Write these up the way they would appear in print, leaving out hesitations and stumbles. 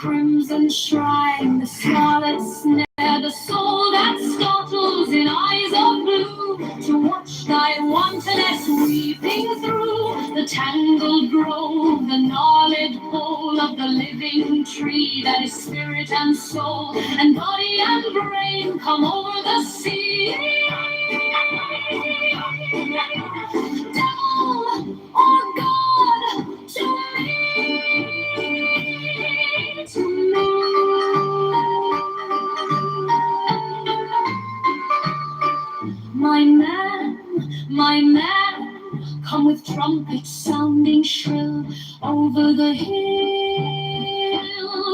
crimson shrine, the scarlet snare, the soul that startles in eyes of blue, to watch thy wantonness weeping through the tangled grove, the gnarled bole of the living tree that is spirit and soul, and body and brain come over the sea. Devil or God, to me. My man, come with trumpets sounding shrill over the hill.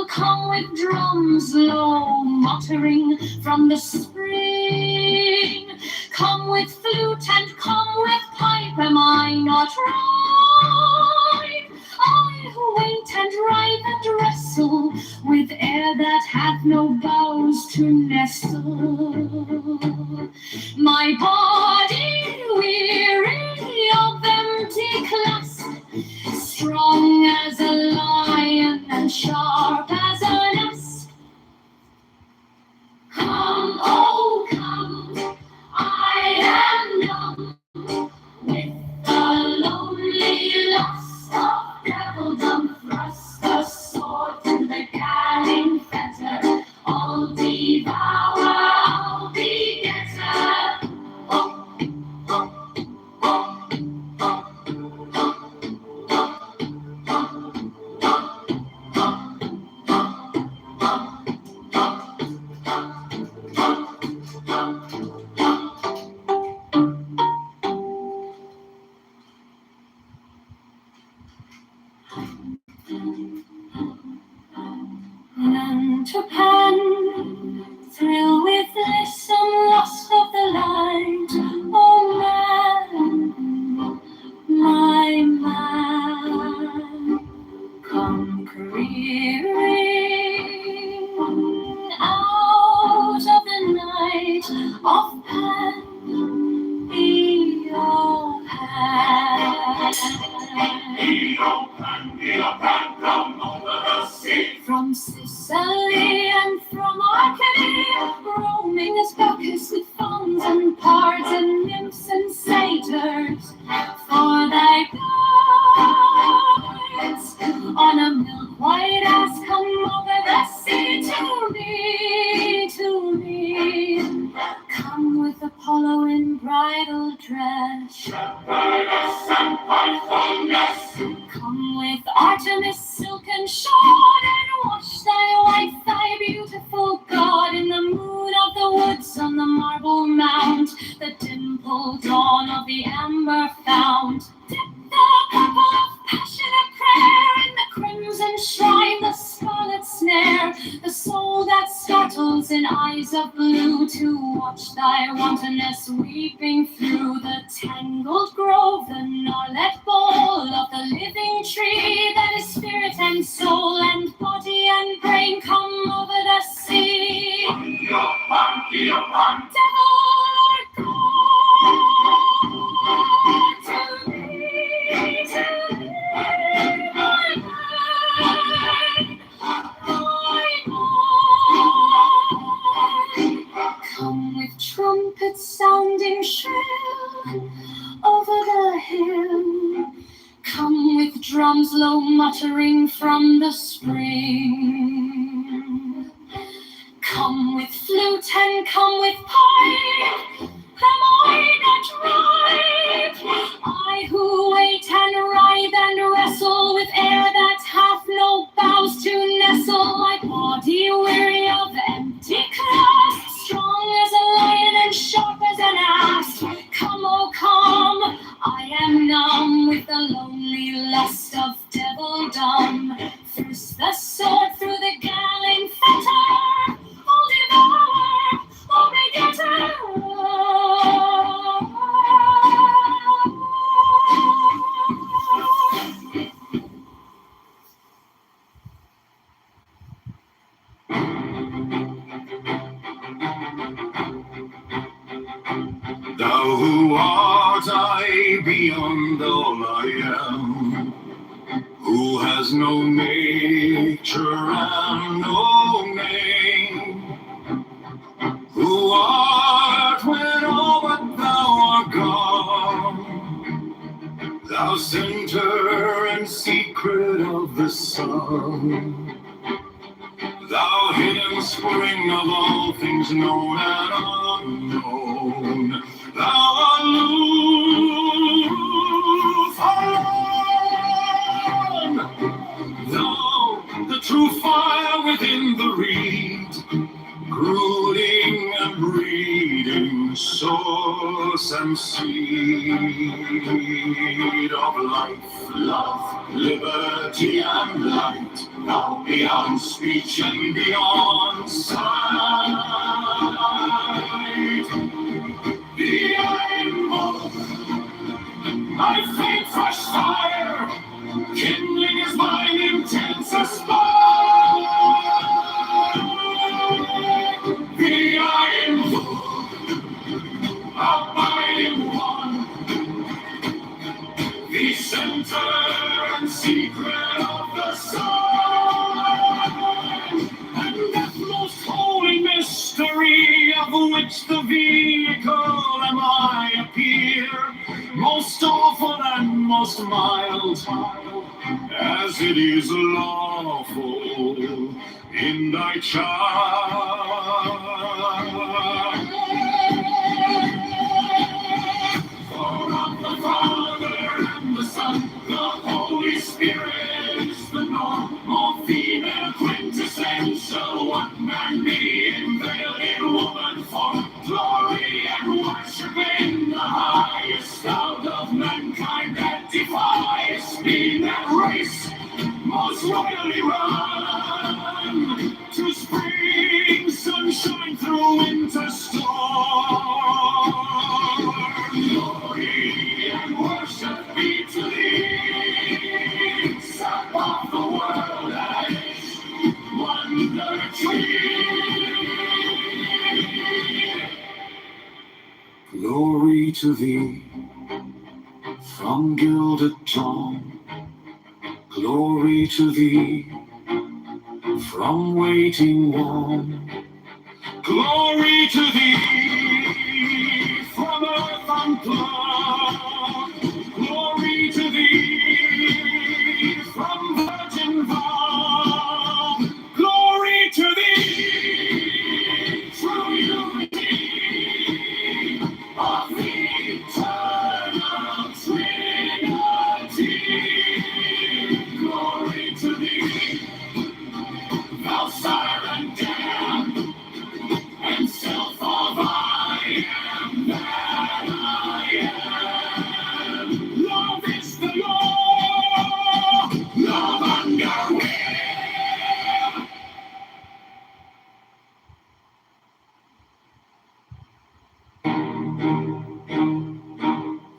Come with drums low muttering from the spring. Come with flute and come with pipe, am I not right? I who wait and writhe and wrestle with air that hath no boughs to nestle. My body weary of empty clasp, strong as a lion and sharp as an asp. Come, oh come, I am numb with the lonely lust of devildom. Thrust the sword through the galling fetter, I'll devour, I'll be getter. Pen to pen, thrill with lissome lust of the light. Oh man, my man, come careering out of the night of pen, be your hand. Come over the sea. From Sicily and from Arcady, roaming as Bacchus with fauns and pards and nymphs and satyrs, for thy guides on a milk-white ass come over the sea to me. Come with Apollo in bridal dress, come with Artemis silken shod, and wash thy wife, thy beautiful God, in the moon of the woods on the marble mount, the dimpled dawn of the amber fount. Dip the purple of passionate prayer in the crimson shrine, the scarlet snare, the soul that startles in eyes of blue, to watch thy wantonness weeping through the tangled grove, the gnarled bole of the living tree that is spirit and soul and body and brain come over the sea. Devil or God, to me, my man, come with trumpets sounding shrill over the hill. Come with drums low muttering from the spring. Come with flute and come with pipe. Am I not right? I who wait and writhe and wrestle with air that hath no boughs to nestle. My body weary of empty crust, strong as a lion and sharp as an ass. Come, oh come, I am numb with the lonely lust of devildom. Thrust the sword through the galling fetter, I'll devour, I'll be getter. Thou who art I beyond all I am, who has no nature nature and no name. Who art when all but thou art gone? Thou center and secret of the sun. Thou hidden spring of all things known and unknown. Thou aloof alone. Thou, the true fire within the reed, brooding and breeding, source and seed of life, love, liberty, and light. Now beyond speech and beyond sight, the invoke my faith, fresh fire, kindling is mine intensest spark. The iron abiding one, the center and secret of the sun, and that most holy mystery of which the vehicle am I appear, most awful and most mild, as it is lawful in thy child. For of the Father and the Son, the Holy Spirit is the norm, all female quintessential, one man being veiled in woman form, glory and worship in the highest out of mankind that defies being that race most royally run to spring sunshine through winter storm. Glory and worship be to thee, sap of the world age, wonder tree. Glory to thee from gilded dawn. Glory to thee from waiting warm. Glory to thee from earth unclogged. Glory to thee from virgin vow. Glory to thee, true unity of the eternal Trinity. Glory to thee, thou silent dam, and self of I am that I am. Love is the law, love under will.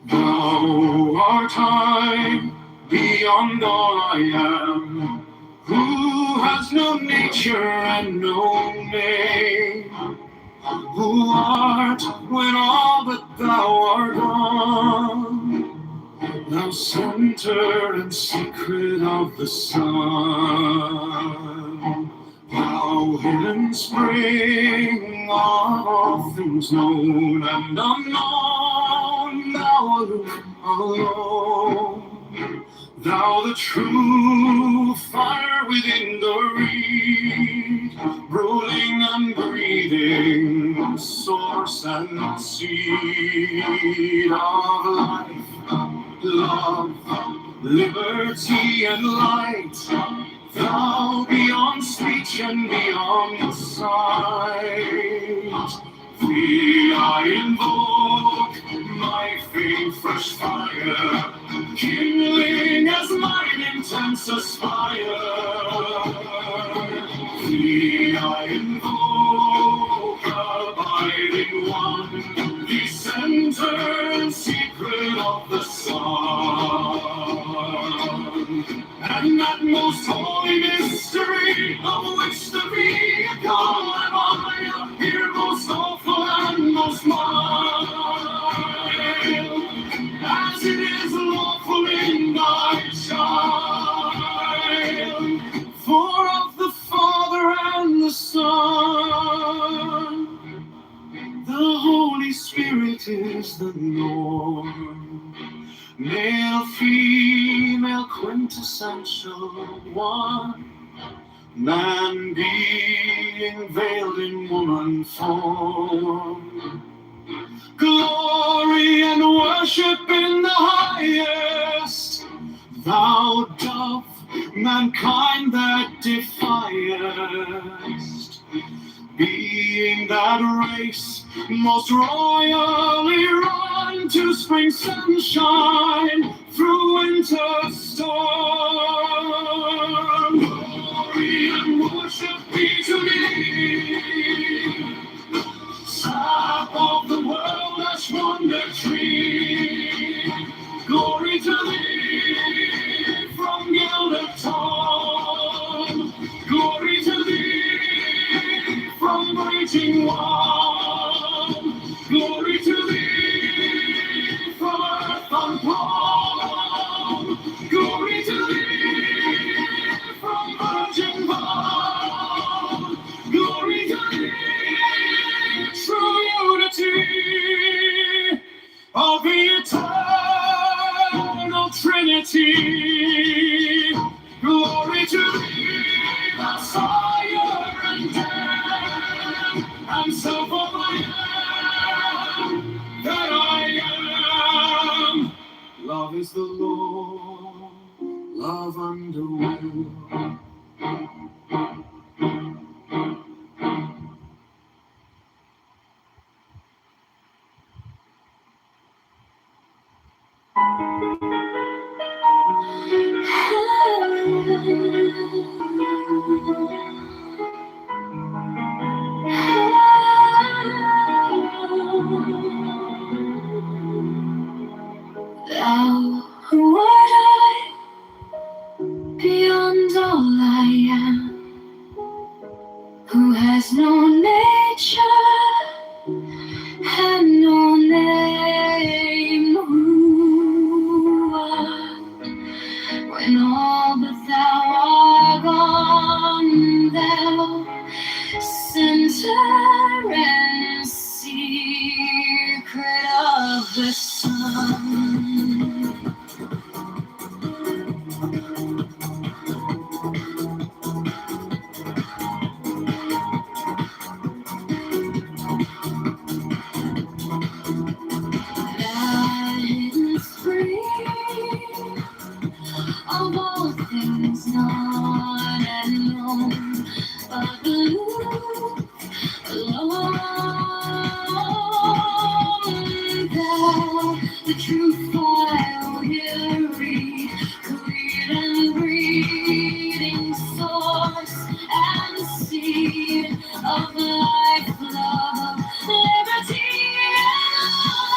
Thou art time beyond all I am, who has no nature and no name. Who art when all but thou art gone? Thou center and secret of the sun. Thou hidden spring of all things known and unknown. Thou alone. Thou the true fire within the reed, ruling and breathing, source and seed of life, love, liberty and light. Thou beyond speech and beyond sight. Thee I invoke, my faith, fresh fire, kindling as mine intensest fire. Thee I invoke, abiding one, the center and secret of the sun, and that most holy mystery of which the vehicle am I, here most awful and most mild, as it is lawful in thy child. For of is the norm. Male, female, quintessential one. Man being veiled in woman form. Glory and worship in the highest. Thou dove, mankind that defiest. Being that race most royally run to spring sunshine through winter storm. Glory and worship be to thee. Sap of the world as wonder tree. Glory to thee from gilded dawn. Glory to thee from breaching wall. Glory to thee from earth unborn. Glory to thee from virgin born. Glory to thee, true unity of the eternal Trinity. Glory to thee, Messiah and Lamb, and self of I am that I am. Love is the Lord, love underway. Thou who art high beyond all I am, who has no nature and no name, who art when all but thou art gone, thou center and secret of the sun. That hidden spring of all things known and known, but blue alone, thou the truth I'll hear read, creed and breeding source and seed of life, love, liberty, and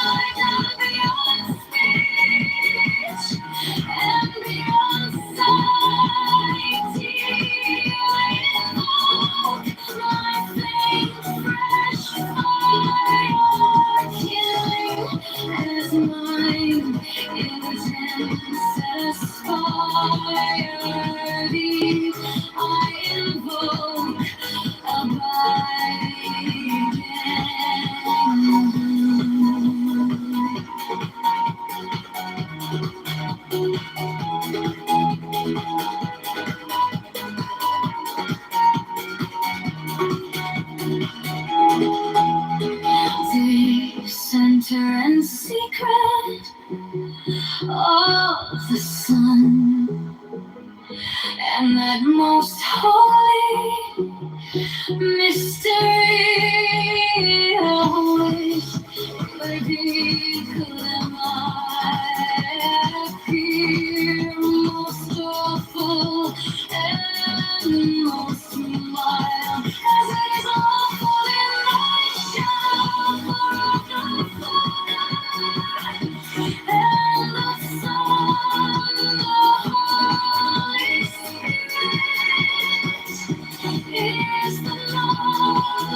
light, and beyond speech and beyond sight. I invoke my faith, fresh fire killing as mine intense aspire thee. I invoke abiding the center and secret of the sun, and that most holy mystery always appear most awful and most mild, as it is awful in thy shower of the Father and the Son, the Holy Spirit is the Lord.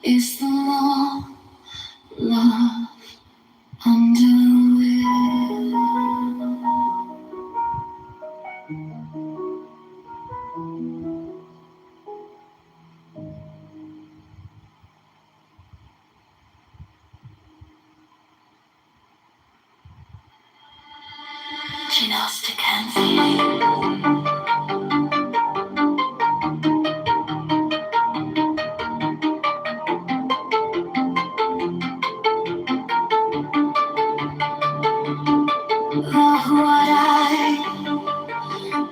is the law, love under will. She knows to cancel. What I,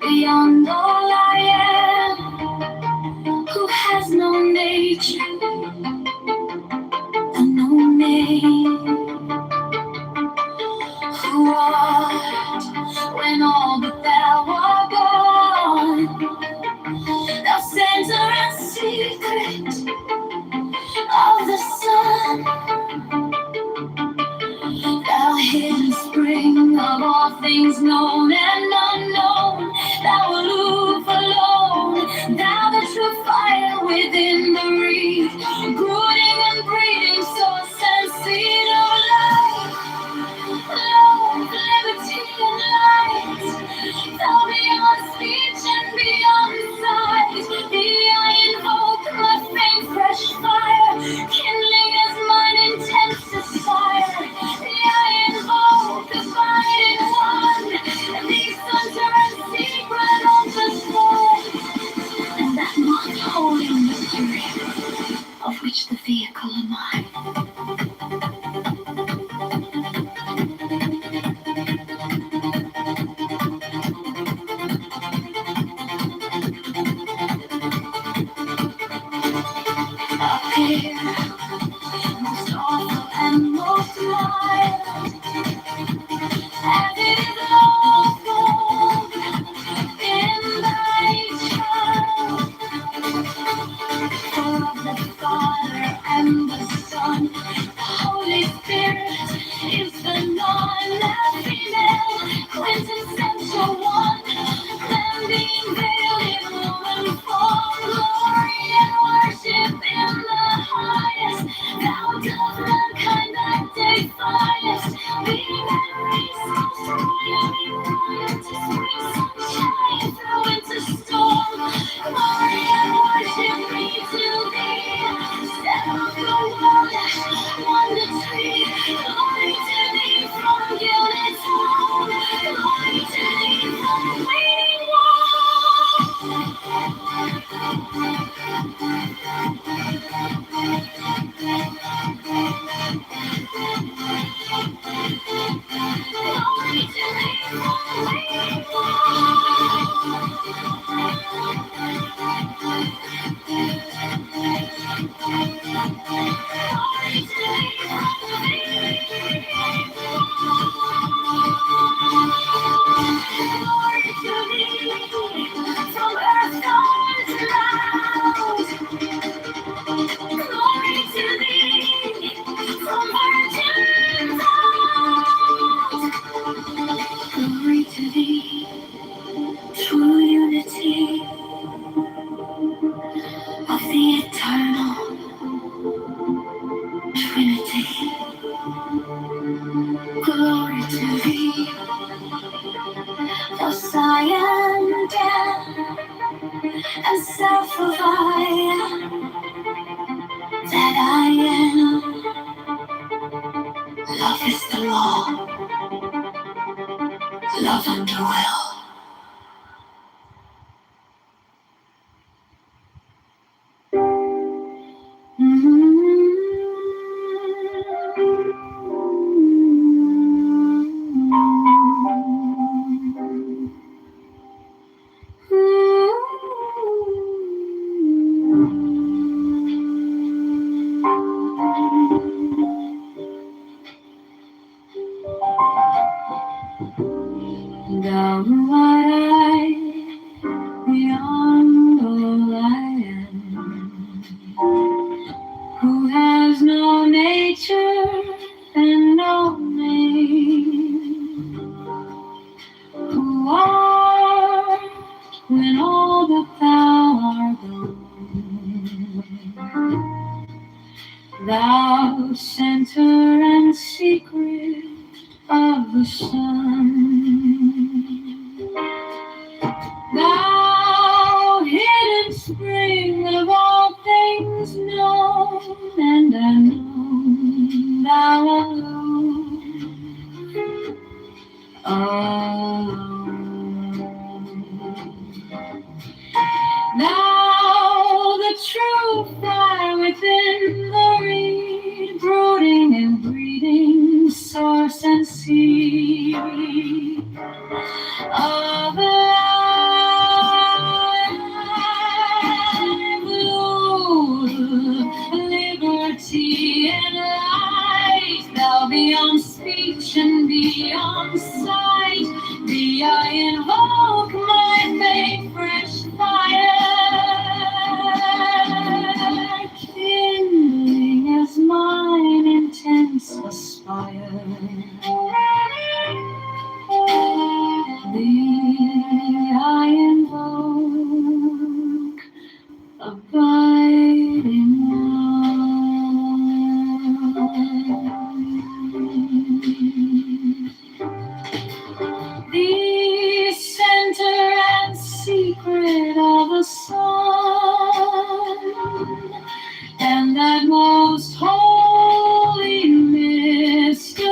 beyond all I am, who has no nature and no name, who art when all but thou art gone, thou center and secret of the sun, thou hidden spring of all things known and unknown, thou aloof alone, thou the true fire within the reed, brooding and breeding source and seed of life, love, liberty and light, thou beyond speech and beyond sight, thee I invoke, my faith fresh fire, kindling as mine intense desire, thee I invoke, abiding one, thee center and secret of the soul, and that most holy mystery, of which the vehicle am I. Appear, most awful and most mild, as it is lawful in thy child. For of the Father and the Son, the Holy Spirit is the non-female quintessential one, then being veiled in woman form, glory and worship in the highest, thou doth mankind that defiest, being every soul's royally wired to spring sunshine through winter storm, glory and worship be to thee, set of the world, wonder tree, glory to thee from gilded throne, glory to thee from waiting wall. Glory to thee from waiting glory to thee from waiting glory to thee from earth dawn to clouds. Glory to thee from virgin thought. Glory to thee, true unity of the eternal Trinity. Glory to thee, the Zion and self of I am, that I am. Love is the law, love under will. Down wide, beyond all I am, who has no nature and no name, who art when all but thou art gone, Thou center and secret of the sun, thou hidden spring of all things known and unknown, thou alone, alone. Now the true fire within the reed, brooding and breeding, source and seed of life, Lord, liberty and light, thou beyond speech and beyond sight, thee I invoke my faith, fresh fire, kindling as mine intense aspire. Thee I invoke, abiding one. The center and secret of the sun, and that most holy mystery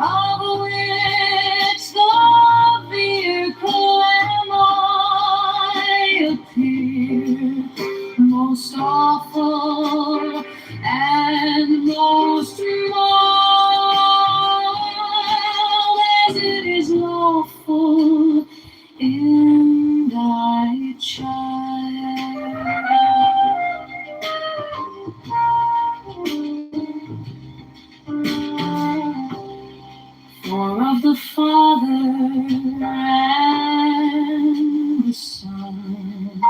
of which the vehicle am I appear, most awful and most mild, as it is lawful in thy child. For of the Father and the Son,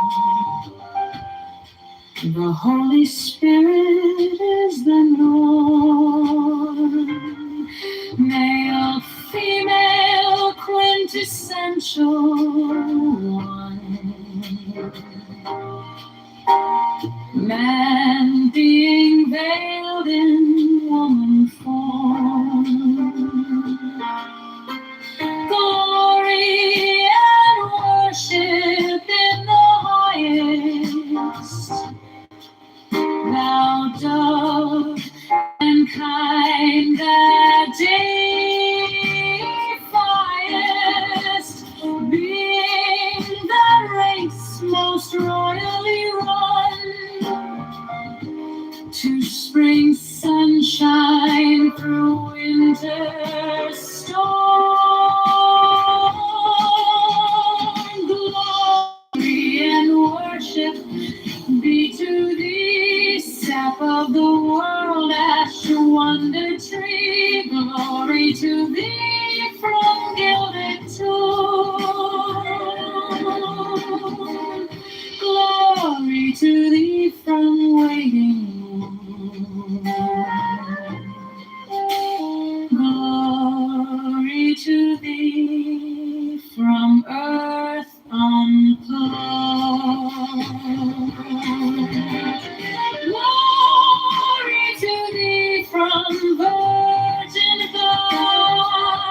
the Holy Spirit is the norm. Male, female, quintessential one. Man being veiled in woman form. Glory and worship in the highest. Thou dove and kind that deifiest, being the race most royally run, to spring sunshine through winter storm. Glory and worship be to thee, sap of the world, ash wonder tree. Glory to thee from gilded tomb. Glory to thee from waiting womb. Glory to thee from earth unplugged. Glory to thee from virgin God.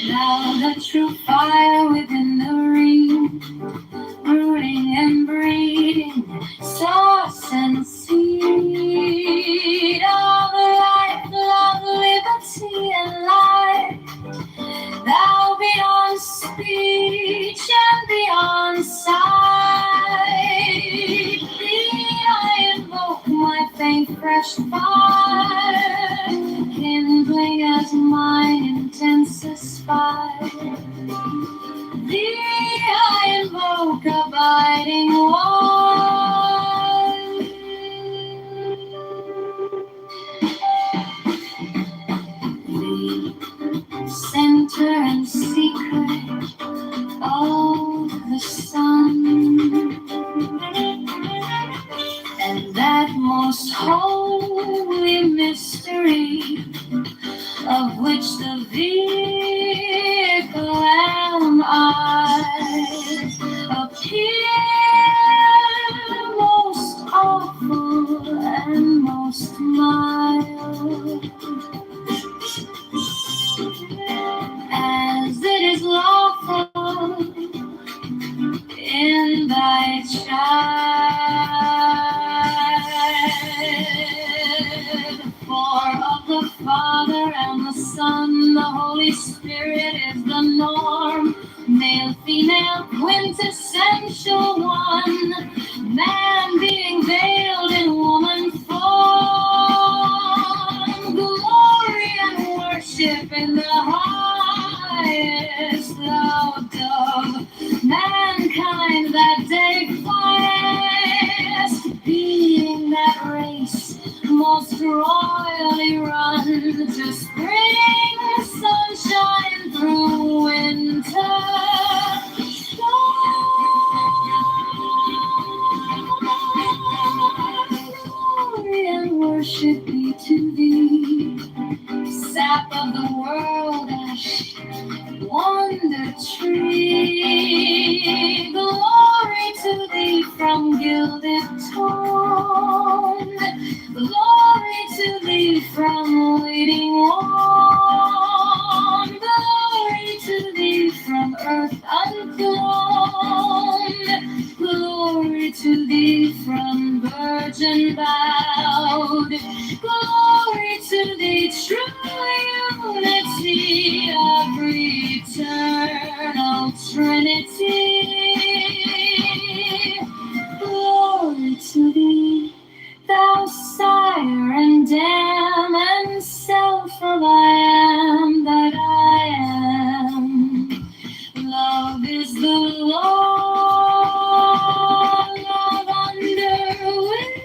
Now the true fire within the ring, brooding and breeding, sauce and seed of life, love, liberty, and light. Thou beyond speech and beyond sight. Thee I invoke my faint fresh fire, kindling as mine intensest fire. Thee I invoke abiding one. Thee, center and secret of the sun, and that most holy mystery of which the vehicle am I, appear most awful and most mild, as it is lawful in thy child. For of the Father and the Son, the Holy Spirit is the norm. Male, female, quintessential one. Man being veiled in woman form. Glory and worship in the highest, thou dove. Mankind that day fliest, being that race most royally run to spring sunshine through winter storm. Glory and worship be to thee, sap of the world, ash, wonder tree. Glory to thee from gilded tone, glory to thee from waiting on, glory to thee from earth uncloned, glory to thee from virgin bowed, glory to thee true unity of eternal Trinity. Glory to thee, thou sire and dam and self of I am that I am. Love is the law of underwind.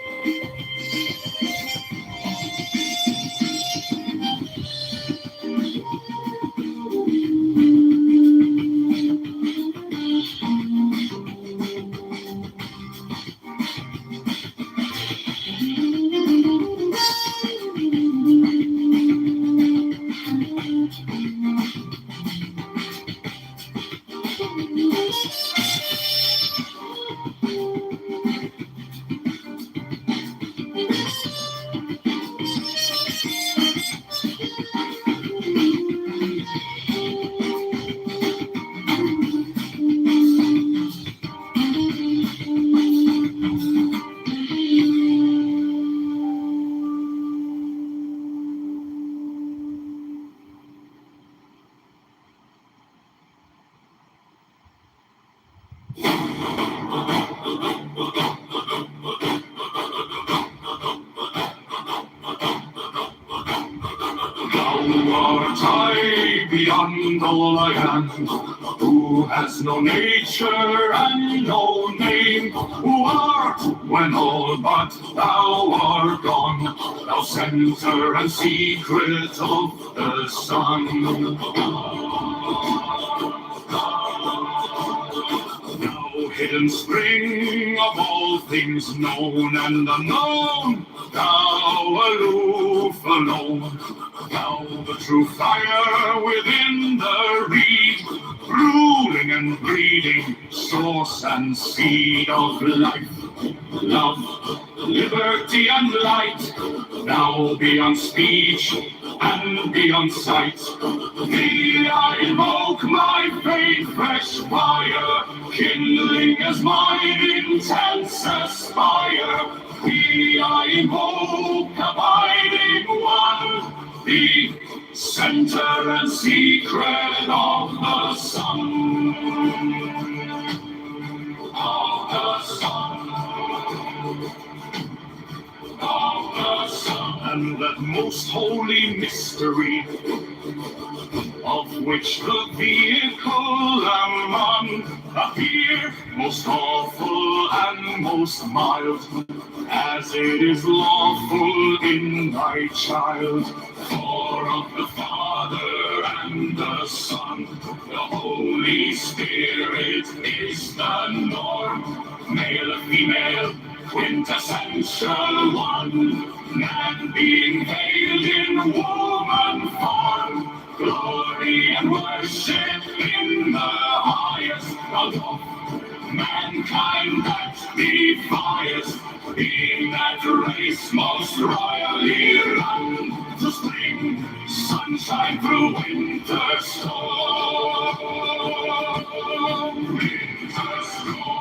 Beyond all I am, who has no nature and no name, who art when all but thou art gone, thou center and secret of the sun. Thou hidden spring of all things known and unknown, thou aloof alone, thou the true fire within the reed, ruling and breeding, source and seed of life, love, liberty and light, now beyond speech and beyond sight. Thee I invoke my faith, fresh fire, kindling as mine intense aspire. Thee I invoke, abiding one, the center and secret of the sun. Of the sun. Of the sun. And that most holy mystery, of which the vehicle am on, appear most awful and most mild, as it is lawful in thy child. For of the Father and the Son, the Holy Spirit is the norm, male, female, quintessential one, man being veiled in woman form, glory and worship in the highest of mankind that defies, being that race most royally run, to spring sunshine through winter storm. Winter storm.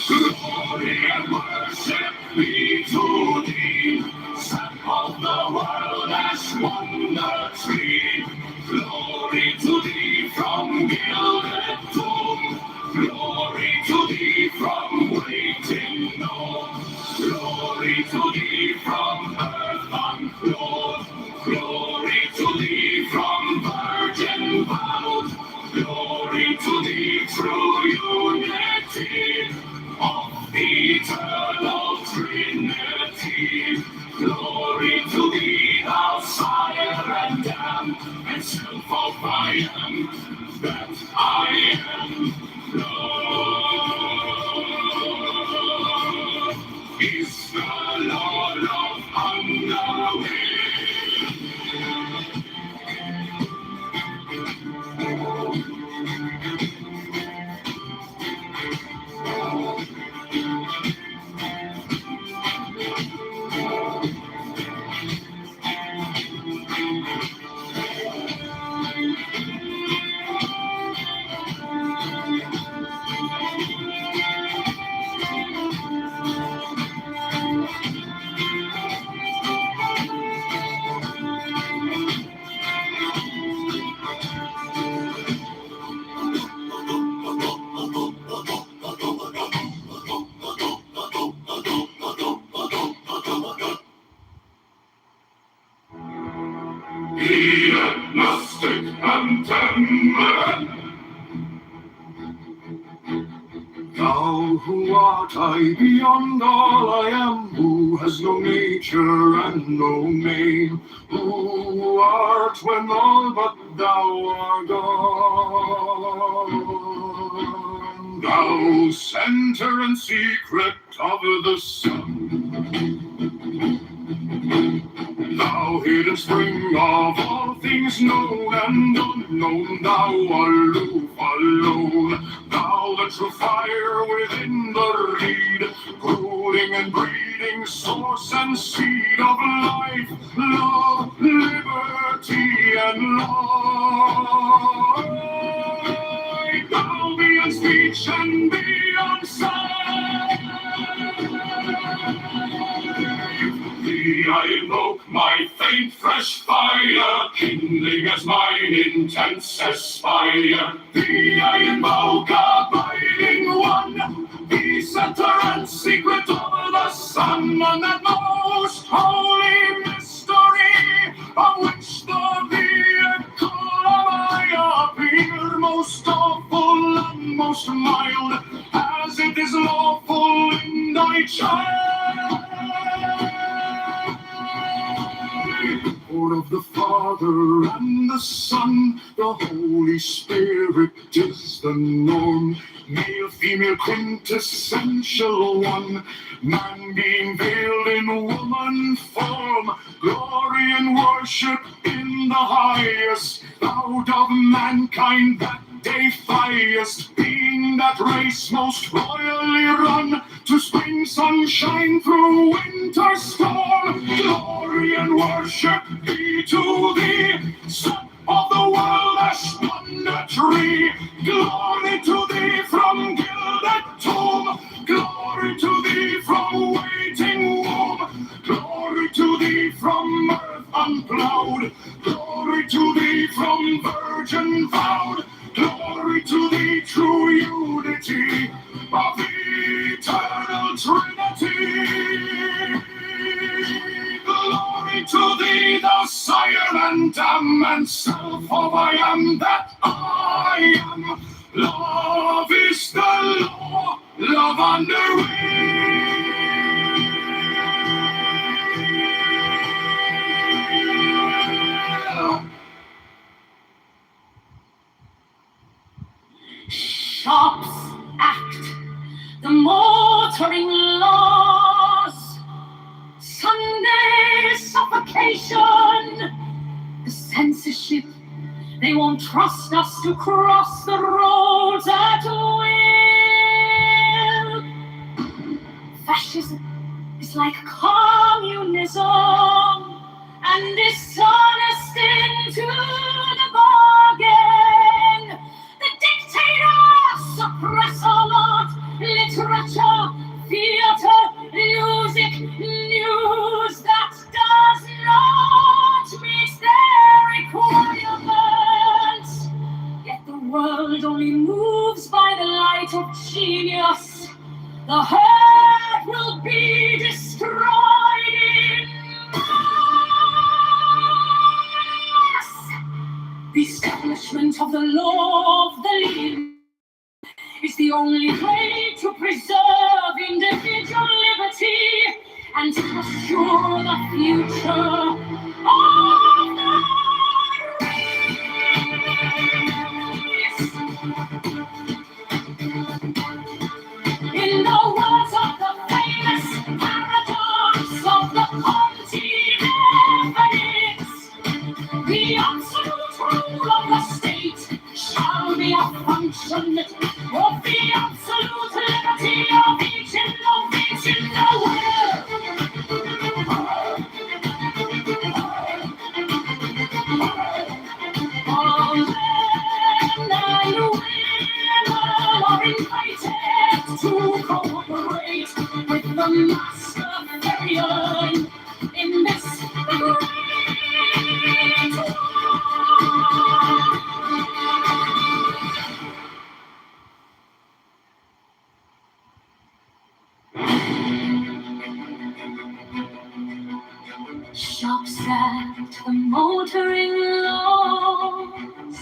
Glory and worship be to thee, Son of the world as wonder tree. Glory to thee from gilded tomb. Glory to thee from waiting dawn. Glory to thee from earth unclothed. Glory to thee from virgin vowed. Glory to thee true unity of the eternal Trinity. Glory to thee, thou sire and dam, and self of I am, that I am. Lord is the Lord of underwear. Agnostic and temperate. Thou who art I beyond all I am, who has no nature and no name, who art when all but thou art gone. Thou center and secret of the sun, thou hidden spring of all things known and unknown, thou aloof alone, thou the true fire within the reed, cooling and breeding, source and seed of life, love, liberty, and light. Thou beyond speech and beyond sight, thee I invoke my faint fresh fire, kindling as mine intense aspire. Thee I invoke, abiding one, the center and secret of the sun, and that most holy mystery, of which the vehicle of I appear, most awful and most mild, as it is lawful in thy child. For of the Father and the Son, the Holy Spirit is the norm, male, female, quintessential one. Man being veiled in woman form, glory and worship in the highest. Out of mankind that defiest, being that race most royally run, to spring sunshine through winter storm. Glory and worship be to thee, Son of the world, ash wonder tree. Glory to thee from gilded tomb. Glory to thee from waiting womb. Glory to thee from earth unplowed. Glory to thee from virgin vowed. Glory to thee, true unity of the eternal Trinity. Glory to thee, thou sire and dam and self of I am that I am. Love is the law, love under will. Shops act the motoring laws. Sunday suffocation, the censorship. They won't trust us to cross the roads at will. Fascism is like communism and dishonest into the bargain. The dictators suppress all art, literature, theater, music, news that does not meet their requirements. Yet the world only moves by the light of genius. The earth will be destroyed in mass. The establishment of the law of the lean is the only way to preserve individual liberty and to assure the future of the race. In the words of the famous paradox of the Conti Deference, the absolute rule of the state shall be a function of the absolute liberty of each in the world. All men and women are invited to cooperate with the master Ferian in this great war. Shops at the motoring laws,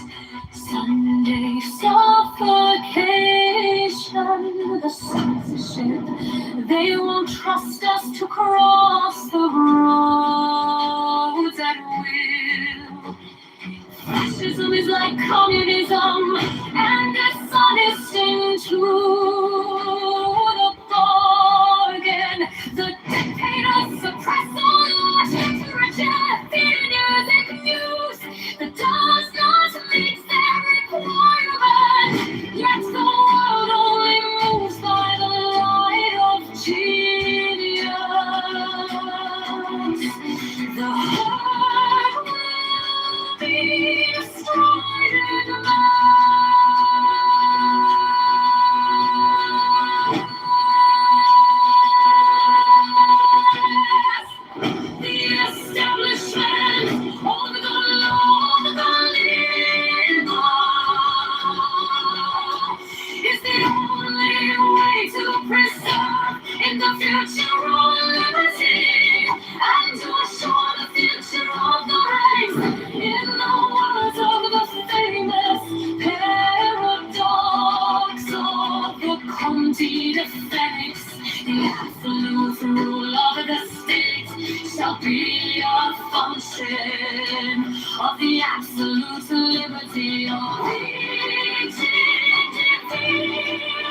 Sunday suffocation, the censorship. They won't trust us to cross the roads at will. Fascism is like communism and dishonest into the bargain. The dictators suppress all art, literature, theater, music, news that does not meet their requirement. Yet the world only moves by the light of genius. The heart will be destroyed in mass. The establishment of the law of the lean is the only way to preserve in the future all liberty and to assure the future of the race. In the words of the famous paradox of the Conti Deference, the absolute rule of the state shall be a function of the absolute liberty of each individual.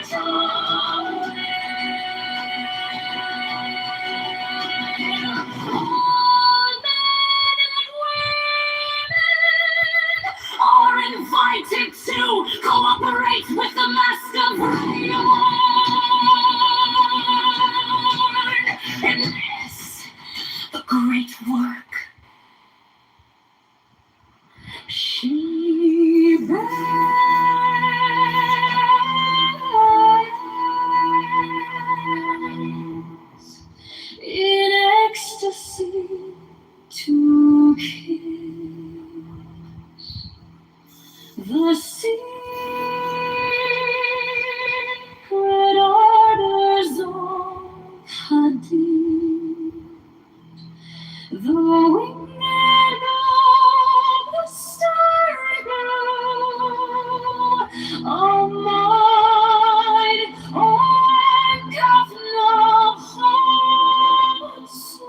mine, and doth not hold so.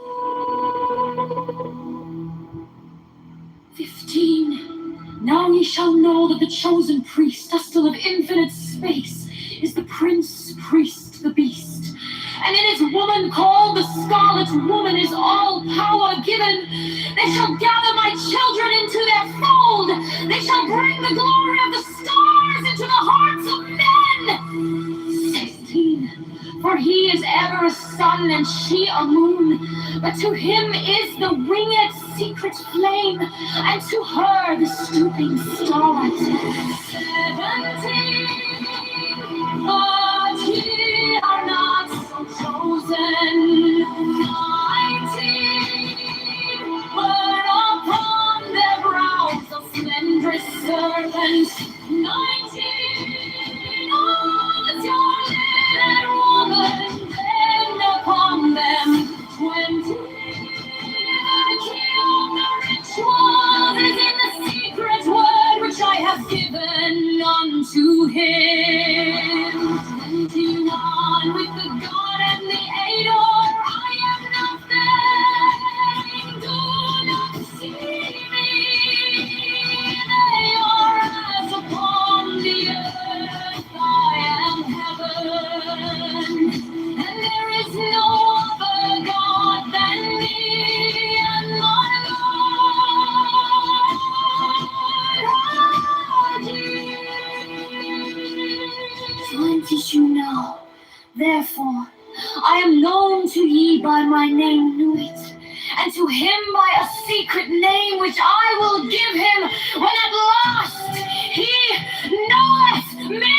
15. Now ye shall know that the chosen priest, still of infinite space, is the prince priest, the beast. And in his woman called the scarlet woman is all power given. They shall gather my children into their fold. They shall bring the glory of the stars into the hearts of men. 16. For he is ever a sun and she a moon, but to him is the winged secret flame, and to her the stooping starlight. 17. But ye are not so chosen. 19. But upon their brows a slenderous serpent. 19. Was your little woman bend upon them. 20. The key of the rituals is in the secret word which I have given unto him. 21. With the God and the Ador, I am nothing. Do not see me. They are as upon the earth. I am heaven. And there is no other God than me, and my Lord. 20 you now. Therefore, I am known to ye by my name, knew it, and to him by a secret name which I will give him when at last he knoweth me.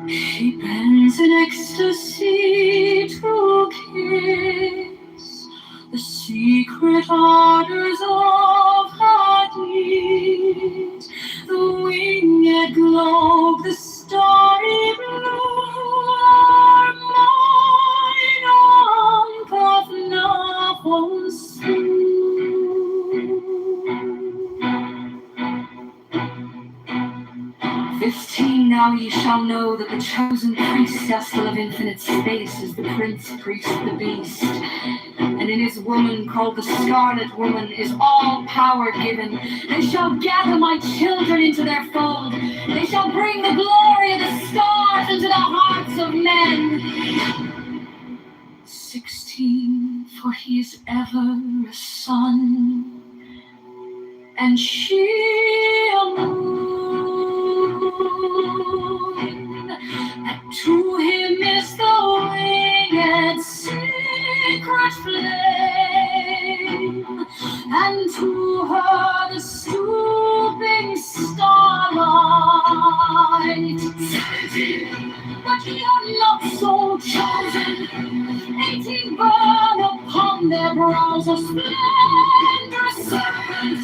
She bends in ecstasy to kiss the secret ardors of her deeds, the winged globe, the starry blue are mine on Kathnafon's sea. 15. Now ye shall know that the chosen priest, still of infinite space, is the prince priest, the beast. And in his woman called the scarlet woman is all power given. They shall gather my children into their fold. They shall bring the glory of the stars into the hearts of men. 16. For he is ever a sun, and she a moon, that to him is the winged secret flame, and to her the stooping starlight. 17. But ye are not so chosen. 18. Burn upon their brows a splendorous serpent.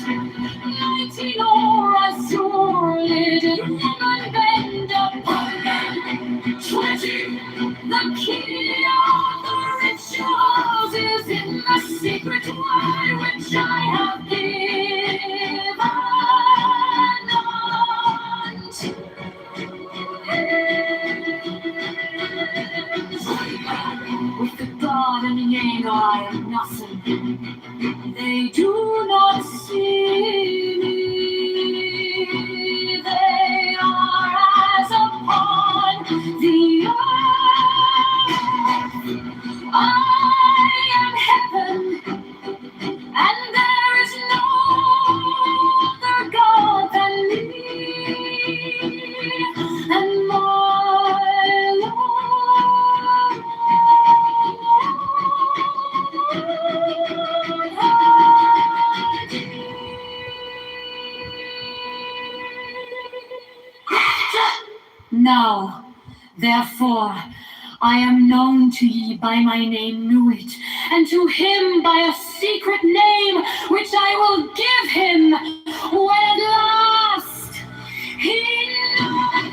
19. Or azure-lidded woman bend upon them. 20. The key of the rituals is in the secret word which I have given unto him. With the God and the angel I am nothing. They do not see me. They are as upon the earth. and my Lord had Now, therefore, I am known to ye by my name knew it, and to him by a secret name which I will give him when at last he knoweth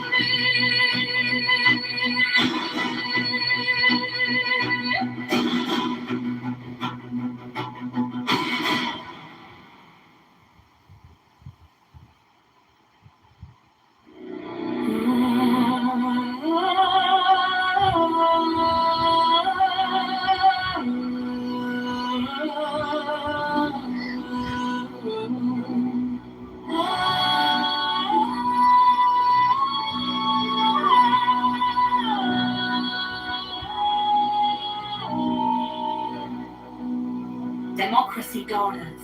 Democracy daughters.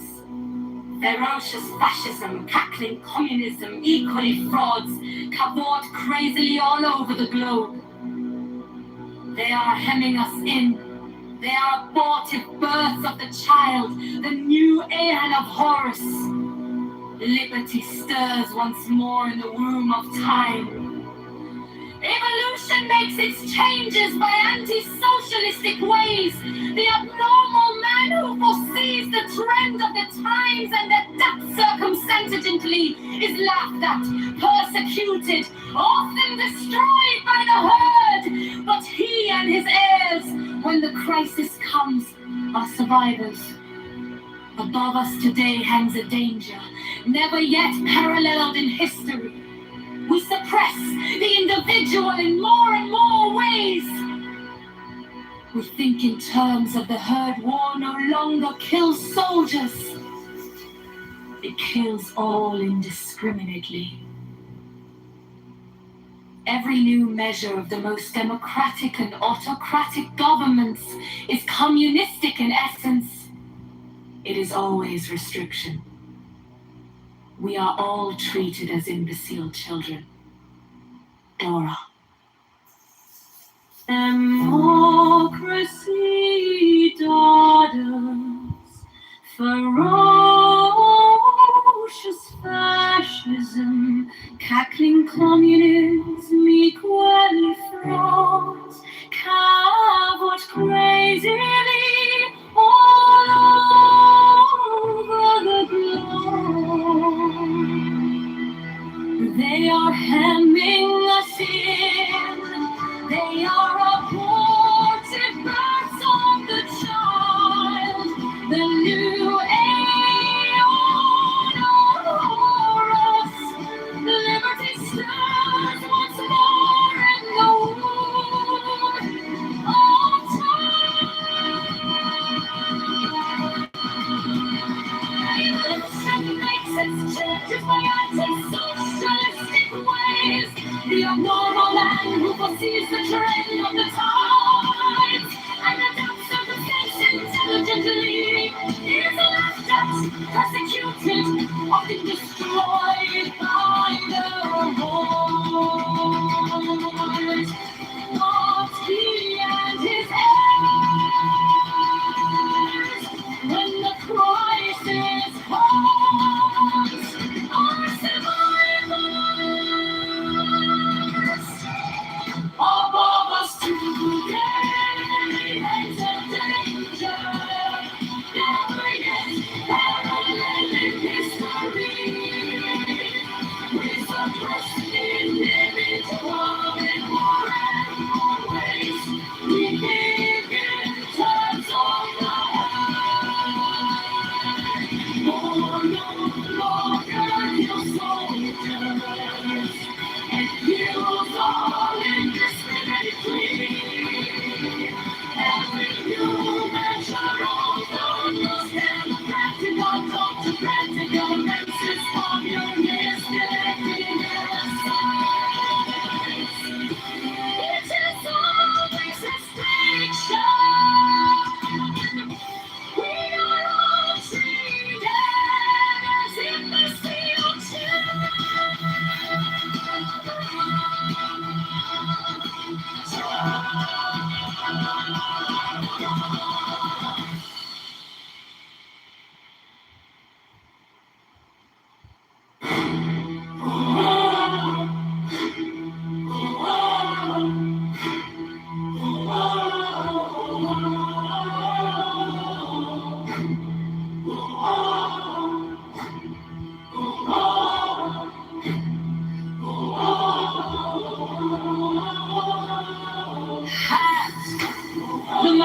Ferocious fascism, cackling communism, equally frauds, cavort crazily all over the globe. They are hemming us in. They are abortive births of the child, the new Aeon of Horus. Liberty stirs once more in the womb of time. Evolution makes its changes by anti-socialistic ways. The abnormal man who foresees the trend of the times and adapts circumstantially is laughed at, persecuted, often destroyed by the herd. But he and his heirs, when the crisis comes, are survivors. Above us today hangs a danger, never yet paralleled in history. We suppress the individual in more and more ways. We think in terms of the herd. War no longer kills soldiers. It kills all indiscriminately. Every new measure of the most democratic and autocratic governments is communistic in essence. It is always restriction. We are all treated as imbecile children. Dora. Democracy daughters, ferocious fascism, cackling communism, equally frauds, cavort crazily all over the globe. They are hemming us in. They are abortive births of the child, the new Aeon of Horus. Liberty stirs once more in the womb of time. Evolution makes its changes by anti-socialistic ways. The abnormal man who foresees the trend of the times and adapts circumstances intelligently is laughed at, persecuted, often destroyed by the horde. But he and his heirs, when the crisis comes, are survivors.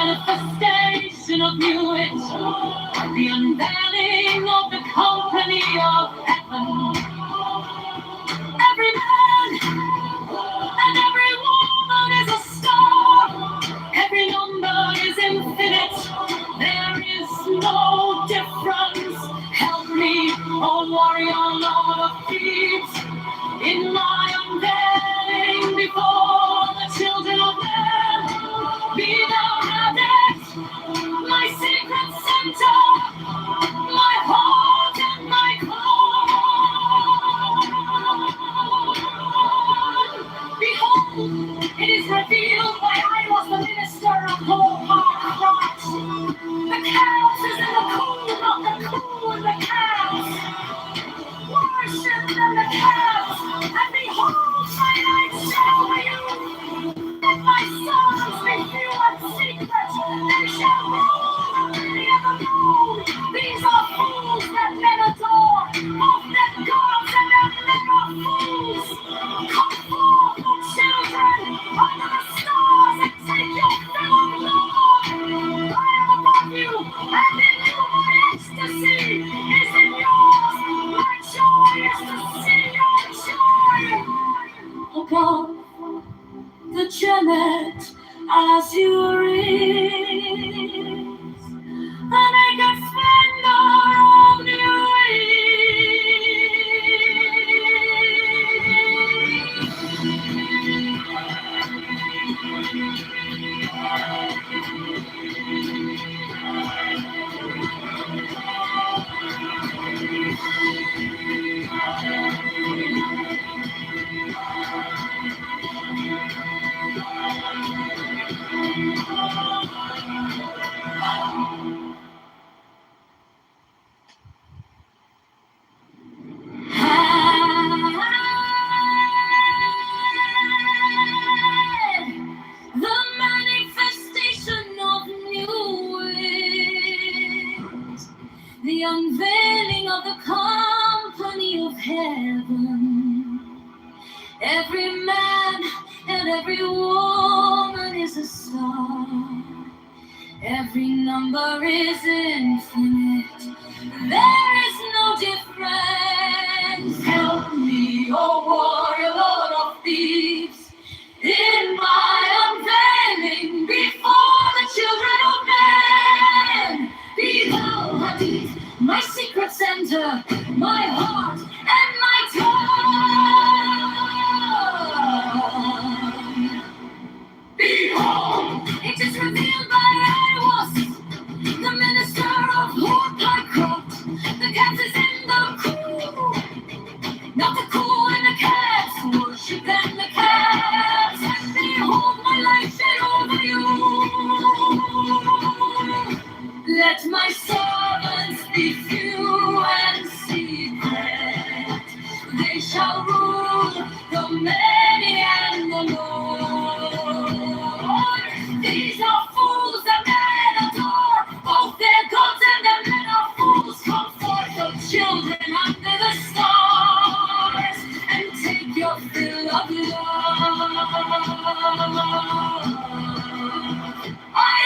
manifestation of new age, the unveiling of the company of heaven. Every man and every woman is a star. Every number is infinite. There is no difference. Help me, O warrior, Lord of thieves, in my unveiling before the children of men. Be thou added, my secret center, my heart and my core. Behold, it is revealed why I was the minister of whole heart Christ. The chaos is in the cool, not the cool in the chaos. Worship in the chaos, and behold, my light shall be you. Let my songs be few and secret, they shall rule the many of the moon. These are fools that men adore, both their gods and their men are fools. Come forth, O children, under the stars, and take your fill of Lord. I am above you, and in you my ecstasy is in yours. My joy is to see your joy. Above the Janet as you reach, and make a splendor of your the manifestation of new ways, the unveiling of the company of heaven. Every man and every woman is a star. Every number is infinite. There is no difference. Help me, O warrior, Lord of thieves, in my unveiling before the children of men. Be thou Hadith, my secret center, my heart and my tongue. Behold, it is revealed by I was the minister of Lord thy God. The cat is in the cool, not the cool in the cats. Worship and the cats, and behold my life shed over you. Let my servants be few and secret. They shall rule the many and the Lord. These are fools that men adore, both their gods and their men are fools. Come forth, O children, under the stars, and take your fill of love. I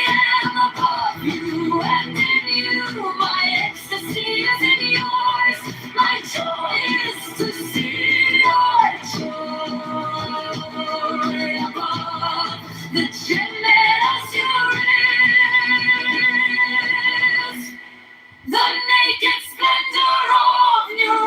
am above you, and in you my ecstasy is in yours. My joy is to see your joy above the generous is the naked splendor of you.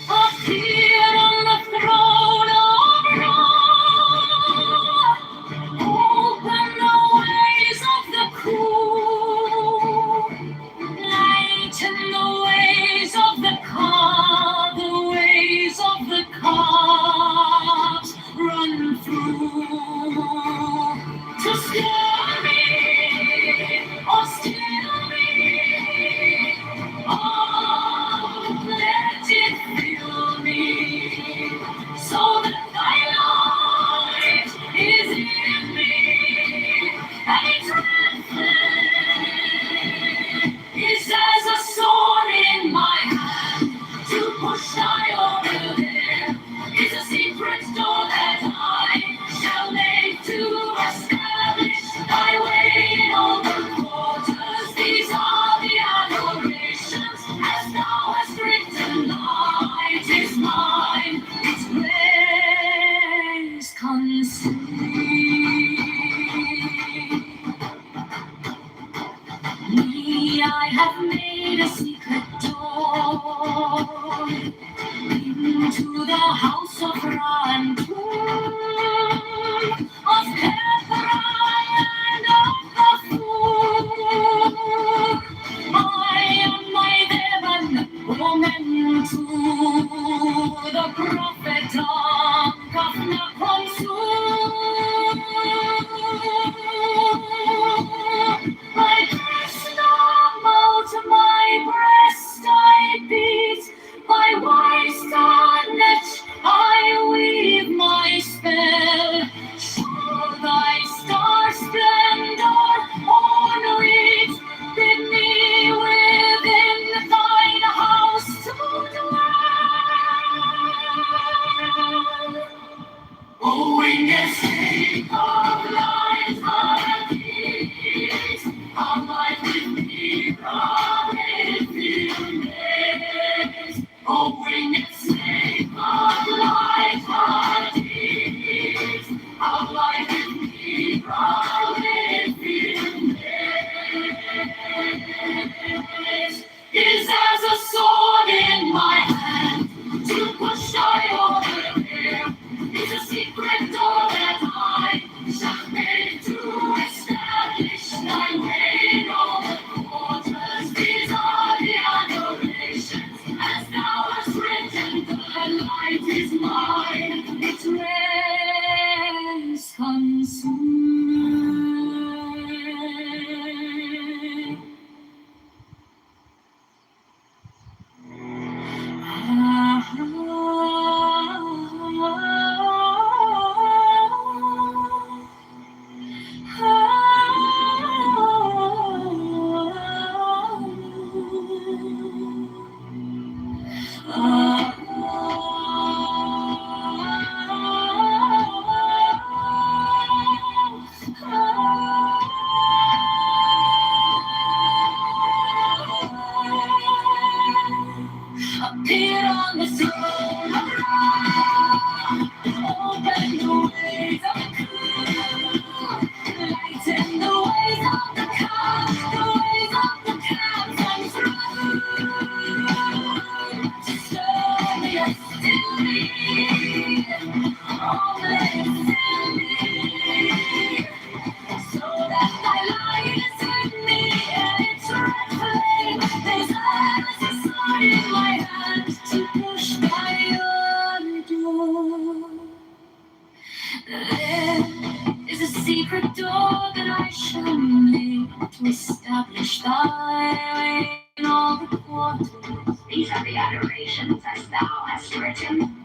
Appear on the throne of God. Open the ways of the cool. Lighten the ways of the me, I have made a secret door into the house of Rantum, of Ketover and of the fool. I am my demon, woman to the prophet of Nakonsu. My personal to my breast I beat, my waist on it I weave my spell. Show thy star splendor on it, bid me within thine house to dwell. Oh, winged snake of light, Hades, how light with me from infinite. Oh, winged snake of light, Hades, how light with me from infinite. Is as a sword in my hand to push I over there. It's a secret door that I shall make to establish thy reign over quarters. These are the adorations, as thou hast written, the light is mine, its rays consume. Appear on the throne of Ra, open the ways of the cool, lighten the ways of the calm, the ways of the calm and through. Stir the earth still me, all that is in me, so that thy light is in me, and its red flame is as a sword in my hand to push by your door. There is a secret door that I shall make to establish thy reign in all the quarters. These are the adorations as thou hast written.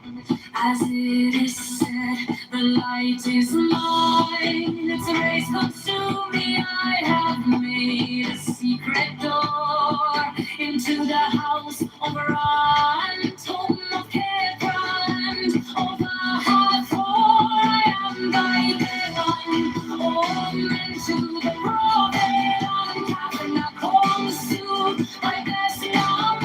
As it is said, the light is mine, its rays consume me. I have made a secret door into the house of Ra and tomb of Ketover, of Hathor. I am thy demon, omen to the prophet on Nakonsu. My best now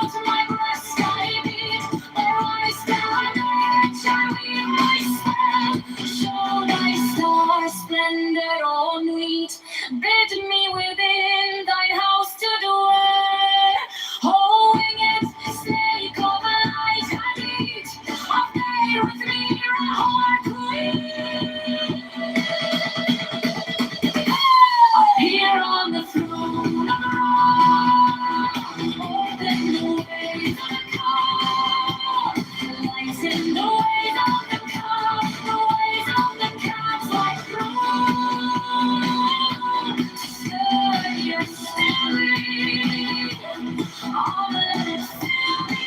to my breast I beat, for I stand edge, I weave my spell. Show thy star splendor on it, bid me within thine house to dwell. Oh, winged snake of light, Hadid, abide with me, Rahor Queen. Appear on the throne of Ra, open the ways of the calm, lighten the ways of the calm, the ways of the calm like throne. Stir your spirit, all that is in me,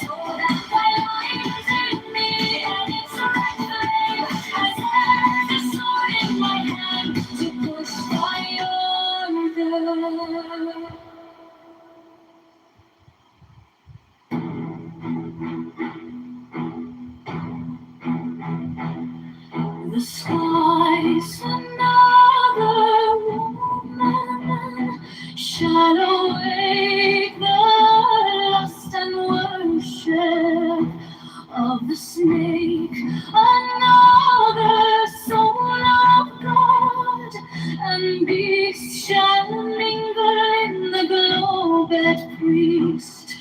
so that thy light is in me, and its red flame as a sword in my hand to push by order. The skies another woman shall awake the lust and worship of the snake. Another soul of God and beast shall mingle in the globed priest.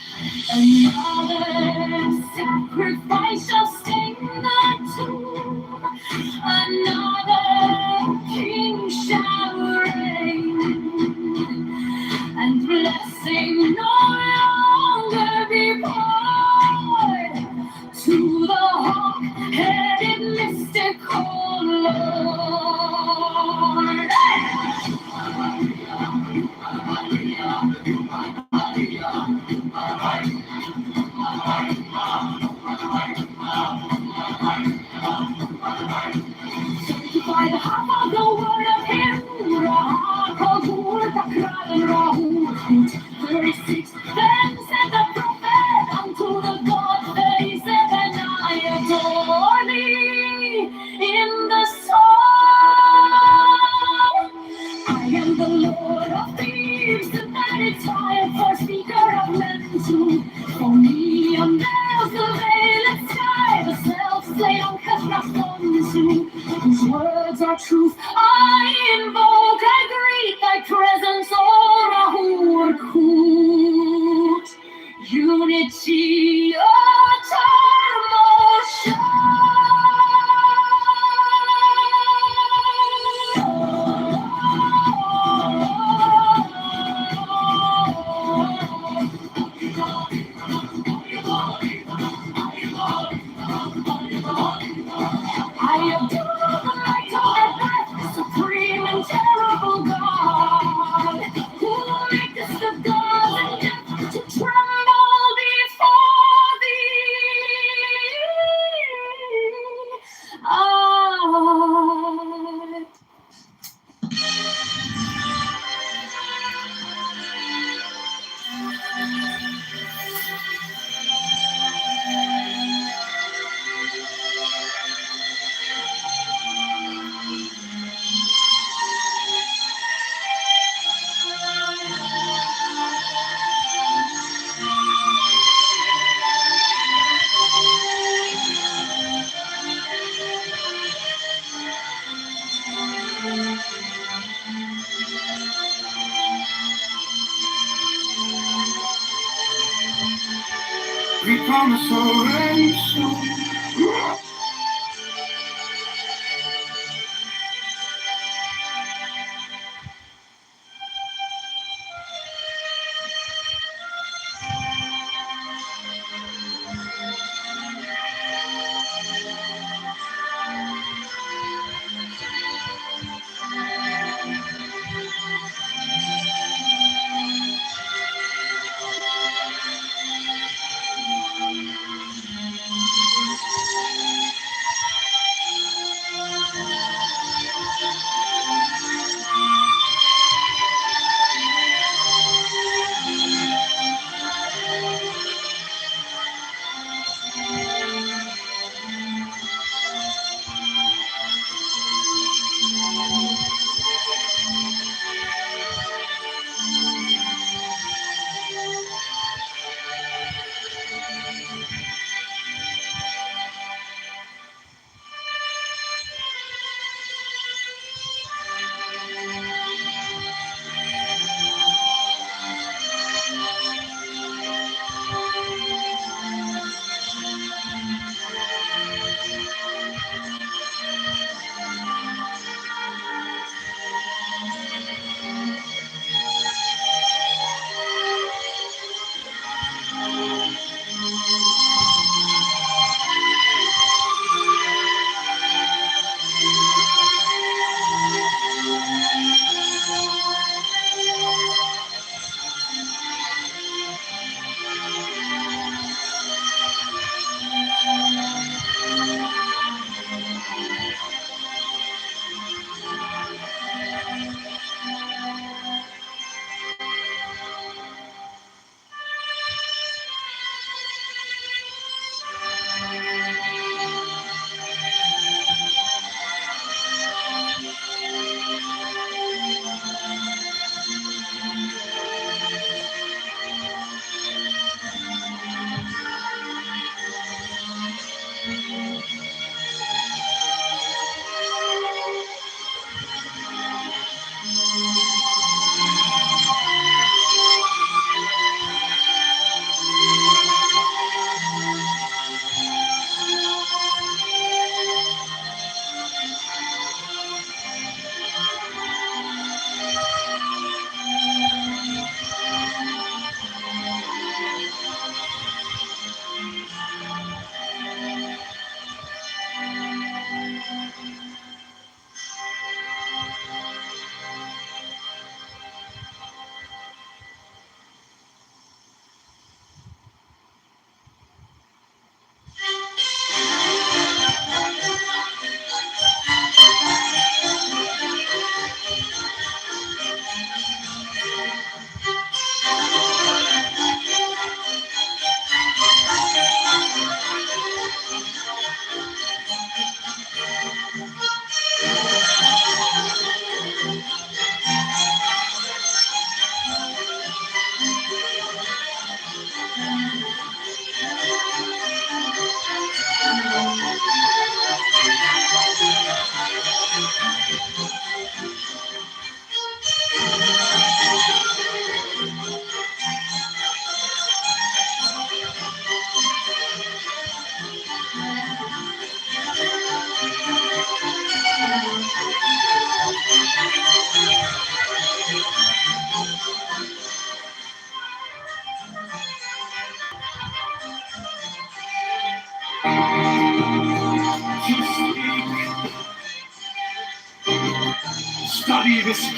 Another sacrifice shall stain the tomb. Another king shall reign, and blessing no longer be poured to the hawk-headed mystical Lord. By the half of the word of him, Rahul, Pakran, Rahul, 36. Then said the prophet unto the God 37, I adore thee in the song. I am the Lord of thieves, the manitive for speaker of men too. For me, a male's the veiled sky, the self-slain Kashrafon whose words are truth. I invoke, I greet thy presence, O Rahur Kut. Unity, I adore the light of death, supreme and terrible God, who makest the gods and death to tremble before thee. We promise salvation.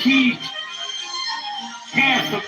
Keep careful.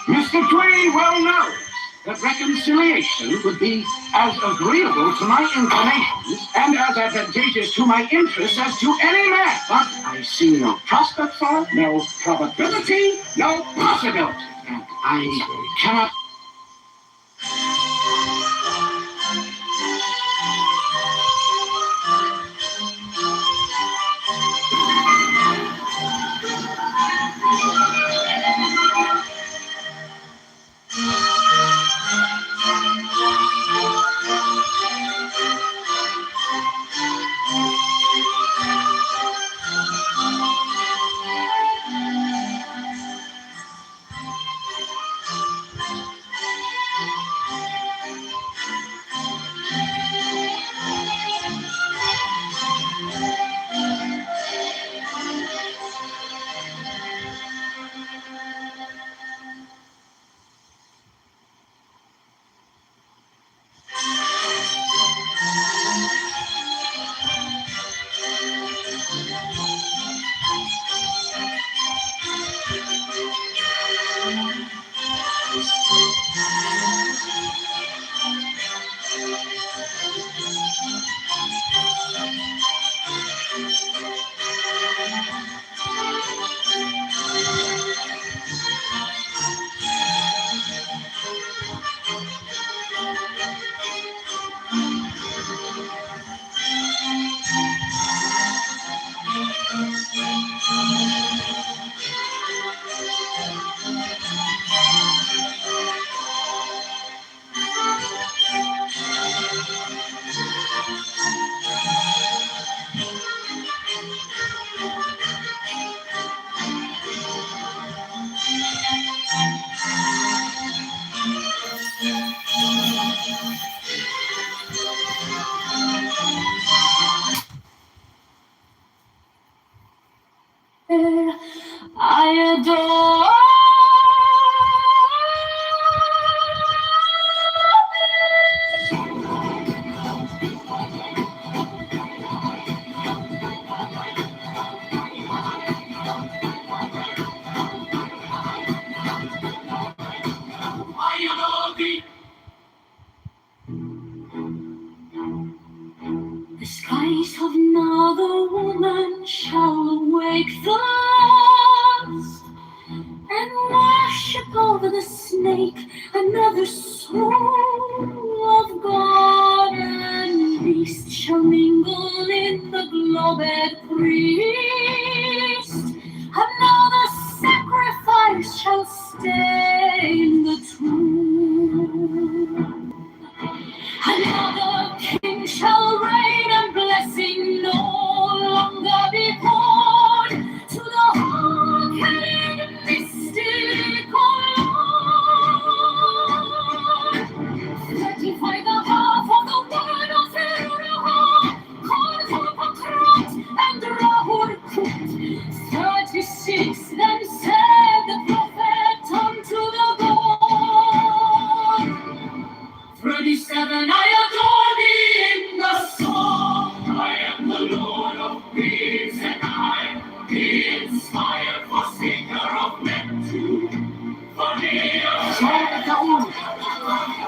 Mr. Twain well knows that reconciliation would be as agreeable to my inclinations and as advantageous to my interests as to any man. But I see no prospect for it, no probability, no possibility. And I cannot.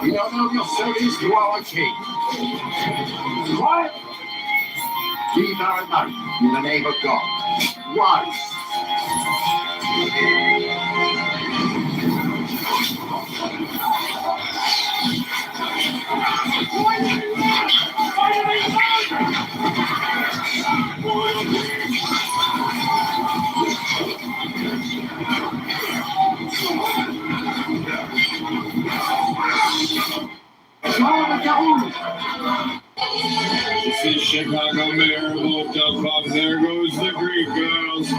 We don't know your service to our king. Quiet! These are night in the name of God. Rise! This is Chicago Mayor looked up. There goes the Greek girls.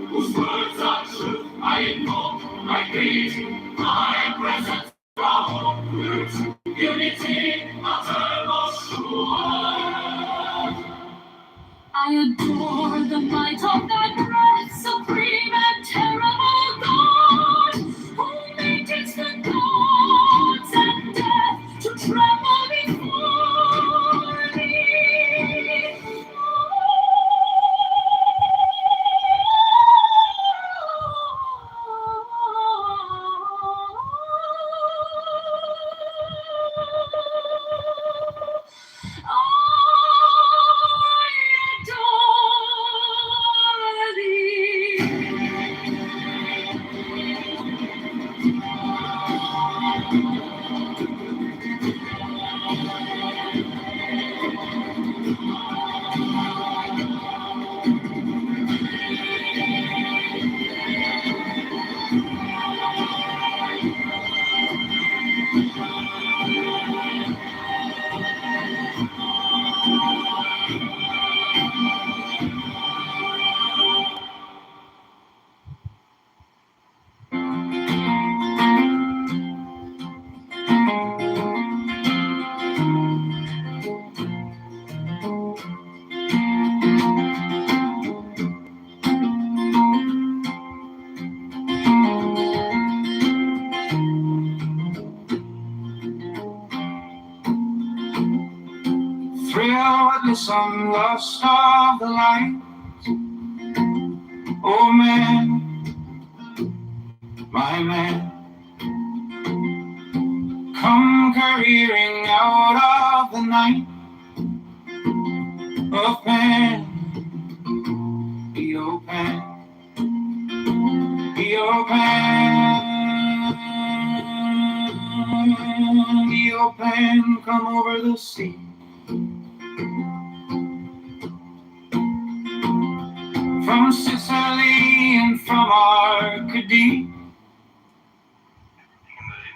Whose words are truth, I invoke, I greet, my presence from roots, unity, uttermost sure. I adore the might of that breath, supreme and terrible God, who maintains the gods and death to tremble before thee. Thrill witness on the star of the light. Oh man, my man, come careering out of the night of pan, be open, be open, be open, come over the sea. From Sicily and from Arcady. In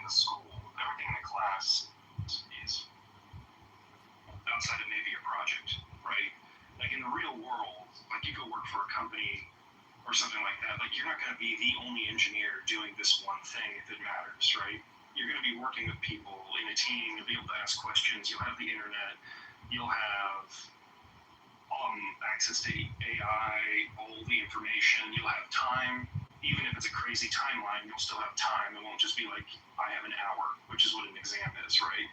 the school, everything in the class is outside of maybe a project, right? Like in the real world, like you go work for a company or something like that, like you're not going to be the only engineer doing this one thing if it matters, right? You're going to be working with people in a team, you'll be able to ask questions, you'll have the internet, you'll have access to AI, all the information, you'll have time. Even if it's a crazy timeline, you'll still have time. It won't just be like, I have an hour, which is what an exam is, right?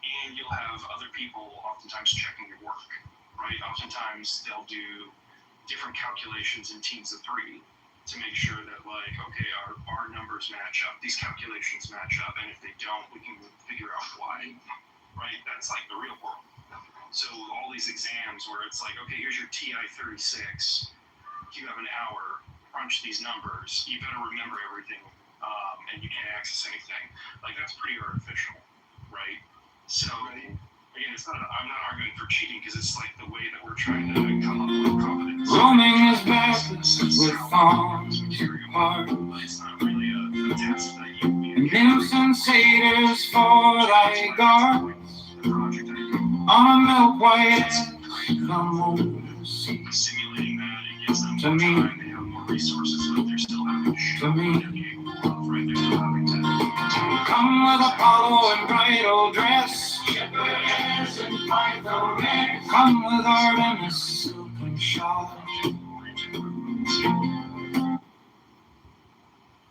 And you'll have other people oftentimes checking your work, right? Oftentimes they'll do different calculations in teams of 3 to make sure that, like, okay, our numbers match up, these calculations match up, and if they don't, we can figure out why, right? That's like the real world. So all these exams where it's like, okay, here's your TI-36, you have an hour, crunch these numbers, you better remember everything, and you can't access anything. Like, that's pretty artificial, right? So, again, I'm not arguing for cheating, because it's like the way that we're trying to come up with confidence. Roaming is back with thorns apart, It's not really a test that you and innocent satyrs for thy guard. On a milk white come over the sea. Simulating that, it gives them To more me. time, they have more resources, but they're still having to show To me. what they're capable of, right? They're still having to Come with Apollo in bridal dress. Come with Artemis silken shod.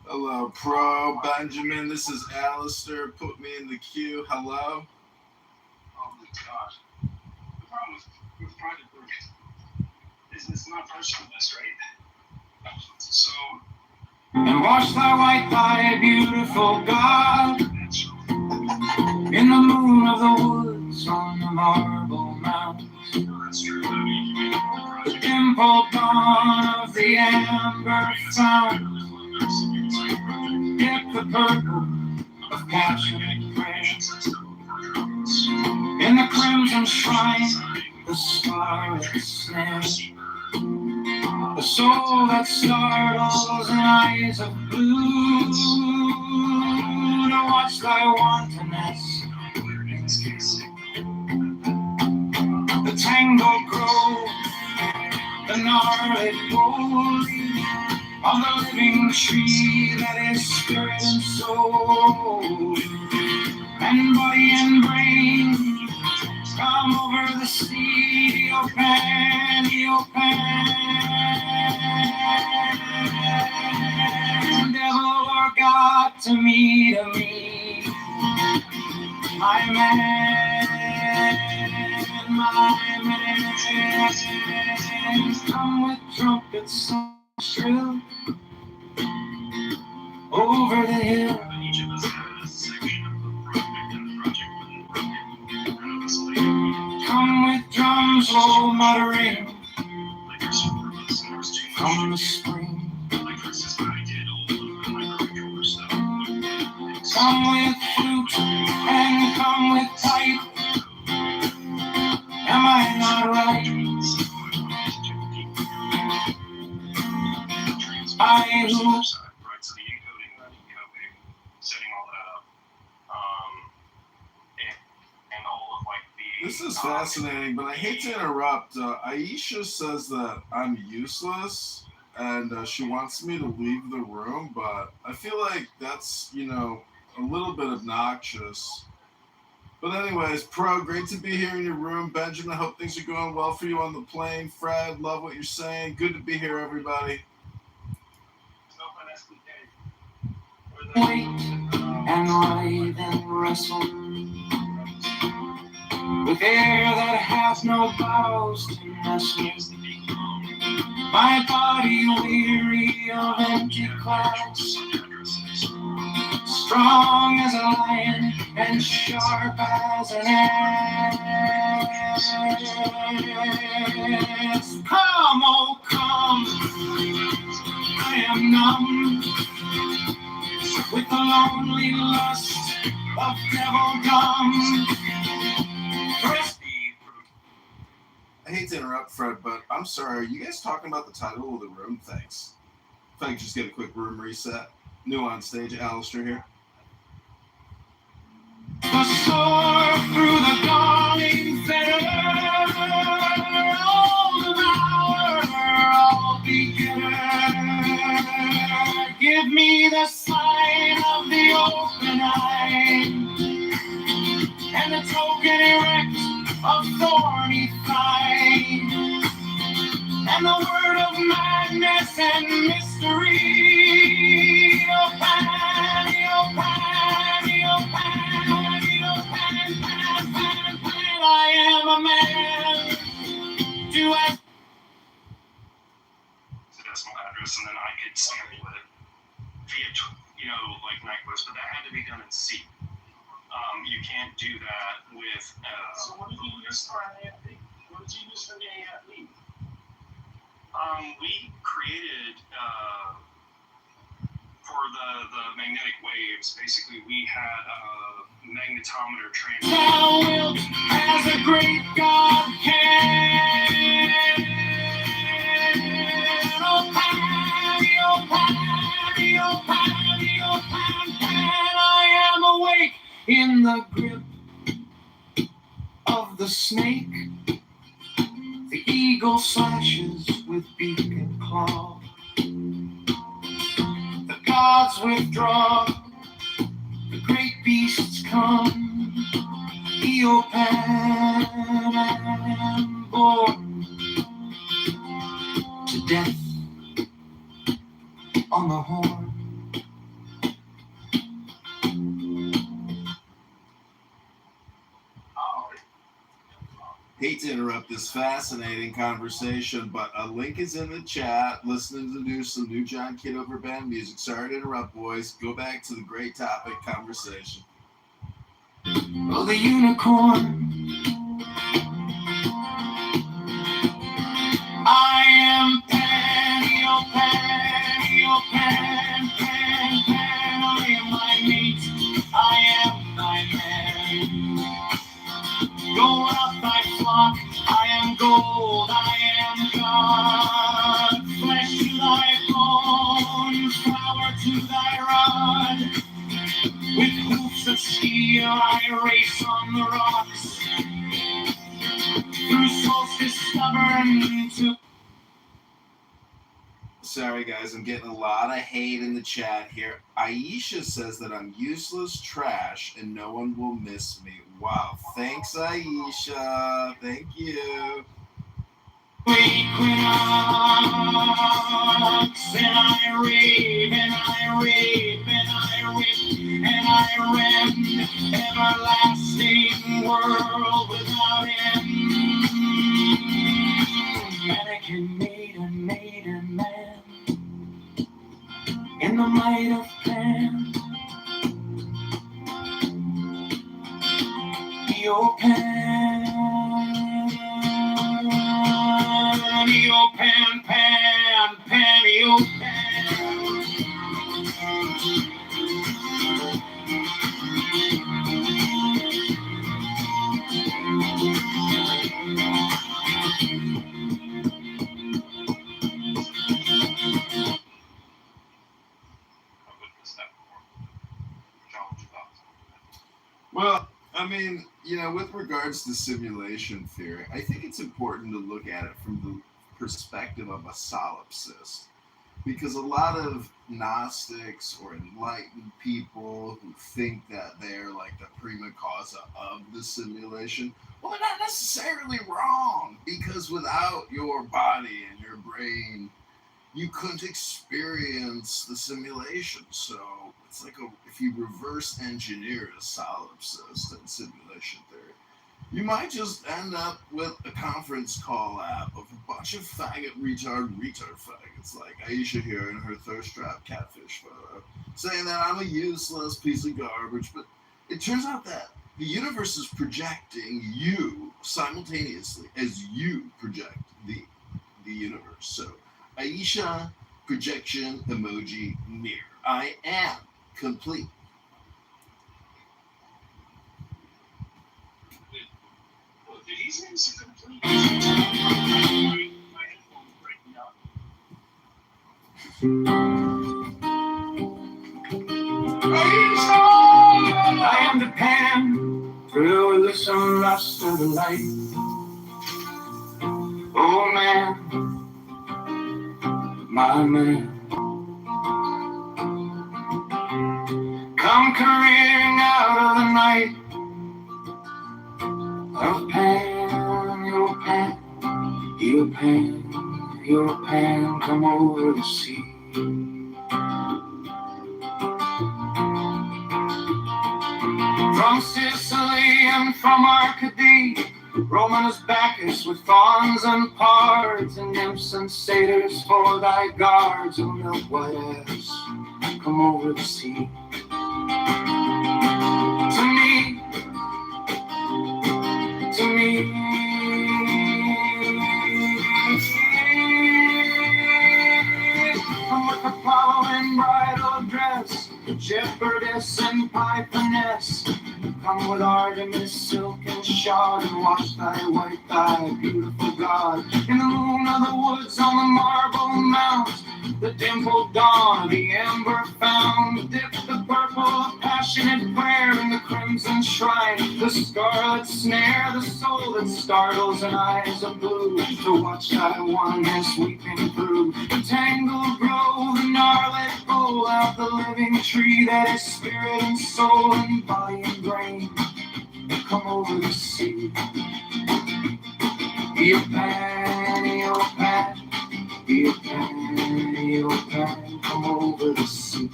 Hello, Pro Benjamin. This is Alistair. Put me in the queue. Hello. Oh my gosh. The problem with Project Ruby is it's not touched on this, right? So, And wash thy white thigh, beautiful God, in the moon of the woods on the marble mount. that's true. I mean, you may not The dimpled dawn of the amber fount, dip the purple of passionate prayer. In the crimson shrine, the scarlet snare, the soul that startles in eyes of blue, to watch thy wantonness. The tangled grove, the gnarled bole of the living tree that is spirit and soul, and body and brain. Come over the sea, Pan, devil or God to me, my man, come with trumpets shrill over the hill. each of us has a section of the project and the project within the project. None of us like, Come with drums low muttering like there's four of us and there's too from the much. spring. Like for instance, when I did all of the microcontroller stuff. Come with flute and come with pipe. Am I not right? I who Right, so the encoding, the decoding, setting all that up, and all of like the. This is fascinating, but I hate to interrupt. Aisha says that I'm useless and she wants me to leave the room, but I feel like that's, a little bit obnoxious. But anyways, Pro, great to be here in your room. Benjamin, I hope things are going well for you on the plane. Fred, love what you're saying. Good to be here, everybody. wait and writhe and wrestle with air that has no bows to nestle. My body weary of empty clouds, strong as a lion and sharp as an axe. Come, oh come, I am numb with the lonely lust of devildom. I hate to interrupt, Fred, but I'm sorry. Are you guys talking about the title of the room? Thanks. If I could just get a quick room reset. New on stage, Alistair here. The soar through the dawning fetter, all devourer, all beginner. Give me the sign of the open eye and the token erect of thorny thigh, and the word of madness and mystery. Oh, Pan, oh, Pan, oh, Pan, oh, Pan, Pan, Pan, Pan. I am a man to ask. The decimal address, and then I could sample it via, like Nyquist, but that had to be done in C. You can't do that with. So what did you use for an AFP? What did you use for the AFP? We created for the magnetic waves. Basically, we had a magnetometer transfer. Thou wilt as a great God can. Oh, Pan, oh, Pan, oh, Pan, oh, Pan, Pan. I am awake in the grip of the snake. The eagle slashes with beak and claw. The gods withdraw. The great beasts come. Eopan and born to death on the horn. Hate to interrupt this fascinating conversation, but a link is in the chat. Listening to some new John Kitover band music. Sorry to interrupt, boys. Go back to the great topic conversation. Oh, the unicorn. I am Pan, oh Pan, oh Pan, Pan, Pan. I am thy meat, I am thy man. Go out thy flock, I am gold, I am God. Flesh to thy bones, flower to thy rod. With hoofs of steel I race on the rocks. Through solstice stubborn to... Sorry, guys, I'm getting a lot of hate in the chat here. Aisha says that I'm useless trash and no one will miss me. Wow, thanks, Aisha. Thank you. Equinox, and I reap, and I reap, and I reap, and I rend, everlasting world without end. Mannequin made a man in the might of Pan. Your Pan, your Pan, Pan, Pan, your Pan. Well, I mean, with regards to simulation theory, I think it's important to look at it from the perspective of a solipsist. Because a lot of Gnostics or enlightened people who think that they're like the prima causa of the simulation, well, they're not necessarily wrong. Because without your body and your brain, you couldn't experience the simulation. So it's like if you reverse engineer a solipsist and simulation theory, you might just end up with a conference call app of a bunch of retard faggots like Aisha here in her thirst trap catfish photo, saying that I'm a useless piece of garbage. But it turns out that the universe is projecting you simultaneously as you project the universe. So Aisha, projection emoji near. I am complete. Did he say it's complete? I am the Pan, through the sunrise to the light. Oh man, my man, come careering out of the night. Oh Pan, your Pan, your Pan, your Pan, come over the sea. From Sicily and from Arcady, Romanus Bacchus with fawns and pards, and nymphs and satyrs for thy guards, O milk white ass, come over the sea. To me, come with Apollo in bridal dress, shepherdess and pythoness. Come with Artemis, silk and shod, and wash thy white thigh, beautiful God. In the moon of the woods, on the marble mount, the dimpled dawn of the amber found. Dip the purple of passionate prayer in the crimson shrine, the scarlet snare, the soul that startles and eyes of blue, to watch thy oneness weeping through the tangled grove, the gnarled bowl out the living tree that is spirit and soul and body and brain. Come over the sea. Your Pan, your Pan, your Pan, your Pan, come over the sea.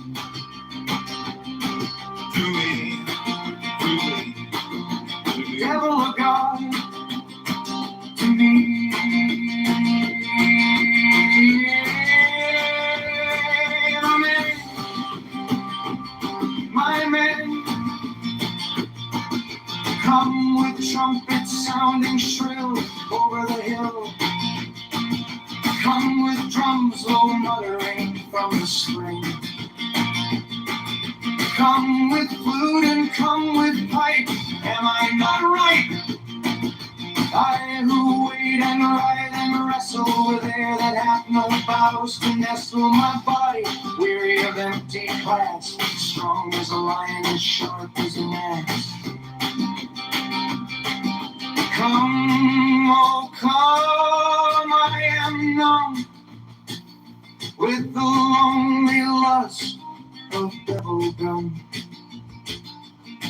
To me, Devil or God, to me. comes low muttering from the spring. Come with flute and come with pipe, am I not right? I who wait and ride and wrestle with air that hath no boughs to nestle my body, weary of empty clasp, strong as a lion and sharp as an axe. Come, oh come, I am numb with the lonely lust of bubblegum.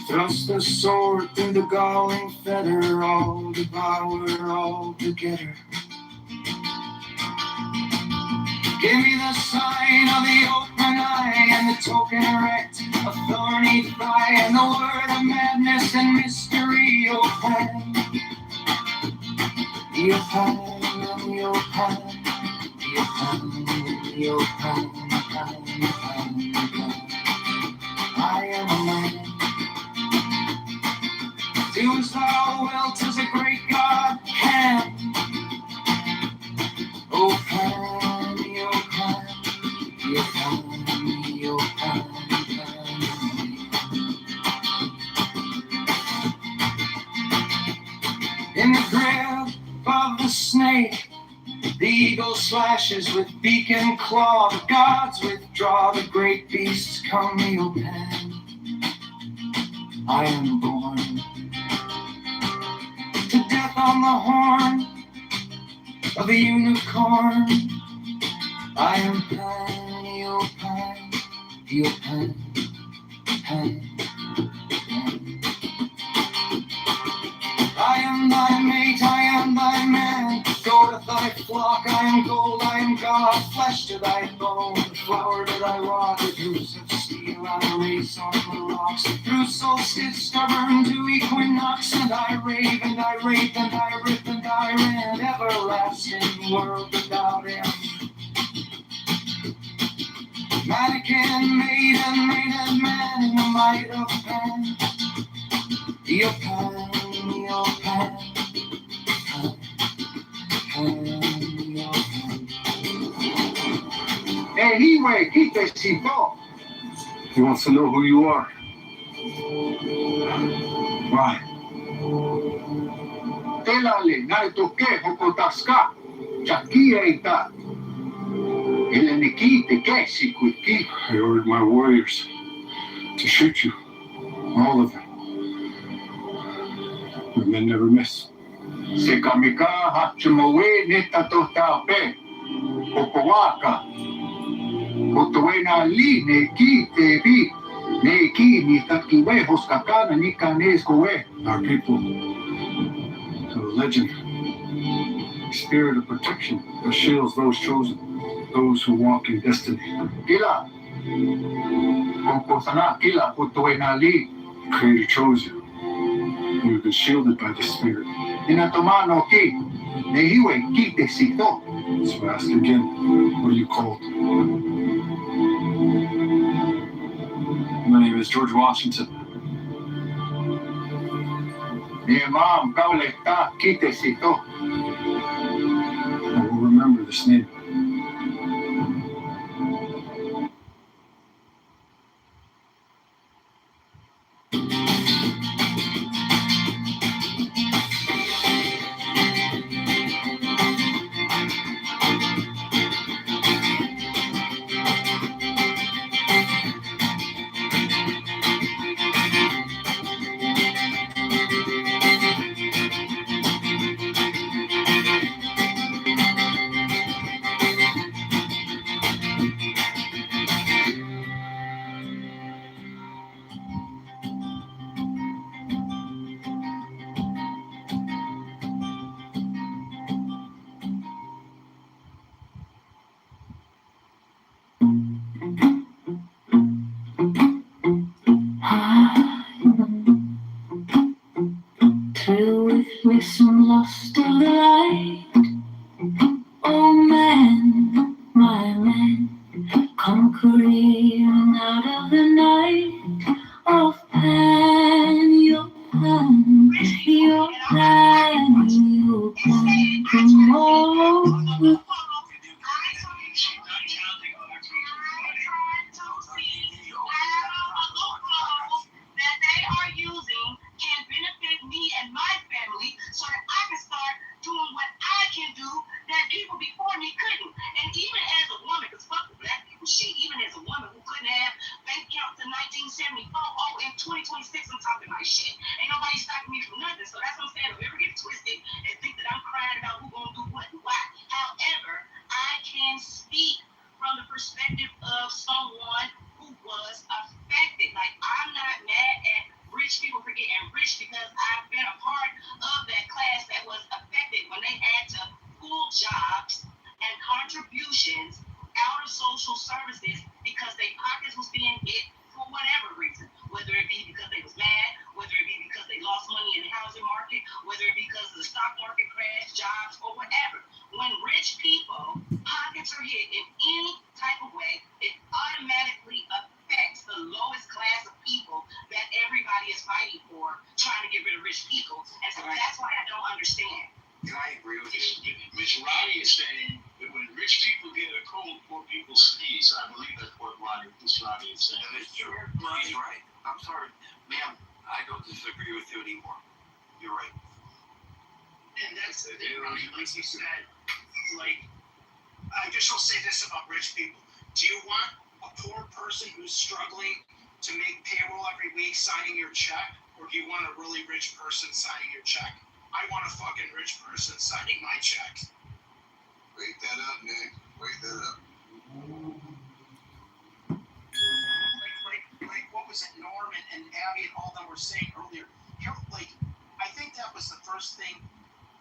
Thrust the sword through the galling fetter, all devour, all together. Give me the sign of the open eye and the token erect, a thorny thigh and the word of madness and mystery, O Pan. Yo Pan, yo Pan, yo Pan, yo Pan, Pan, Pan, Pan. I am a man. Do as thou wilt as a great God can. O Pan, yo Pan, yo Pan, yo Pan, Pan. In the grip of the snake, the eagle slashes with beak and claw. The gods withdraw, the great beasts come, O Pan. I am born to death on the horn of a unicorn. I am Pan, yo Pan, yo Pan, Pan, Pan. I am thy mate, I am thy man. Go to thy flock, I am gold, I am God. Flesh to thy bone, flower to thy rock. With hooves of steel, I race on the rocks. Through solstice, stubborn to equinox. And I rave, and I rape, and I rip, and I rend. Everlasting world without end. Mannequin, maiden, maiden man in the might of Pan. Yo Pan, yo Pan, Pan, Pan, yo Pan. Anyway, quítesito. He wants to know who you are. Why? Telale, naitoke, hokotaska. Chaki eita. Eleniki, teke, sikuiki. I ordered my warriors to shoot you. All of them. The men never miss. Se kamika, hachumowe, neta totape. Okowaka. Kotoena li, neki, tebi. Neki, ni takiwe, hoskakana, ni kaneskowe. Our people have a legend, a spirit of protection that shields those chosen, those who walk in destiny. Kila. Kokosana, kila, kotoena li. The Creator chose you. You've been shielded by the spirit. Inatomano ki. Nehiwe, quítesito. So ask again, what are you called? My name is George Washington. Ni imam, kauleta, quítesito. I will remember this name. that people before me couldn't. And even as a woman, because fuck the black people shit, even as a woman who couldn't have bank accounts in 1974, in 2026, I'm talking my shit. Ain't nobody stopping me from nothing. So that's what I'm saying. Don't ever get twisted and think that I'm crying about who's going to do what and why. However, I can speak from the perspective of someone who was affected. Like, I'm not mad at rich people for getting rich because I've been a part of that class that was affected when they had to pull jobs and contributions out of social services because their pockets was being hit for whatever reason, whether it be because they was mad, whether it be because they lost money in the housing market, whether it be because of the stock market crash, jobs, or whatever. When rich people pockets are hit in any type of way, it automatically affects the lowest class of people that everybody is fighting for, trying to get rid of rich people. And so that's why I don't understand. And I agree with you. Miss Ronnie is saying that when rich people get a cold, poor people sneeze. I believe that's what Miss Ronnie is saying. That is true. Ronnie's right. I'm sorry, ma'am. I don't disagree with you anymore. You're right. And that's the thing, Ronnie, like you said, like, I just will say this about rich people. Do you want a poor person who's struggling to make payroll every week signing your check? Or do you want a really rich person signing your check? I want a fucking rich person signing my check. Wake that up, Nick. Wake that up. Like what was it Norm and Abby and all them were saying earlier? Like, I think that was the first thing,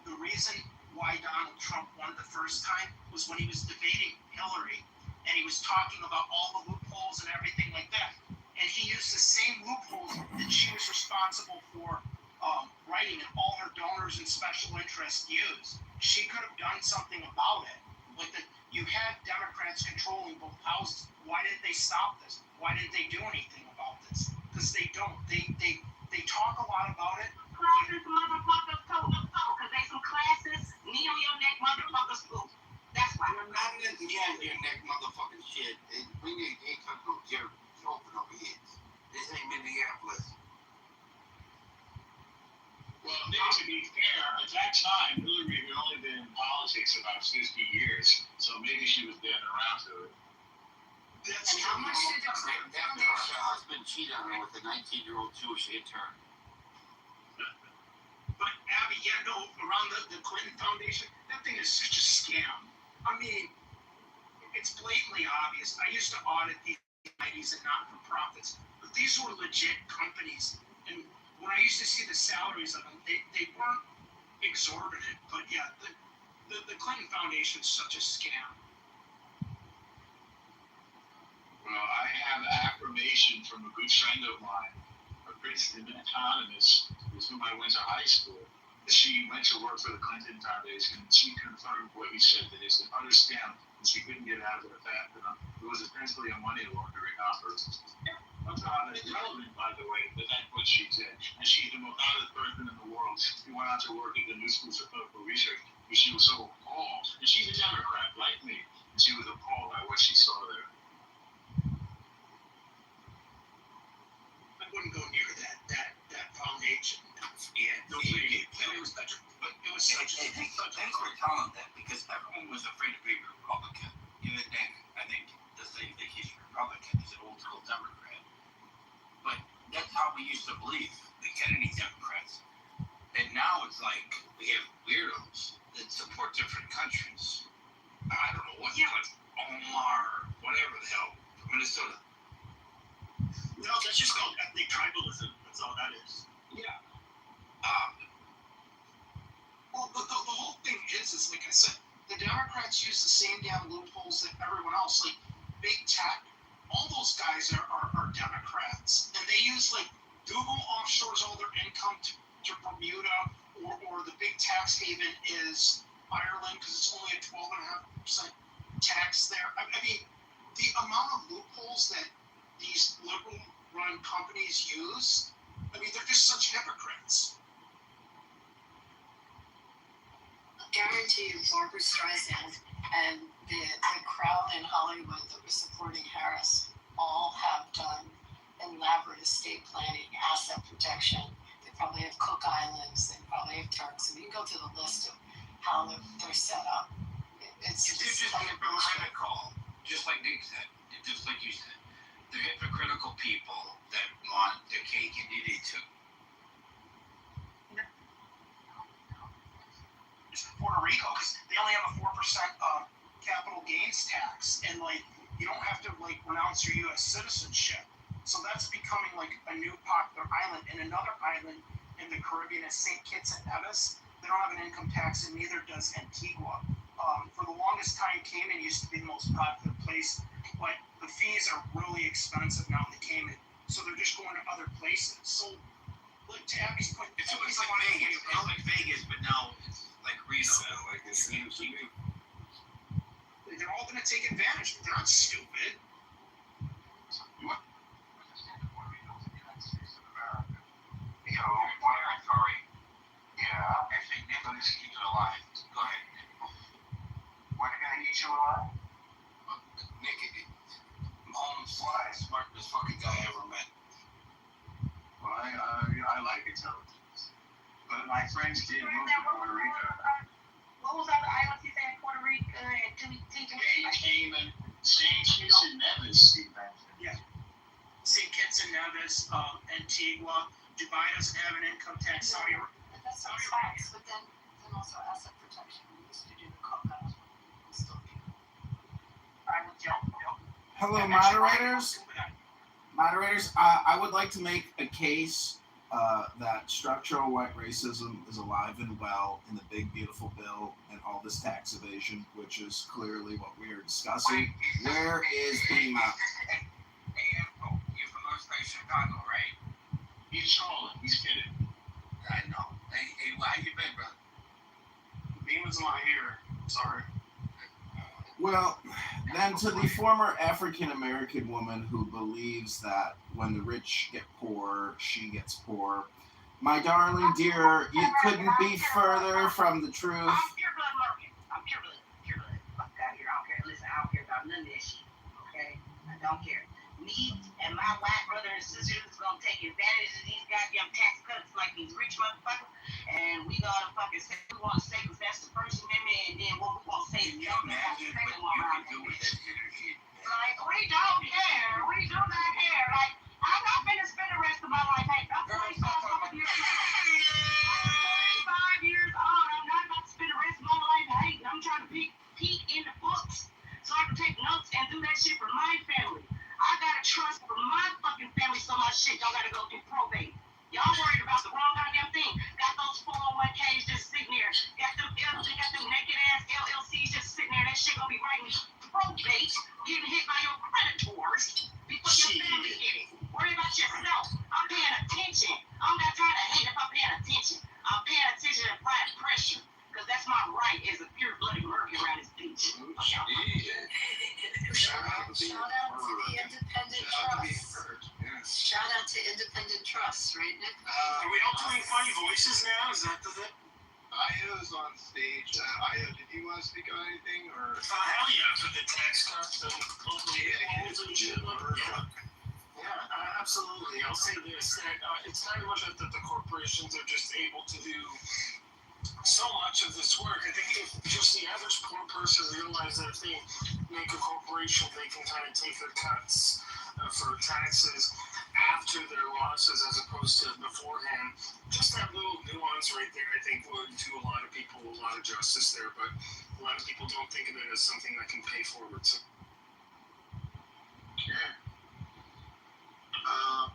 the reason why Donald Trump won the first time was when he was debating Hillary and he was talking about all the loopholes and everything like that. And he used the same loopholes that she was responsible for writing and all her donors and special interests used. She could have done something about it. Like you had Democrats controlling both houses. Why didn't they stop this? Why didn't they do anything about this? Because they don't. They talk a lot about it. Classes, motherfuckers, told them so, because they some classes, knee on your neck, motherfuckers, fool. That's why. We're not in the your neck motherfucking shit. We need a couple of Jerry open over here. This ain't Minneapolis. Well, Nick, to be fair, at that time, Hillary had only been in politics about 50 years, so maybe she was getting around to it. That's And how much did you say? Her husband cheated on her with a 19-year-old Jewish intern. But Abby, yeah, no, around the Clinton Foundation, that thing is such a scam. I mean, it's blatantly obvious. I used to audit these entities and not-for-profits, but these were legit companies. And when I used to see the salaries of them, they weren't exorbitant. But yeah, the Clinton Foundation is such a scam. Well, I have affirmation from a good friend of mine, a Princeton economist with whom I went to high school. She went to work for the Clinton Foundation, and she confirmed what we said, that it's an utter scam, and she couldn't get out of the fact that it was essentially a money laundering operation. That's not irrelevant, by the way, but that's what she did. And she's the most honest person in the world. She went out to work at the New School for Political Research, but she was so appalled. And she's a Democrat, like me, and she was appalled by what she saw there. I wouldn't go near that foundation. Yeah, It was such a, but it was such a. Thanks for telling that, because everyone was afraid to be Republican. Even Nick, I think, doesn't think he's a Republican. He's an old school Democrat. But that's how we used to believe, the Kennedy Democrats. And now it's like we have weirdos that support different countries. I don't know what, Omar, whatever the hell, from Minnesota. No, that's just called ethnic tribalism. That's all that is. Yeah. Well, the whole thing is like I said, the Democrats use the same damn loopholes that everyone else, like big tech. All those guys are Democrats, and they use like Google offshores all their income to Bermuda, or the big tax haven is Ireland because it's only a 12.5% tax there. I mean, the amount of loopholes that these liberal-run companies use, I mean, they're just such hypocrites. Guarantee you, Barbara Streisand and the crowd in Hollywood that was supporting Harris all have done elaborate estate planning, asset protection. They probably have Cook Islands, they probably have Turks. And you can go through the list of how they're set up. you said. They're hypocritical people that want their cake and eat it too. It's Puerto Rico because they only have a 4% capital gains tax, and like you don't have to like renounce your U.S. citizenship. So that's becoming like a new popular island. And another island in the Caribbean is St. Kitts and Nevis. They don't have an income tax, and neither does Antigua. For the longest time, Cayman used to be the most popular place, but the fees are really expensive now in the Cayman. So they're just going to other places. So, like to Abby's point, It's like Vegas. It's like Vegas, but now it's like Reno. Like it seems to me. they're all going to take advantage. They're not stupid. Yo, I'm sorry. Yeah, actually, Nicholas keep it alive. Go ahead. What are gonna eat you alive? Nick, Mahomes flies, smartest fucking guy I ever met. Well, I like intelligence. But my friends did move to Puerto Rico. What was other islands you said? Puerto Rico and Cayman, St. Kitts and Nevis. Yeah. St. Kitts and Nevis, Antigua, Dubai doesn't have an income tax. Saudi Arabia. But that's not tax, but then also asset protection. We used to do the co-management. We still do. Hello, moderators. Moderators, I would like to make a case that structural white racism is alive and well in the big beautiful bill and all this tax evasion, which is clearly what we are discussing. Where is the map? You're from North Bay, Chicago, right? He's trolling. He's kidding. I know. Hey, how you been, brother? Demon's not here. Sorry. Well, then to the former African American woman who believes that when the rich get poor, she gets poor. My darling dear, you couldn't be further from the truth. I'm pure blood American. I'm pure blood. Pure blood. Fuck out here. I don't care. Listen, I don't care about none of that shit. Okay? I don't care. Me and my white brother and sisters is gonna take advantage of these goddamn tax cuts like these rich motherfuckers, and we gonna fucking say we want to say because that's the First Amendment, and then what we gonna say is nothing about the second one around that bitch. Like, we don't care. We do not care. Like, I'm not gonna spend the rest of my life hating. I'm 45 fucking years old. I'm 45 years old. I'm not about to spend the rest of my life hating. I'm trying to peek in the books so I can take notes and do that shit for my family. I gotta trust for my fucking family so much shit y'all gotta go through probate. Y'all worried about the wrong goddamn thing. Got those 401ks just sitting there. Got them naked ass LLCs just sitting there. That shit gonna be writing probate, getting hit by your creditors before your family get it. Worry about yourself. I'm paying attention. I don't got time to hate if I'm paying attention. I'm paying attention and applying pressure. Because that's my right as a pure-blooded American around this bitch. Shout out to the independent trust. Shout out to independent trust, right, Nick? Are we all doing funny voices now? Is that the thing? Io's on stage. Io, did you want to speak on anything? Or hell yeah, for the tax cuts and hopefully and shit. Yeah, absolutely. I'll say this: that it's kind of much that the corporations are just able to do so much of this work. I think if just the average poor person realized that if they make a corporation, they can kind of take their cuts for taxes after their losses as opposed to beforehand, just that little nuance right there, I think, would do a lot of people a lot of justice there. But a lot of people don't think of it as something that can pay forward. So. Yeah.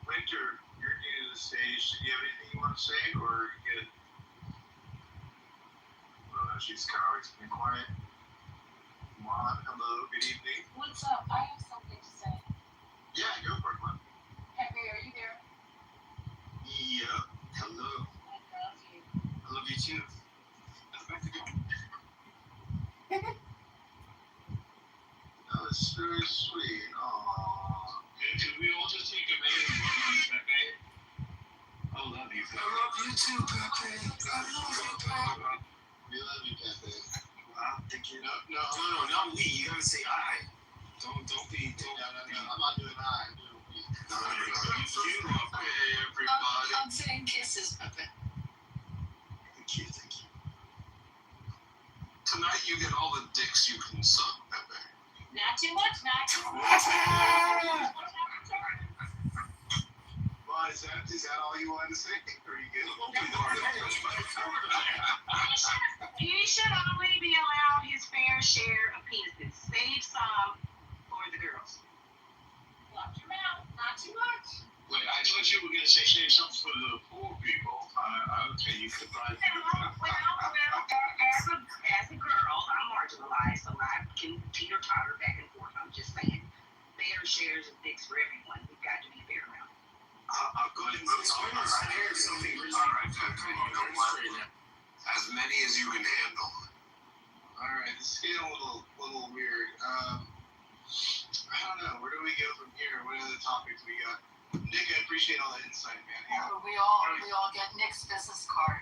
Winter, you're new to the stage. Do you have anything you want to say, or you good? She's kind of been quiet. Juan, hello, good evening. What's up? I have something to say. Yeah, go for it, Juan. Pepe, are you there? Yeah, hello. I love you. I love you too. That was very sweet. Aww. Could we all just take a minute and work on Pepe? I love you, Pepe. I love you too, Pepe. I love you, Pepe. We love you, Pepe. I'm thinking. No, not we. You gotta say I. Don't be. No. I'm not doing I. I'm doing we. No. You love everybody. I'm saying kisses, Pepe. Thank you. Tonight you get all the dicks you can suck, Pepe. Not too much now. Well, is that all you wanted to say? Or you get a little bit more? He should only be allowed his fair share of penises. Save some for the girls. Watch your mouth, not too much. Wait, I thought you were going to say save something for the poor people. Okay, you surprised me. As a girl, I'm marginalized, so I can teeter-totter back and forth. I'm just saying, fair shares of dicks for everyone. We've got to be fair around. I'll go ahead and move on. As many as you can handle. All right, this is getting a little weird. I don't know. Where do we go from here? What are the topics we got? Nick, I appreciate all that insight, man. Yeah. We all get Nick's business card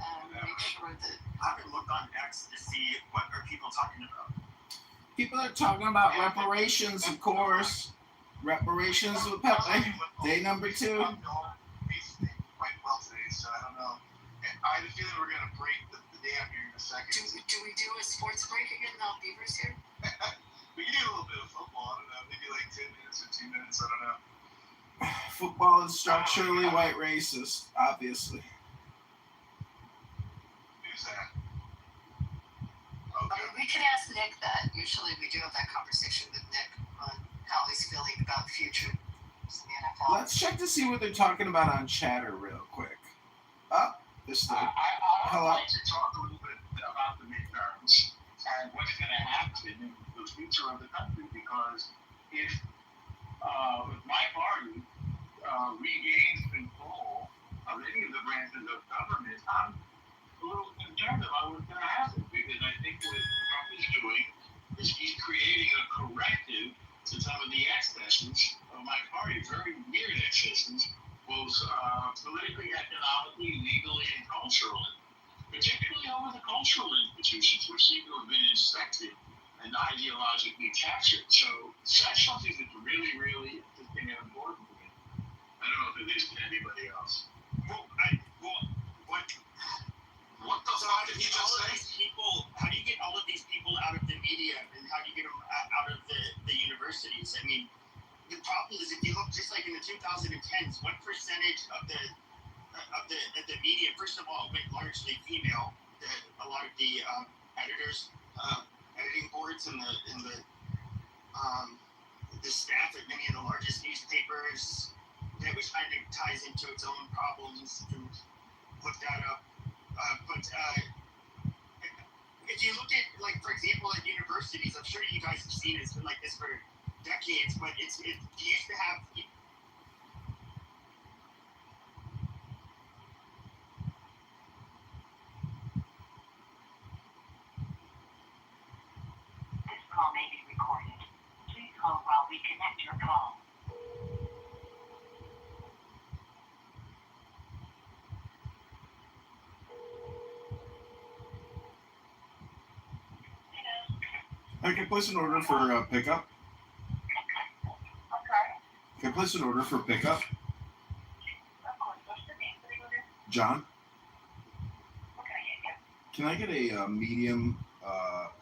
and make sure that I haven't looked on X to see what are people talking about. People are talking about reparations, of course. Reparations with Pepe. Day number 2. I'm quite well today, so I don't know. I have a feeling we're gonna break the dam here in a second. do we do a sports break again now? Beavers here? We can do a little bit of football. I don't know, maybe like 10 minutes or 2 minutes. I don't know. Football is structurally white racist, obviously. Who's that? I Okay. mean, we can ask Nick that. Usually we do have that conversation with Nick on how he's feeling about the future of the NFL. Let's check to see what they're talking about on Chatter real quick. This thing. I would like to talk a little bit about the midterms and what's going to happen in the future of the country, because if my party regains control of any of the branches of government, I'm a little concerned about what's going to happen, because I think what Trump is doing is he's creating a corrective to some of the excesses of my party, very weird excesses, both politically, economically, legally, and culturally. Particularly over the cultural institutions, which seem to have been infected and ideologically captured. So that's something that's really, really interesting and important to me. I don't know if it is to anybody else. What the fuck did he just say? How do you get all of these people out of the media, and how do you get them out of the universities? I mean, the problem is, if you look just like in the 2010s, what percentage of the media, first of all, went largely female? A lot of the editors, editing boards, and the staff at many of the largest newspapers, which kind of ties into its own problems. You can look that up. But if you look at, like, for example, at universities, I'm sure you guys have seen it's been like this for decades, but it used to have. This call may be recorded. Please hold while we connect your call. I can place an order for pickup. Can I place an order for pickup? John? Can I get a medium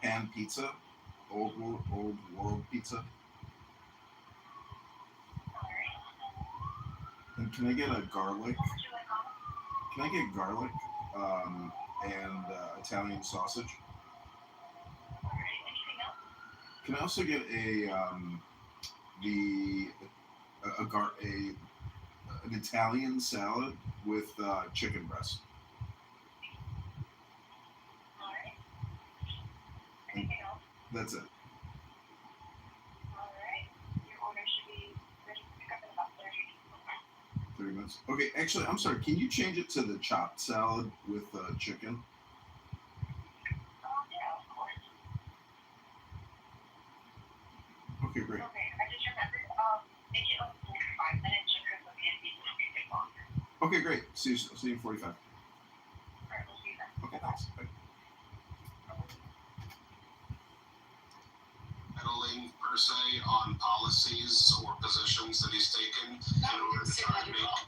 pan pizza? Old world pizza? And can I get a garlic? Can I get garlic and Italian sausage? Can I also get an Italian salad with chicken breast? All right. Anything else? That's it. All right. Your order should be ready to pick up in about 30 minutes. Okay, actually, I'm sorry. Can you change it to the chopped salad with chicken? Yeah, of course. Okay, great. Okay, I just remembered. Make it open for 5 minutes because the pan pizza will take longer. Okay, great. See you in 45. All right, we'll see you then. Okay, thanks. Bye. Meddling per se on policies or positions that he's taken in order to try to make.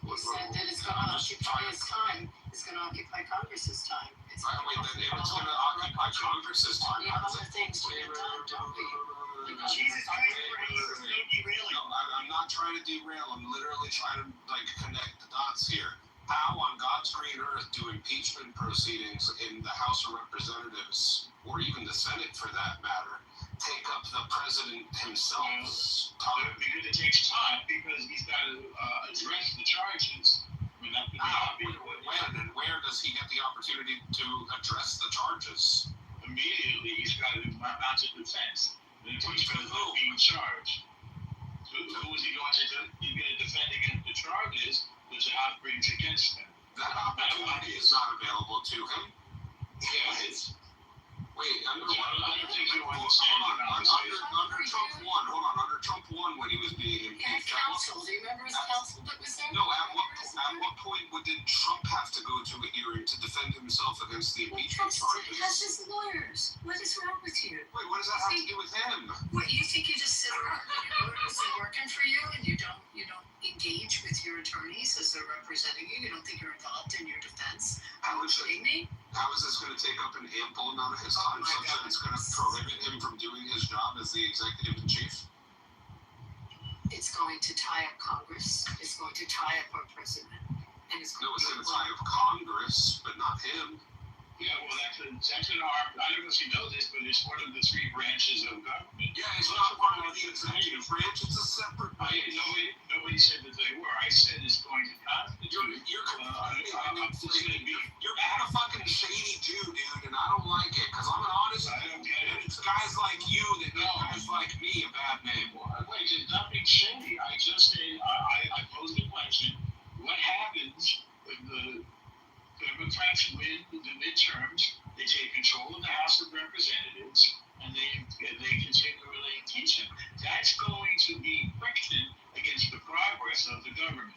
He said that it's going to occupy his time. It's going to occupy Congress's time. It's I mean, then if it's going to occupy Congress's time, we have other things to get done, don't we? Jesus Christ. not trying to derail. I'm literally trying to like connect the dots here. How on God's green earth do impeachment proceedings in the House of Representatives, or even the Senate for that matter, take up the president himself's time? Because it takes time, because he's got to address the charges. I mean, that could be When and where does he get the opportunity to address the charges? immediately he's got to mount a defense. The impeachment is not being charged. Who is he going to do? He's going to defend against the charges which the House brings against him. That opportunity is not available to him. Yeah, it's. Wait, under I don't think you understand what I'm saying. under Trump 1, hold on, under Trump 1 when he was being He had impeached. counsel. Do you remember his counsel that was there? No, at what point did Trump have to go to a hearing to defend himself against the impeachment charges? That's his lawyers. What is wrong with you? Wait, what does that have to do with him? What, you think you just sit around and your lawyers are working for you and you don't engage with your attorneys as they're representing you? You don't think you're involved in your defense? How is kidding me? How is this going to take up an ample amount of his time such that it's going to prohibit him from doing his job as the executive in chief? It's going to tie up Congress. It's going to tie up our president. And it's No, going it's to going to tie up Congress, but not him. Yeah, well, that's an arm. I don't know if you know this, but it's one of the three branches of government. Yeah, it's not part of the executive branch. It's a separate branch. Nobody said that they were. I said it's going to constitute. You're being a fucking shady Jew, dude, and I don't like it because I'm an honest dude. And it's guys like you that give guys like me a bad name. Wait, there's nothing shady. I just said I posed the question: what happens when the Democrats win the midterms? They take control of the House of Representatives, and they continually impeach him. That's going to be friction against the progress of the government.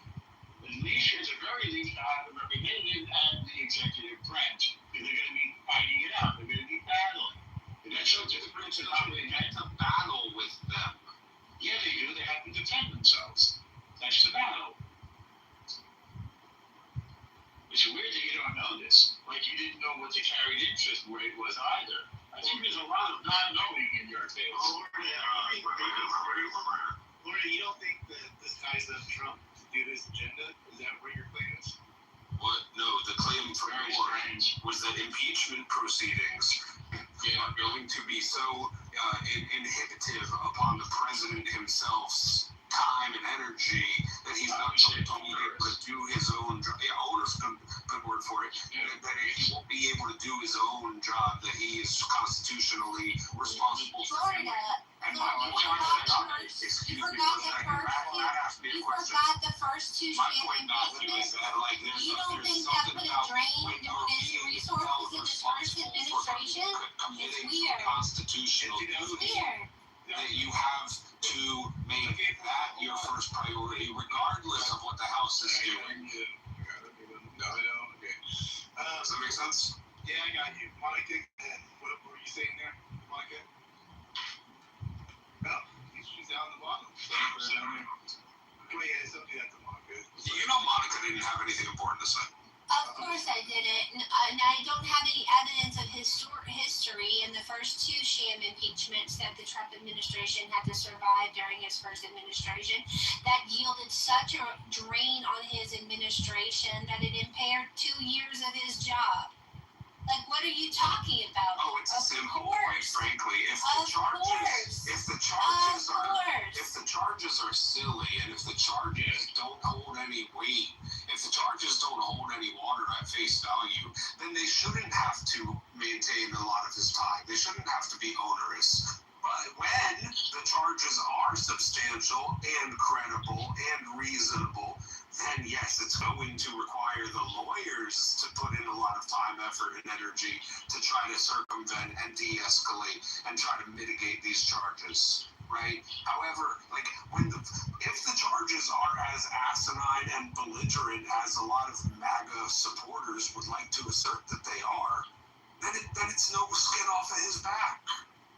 At the very least, the House of Representatives and the executive branch. They're going to be fighting it out. They're going to be battling. And that's so different to how they had to battle with them. Yeah, they do. They have to defend themselves. That's the battle. It's weird that you don't know this. Like you didn't know what the carried interest rate was either. I think there's a lot of not knowing in your case. Lorna, you don't think that this guy's up Trump to do this agenda? Is that what your claim is? What? No, the claim from Warren was that impeachment proceedings are going to be so inhibitive upon the president himself's time and energy that he's not going to be able to do his own job. Yeah, owner's good word for it. That he won't be able to do his own job that he is constitutionally responsible for. Florida. And You forgot the first two my point not to is impeachments. that like there's You don't think that something would about have drained when you're his being resources held in his first responsible for administration? committing It's weird. constitutional It's duty weird. that you have to make that your first priority regardless of what the House is doing. No, I don't. Okay. Does that make sense? Yeah, I got you. Monica, what were you saying there, Monica? No, she's down the bottom. Wait, yeah, something at the Monica. You know Monica didn't have anything important to say. Of course I didn't. And I don't have any evidence of his history in the first two sham impeachments that the Trump administration had to survive during his first administration that yielded such a drain on his administration that it impaired 2 years of his job. Like, what are you talking about? Oh, it's a simple, quite frankly. If Of the charges are silly, and if the charges don't hold any weight, if the charges don't hold any water at face value, then they shouldn't have to maintain a lot of his time. They shouldn't have to be onerous. But when the charges are substantial and credible and reasonable, then yes, it's going to require the lawyers to put in a lot of time, effort, and energy to try to circumvent and de-escalate and try to mitigate these charges, right? However, like if the charges are as asinine and belligerent as a lot of MAGA supporters would like to assert that they are, then it's no skin off of his back.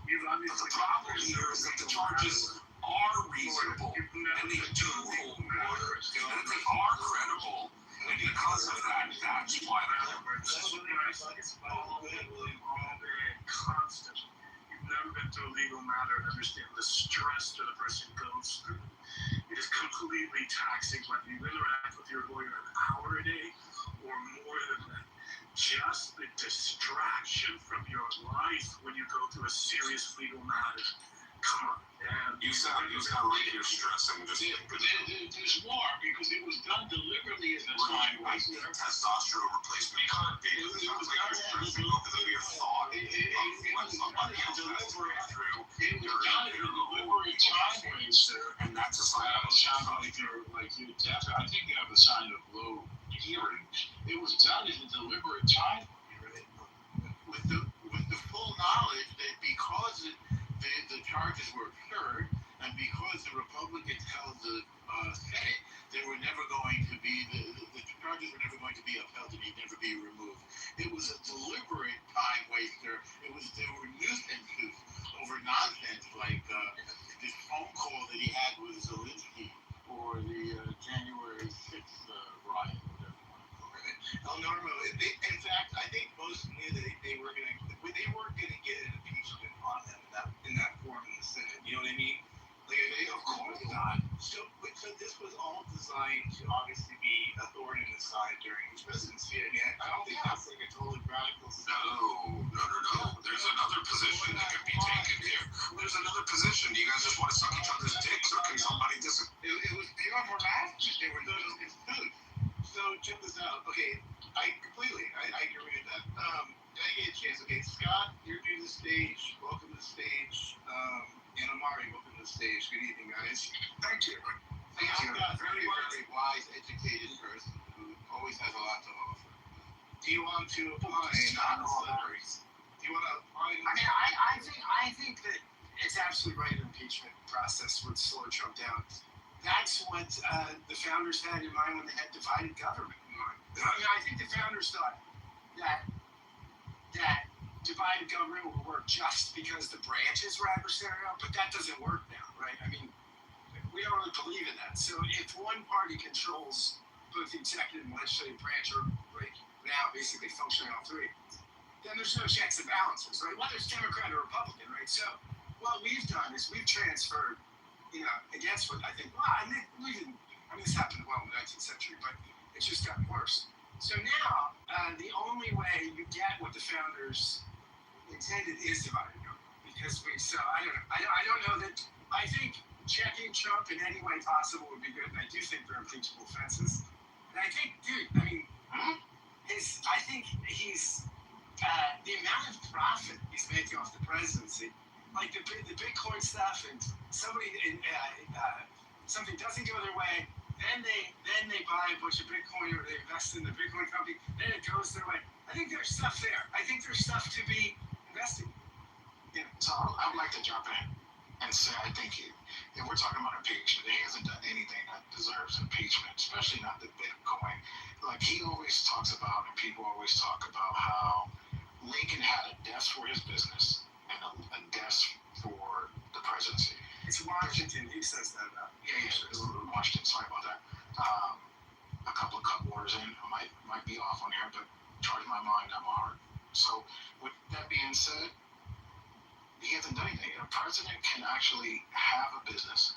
But the problem here is that the charges are reasonable and they do hold water and they are credible, and because of that, that's why they're It's all constant. You've never been through a legal matter and understand the stress that a person goes through. It is completely taxing whether you interact with your lawyer an hour a day or more than that. Just the distraction from your life when you go through a serious legal matter. Come on, man. You sound like you're stressing this. There's more because it was done deliberately as a time waster. Testosterone replacement. You can't be. It sounds like you're stressing over the mere thought of what somebody else has to go through. It was done as a deliberate time waster. And that's a sign of sound like you're deaf. I think you have a sign of low hearing. It was done as a deliberate time with the full knowledge that because the charges were absurd and because the Republicans held the Senate, they were never going to be the charges were never going to be upheld and he'd never be removed. It was a deliberate time waster. There were nuisances over nonsense like this phone call that he had with Zelensky or the January 6th riot, whatever you want to call it. Oh, Norma, in fact, I think most knew that they weren't going to get an impeachment on them in that form in the Senate. You know what I mean? Like, of course not. So this was all designed to obviously be a thorn in his side during his presidency. I mean, I don't think that's like a totally radical. No. There's another position that can be taken here. There's another position. You guys just want to suck each other's dicks, or can somebody disagree? It was pure morality. They were doing it's food. So check this out. Okay, I agree with that. I get a chance. Okay, Scott, you're new to the stage. Welcome to the stage. And Amari, welcome to the stage. Good evening, guys. Thank you. Scott, very wise, educated person who always has a lot to offer. Do you want to opine on the celebrities? Do you want to opine? I think that it's absolutely right. An impeachment process would slow Trump down. That's what the founders had in mind when they had divided government in mind. I mean, I think the founders thought that divided government will work just because the branches were adversarial, but that doesn't work now, right? I mean, we don't really believe in that. So if one party controls both the executive and legislative branch, or right now basically functioning all three, then there's no checks and balances, right? Whether it's Democrat or Republican, right? So what we've done is we've transferred, against what I think, this happened well in the 19th century, but it's just gotten worse. So now, the only way you get what the founders intended is divided government, because I don't know that, I think checking Trump in any way possible would be good, and I do think they're impeachable offenses. And I think, I think he's, the amount of profit he's making off the presidency, like the Bitcoin stuff, and something doesn't go their way, then they buy a bunch of Bitcoin or they invest in the Bitcoin company, then it goes their way. I think there's stuff there. I think there's stuff to be invested in. So I would like to jump in and say I think if we're talking about impeachment, he hasn't done anything that deserves impeachment, especially not the Bitcoin. Like he always talks about, and people always talk about how Lincoln had a desk for his business and a desk for the presidency. It's Washington. He says that about. Yeah. Washington. Sorry about that. A couple of cup waters in. I might be off on here, but charge my mind. I'm hard. So with that being said, he hasn't done anything. A president can actually have a business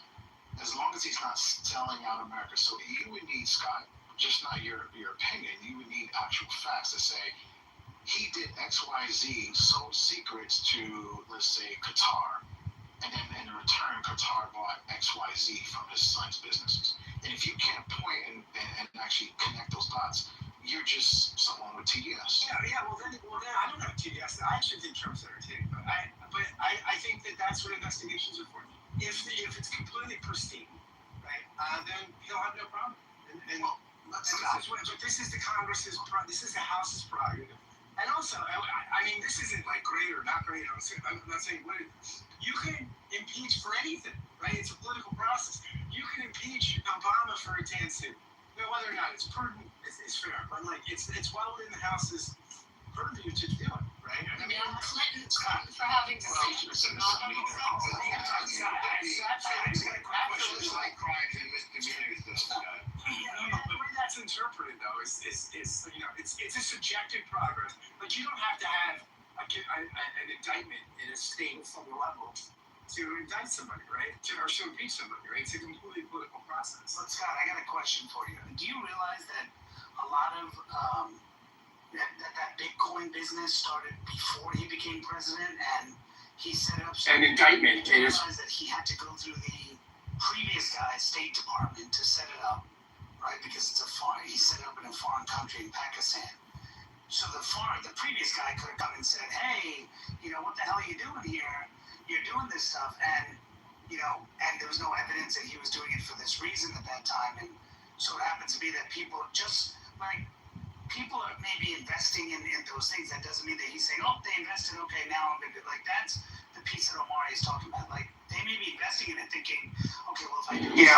as long as he's not selling out America. So you would need, Scott, just not your opinion. You would need actual facts to say he did X, Y, Z, sold secrets to, let's say, Qatar. And then in return, Qatar bought X, Y, Z from his son's businesses. And if you can't point and actually connect those dots, you're just someone with TDS. Yeah. Well, then I don't have TDS. I actually think Trump's entertaining, but I think that's what investigations are for. If it's completely pristine, right, then he'll have no problem. But this is the Congress's, this is the House's prerogative. And also, I mean, this isn't like great or not great. I'm not saying what. You can impeach for anything, right? It's a political process. You can impeach Obama for a dance suit. Now, whether or not it's prudent is fair, but like it's well within the House's purview to do it, right? I mean, Clinton for having decisions and not Questions like crimes and misdemeanors, though. The way that's interpreted, though, is it's a subjective progress. Like you don't have to have an indictment in a state from the level to indict somebody, right? Or to impeach somebody, right? It's a completely political process. But Scott, I got a question for you. Do you realize that a lot of that Bitcoin business started before he became president, and he set up An indictment. Do you realize that he had to go through the previous guy's State Department to set it up, right? Because he set it up in a foreign country in Pakistan. So the previous guy could have come and said, hey, what the hell are you doing here? You're doing this stuff. And, and there was no evidence that he was doing it for this reason at that time. And so it happens to be that people are maybe investing in those things. That doesn't mean that he's saying, oh, they invested, okay, now I'm going to do. Like, that's the piece that Omari is talking about. Like, they may be investing in it thinking, okay, well, if I do this,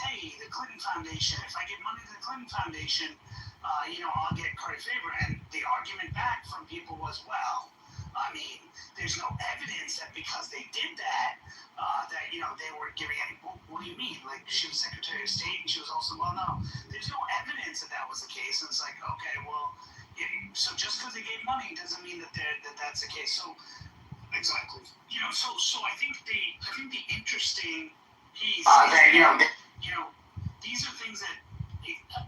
hey, the Clinton Foundation, if I give money to the Clinton Foundation, I'll get credit favor. And the argument back from people was, well, I mean, there's no evidence that because they did that, they were giving any. What do you mean? Like, she was Secretary of State and she was also, well, no, there's no evidence that that was the case. And it's like, okay, well, so just because they gave money doesn't mean that that's the case. So, exactly. So I think the interesting piece these are things that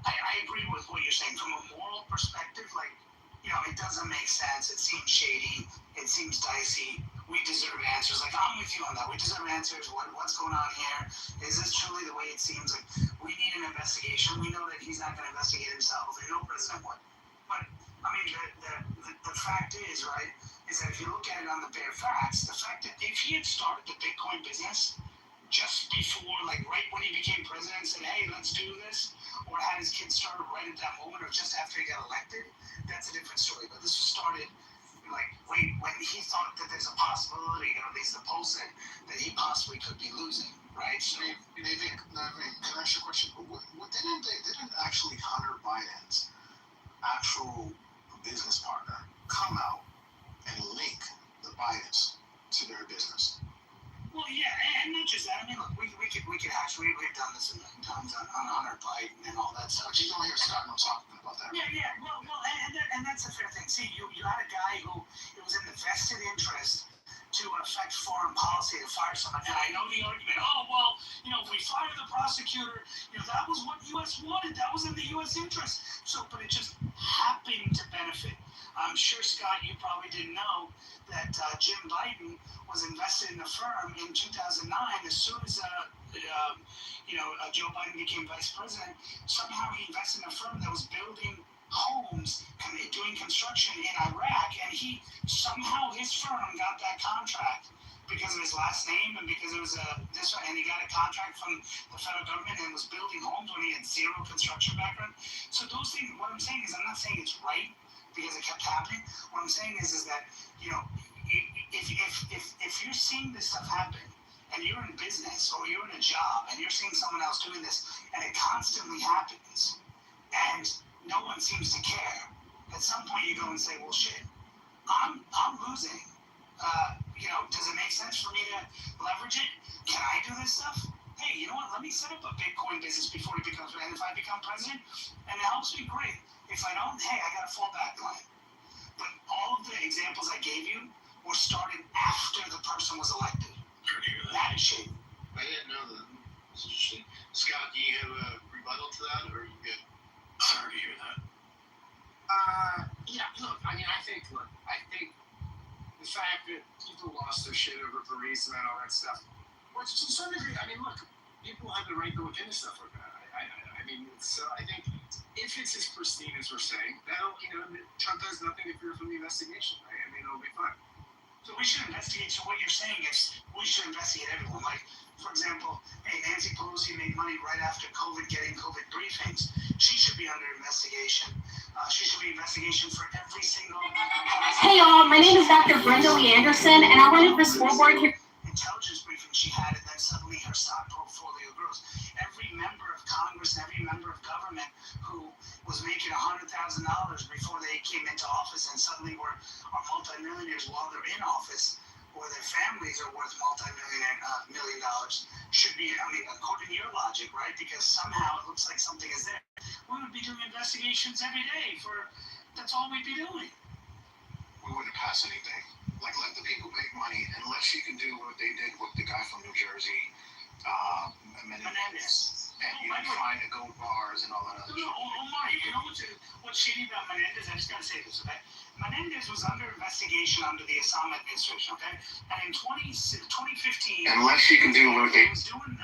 I agree with what you're saying from a moral perspective. Like, it doesn't make sense. It seems shady. It seems dicey. We deserve answers. Like, I'm with you on that. We deserve answers. What's going on here? Is this truly the way it seems? Like, we need an investigation. We know that he's not going to investigate himself. We know President would. But, I mean, the fact is, right, is that if you look at it on the bare facts, the fact that if he had started the Bitcoin business just before, like, right when he became president, said, hey, let's do this, or had his kids started right at that moment, or just after he got elected, that's a different story. But this was started, like, when he thought that there's a possibility, or at least the poll said, that he possibly could be losing, right? So, Maybe can I ask you a question? Didn't actually Hunter Biden's actual business partner come out and link the Bidens to their business? well, yeah, and not just that. I mean, look, we've done this a million times on Hunter Biden and all that stuff. You don't hear Scott talking about that. Yeah. Well, and that's a fair thing. See, you had a guy who it was in the vested interest to affect foreign policy to fire someone. And I know the argument, if we fire the prosecutor, that was what U.S. wanted. That was in the U.S. interest. So, but it just happened to benefit. I'm sure, Scott, you probably didn't know that Jim Biden was invested in a firm in 2009. As soon as Joe Biden became vice president, somehow he invested in a firm that was building homes, doing construction in Iraq, and his firm got that contract because of his last name and because it was and he got a contract from the federal government and was building homes when he had zero construction background. So those things, what I'm saying is, I'm not saying it's right because it kept happening. What I'm saying is that, if you're seeing this stuff happen and you're in business or you're in a job and you're seeing someone else doing this and it constantly happens and no one seems to care, at some point you go and say, well, shit, I'm losing. Does it make sense for me to leverage it? Can I do this stuff? Hey, you know what? Let me set up a Bitcoin business before he becomes president. And if I become president and it helps me, great. If I don't, hey, I got a fallback plan. But all of the examples I gave you were started after the person was elected. That is shady. I didn't know that. That's interesting. Scott, do you have a rebuttal to that, or are you good? Sorry to hear that. Yeah, look, I think the fact that people lost their shit over Paris and all that stuff, which to some degree, look, people have the right to look into stuff like that. So I think if it's as pristine as we're saying, Trump does nothing to fear from the investigation, right? It'll be fine. So we should investigate. So what you're saying is we should investigate everyone. Like, for example, hey, Nancy Pelosi made money right after COVID, getting COVID briefings. She should be under investigation. She should be investigation for every single. Hey y'all, my name is Dr. Brenda Lee Anderson, and I run for school board here. Intelligence briefing she had, and then suddenly her stock portfolio grows. Every member of Congress and every member of government who was making $100,000 before they came into office and suddenly are multimillionaires while they're in office, or their families are worth $million should be, according to your logic, right? Because somehow it looks like something is there. We would be doing investigations every day that's all we'd be doing. We wouldn't pass anything. Like, let the people make money, unless you can do what they did with the guy from New Jersey, Menendez. and you can find the gold bars and all that other No, Omar, you know what's shady about Menendez? I just gotta say this, okay? Menendez was under investigation under the Osama administration, okay? And in 2015, unless you can do what he they was doing.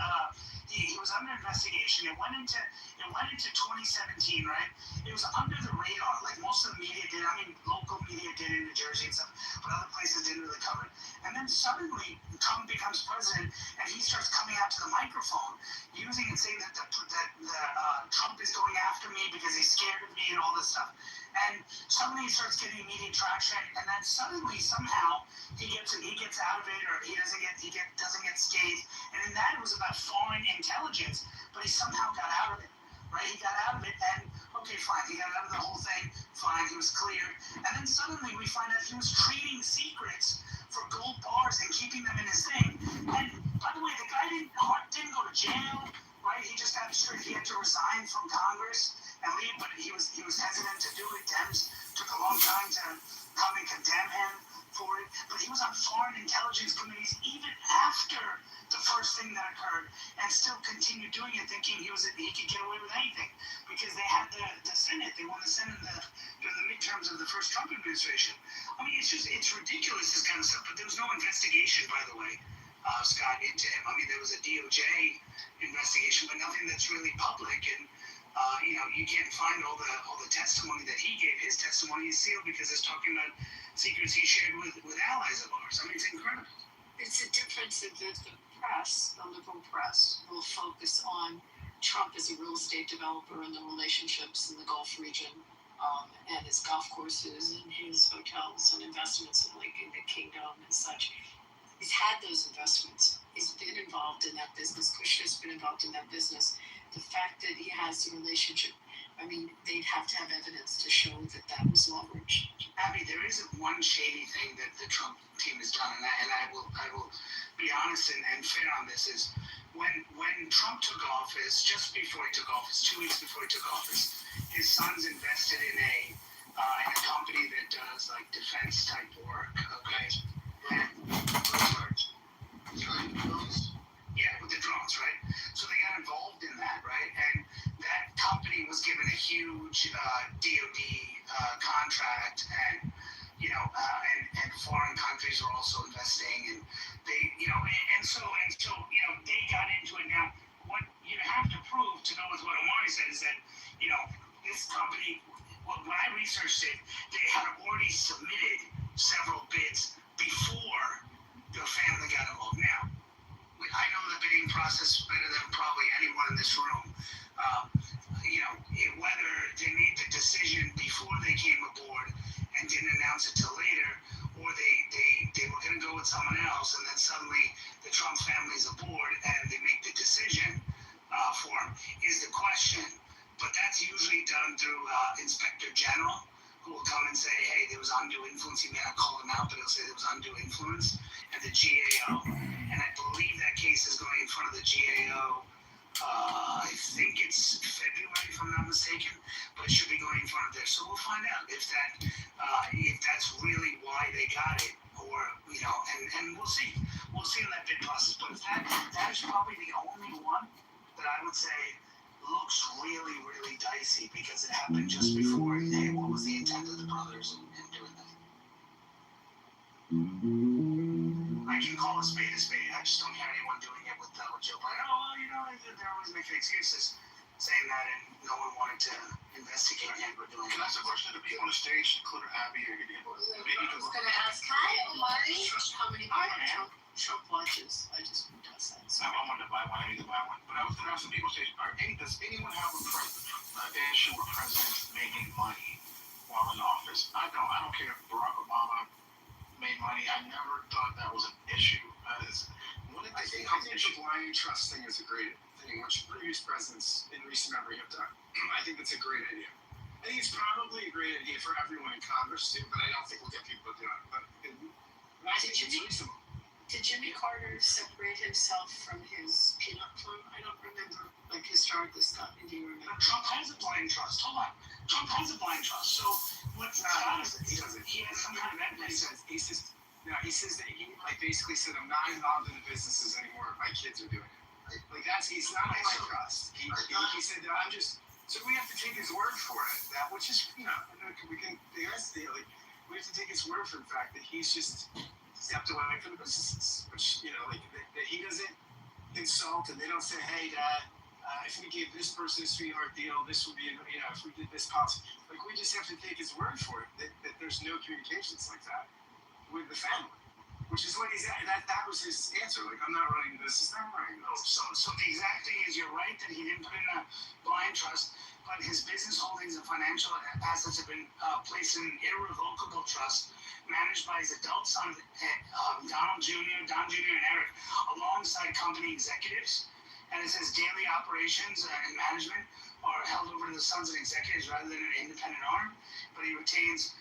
He was under investigation. It went into 2017, right? It was under the radar, like most of the media did. I mean, local media did in New Jersey and stuff, but other places didn't really cover it. And then suddenly, Trump becomes president, and he starts coming out to the microphone, using and saying that Trump is going after me because he's scared of me and all this stuff. And suddenly he starts getting immediate traction, and then suddenly somehow he gets out of it, or he doesn't get scathed. And in that, it was about foreign intelligence, but he somehow got out of it. Right, he got out of it, and okay, fine, he got out of the whole thing, fine, he was cleared, and then suddenly we find out he was trading secrets for gold bars and keeping them in his thing. And by the way, the guy didn't go to jail, right? He just got straight. He had to resign from Congress and leave, but he was hesitant to do it. Dems took a long time to come and condemn him for it, but he was on foreign intelligence committees even after the first thing that occurred, and still continued doing it, thinking he could get away with anything because they had the Senate. They won the Senate during the midterms of the first Trump administration. I mean, it's ridiculous, this kind of stuff. But there was no investigation, by the way, Scott, into him. I mean, there was a DOJ investigation, but nothing that's really public. And you can't find all the testimony that he gave. His testimony is sealed because it's talking about secrets he shared with allies of ours. I mean, it's incredible. It's a difference in that the press, the liberal press, will focus on Trump as a real estate developer and the relationships in the Gulf region, and his golf courses and his hotels and investments in the kingdom and such. He's had those investments. He's been involved in that business. Kushner's been involved in that business. The fact that he has the relationship, I mean, they'd have to have evidence to show that was leverage. Abby, there isn't one shady thing that the Trump team has done, and I will be honest and fair on this, is when Trump took office, just before he took office, 2 weeks before he took office, his sons invested in a company that does like defense type work, okay? Yeah, with the drones, right? So they got involved in that, right? And that company was given a huge DoD contract, and and foreign countries were also investing, and they, and so they got into it. Now, what you have to prove to go with what Omari said is that this company, when I researched it, they had already submitted several bids before the family got involved. Now, I know the bidding process better than probably anyone in this room. Whether they made the decision before they came aboard and didn't announce it till later, or they were going to go with someone else, and then suddenly the Trump family's aboard and they make the decision for him, is the question. But that's usually done through Inspector General, who will come and say, hey, there was undue influence. He may not call him out, but he'll say there was undue influence. And the GAO, and I believe that case is going in front of the GAO. I think it's February, if I'm not mistaken, but it should be going in front of there. So we'll find out if that's really why they got it, or and we'll see in that bid process. But that is probably the only one that I would say looks really, really dicey because it happened just before. Hey, what was the intent of the brothers in doing that? I can call a spade a spade. I just don't hear anyone doing it with Joe Biden. Oh, they're always making excuses, saying that, and no one wanted to investigate him for doing it. Can I ask a question to people on the stage, including Abby or maybe I was going to ask, hi, Omari. How many Trump watches? I just does that. I wanted to buy one. I need to buy one. But I was going to ask some people on the stage, does anyone have an issue with presidents making money while in office? I don't care if Barack Obama made money. I never thought that was an issue. I think the blind trust thing is a great thing, which previous presidents in recent memory have done. I think that's a great idea. I think it's probably a great idea for everyone in Congress too, but I don't think we'll get people to do it. But I think it's reasonable. Did Jimmy Carter separate himself from his peanut fund? I don't remember, historically, Scott, do you remember? Trump has a blind trust. Hold on. Trump has a blind trust. So what Scott is, he has some kind of evidence. He says that he basically said, I'm not involved in the businesses anymore. my kids are doing it. Like he's not my trust. He said that I'm just. So we have to take his word for it. That which is we can we have to take his word for the fact that he's just stepped away from the businesses, which that he doesn't insult and they don't say, hey, Dad, if we gave this person a sweetheart deal, this would be if we did this policy. Like we just have to take his word for it that there's no communications like that with the family. Which is what he's at. That was his answer. Like, I'm not running the business. I'm running the business. So the exact thing is, you're right that he didn't put in a blind trust, but his business holdings and financial assets have been placed in an irrevocable trust managed by his adult son, Don Jr. and Eric, alongside company executives. And it says daily operations and management are held over to the sons and executives rather than an independent arm, but he retains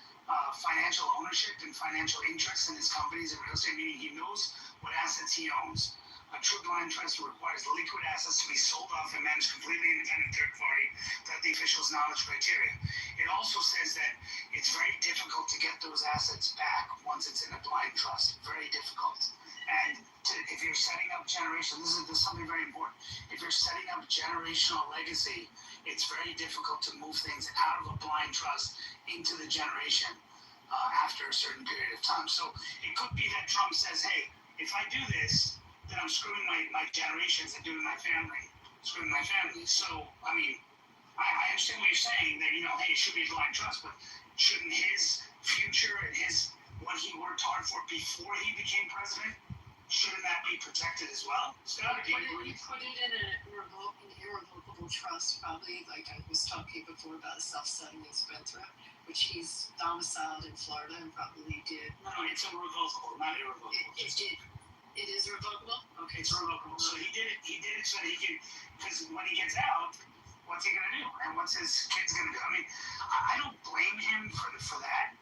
financial ownership and financial interests in his companies and real estate, meaning he knows what assets he owns. A true blind trust requires liquid assets to be sold off and managed completely independent third party without the official's knowledge criteria. It also says that it's very difficult to get those assets back once it's in a blind trust. Very difficult. And if you're setting up generation, this is something very important. If you're setting up generational legacy, it's very difficult to move things out of a blind trust into the generation after a certain period of time. So it could be that Trump says, hey, if I do this, then I'm screwing my generations and doing my family. Screwing my family. So, I mean, I understand what you're saying that, hey, it should be a blind trust, but shouldn't his future and what he worked hard for before he became president, shouldn't that be protected as well? Scott, do you agree? You put it in an irrevocable trust, probably, like I was talking before about a self-settling spendthrift, which he's domiciled in Florida and probably did. No, it's irrevocable, not irrevocable. It is revocable? Okay, it's irrevocable. So he did it so that he can, because when he gets out, what's he gonna do? And what's his kids gonna do? I mean, I don't blame him for that,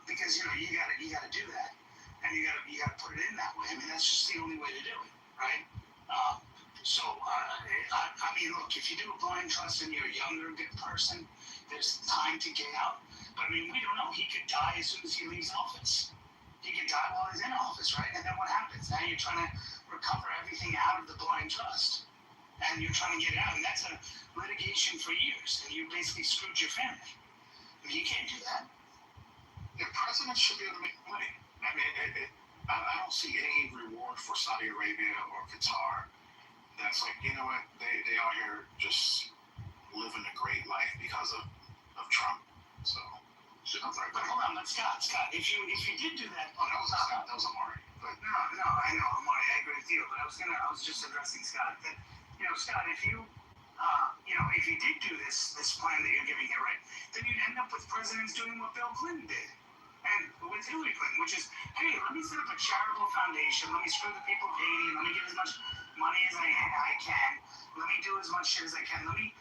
because you gotta do that, and you gotta put it in that way. I mean, that's just the only way to do it, right? I mean, look, if you do a blind trust and you're a younger good person, there's time to get out. But I mean, we don't know. He could die as soon as he leaves office. He could die while he's in office, right? And then what happens? Now you're trying to recover everything out of the blind trust. And you're trying to get it out. And that's a litigation for years. And you basically screwed your family. I mean, you can't do that. The president should be able to make money. I mean, I don't see any reward for Saudi Arabia or Qatar that's like, you know what, they are here just living a great life because of Trump. So, but hold on, Scott, if you did do that, oh, that was not Scott, that was Amari. But no, I know, Amari, I agree with you, but I was just addressing Scott, that, Scott, if you did do this plan that you're giving here, right, then you'd end up with presidents doing what Bill Clinton did. And with Hillary Clinton, which is, hey, let me set up a charitable foundation, let me screw the people of Haiti, let me give as much money as I can, let me do as much shit as I can, let me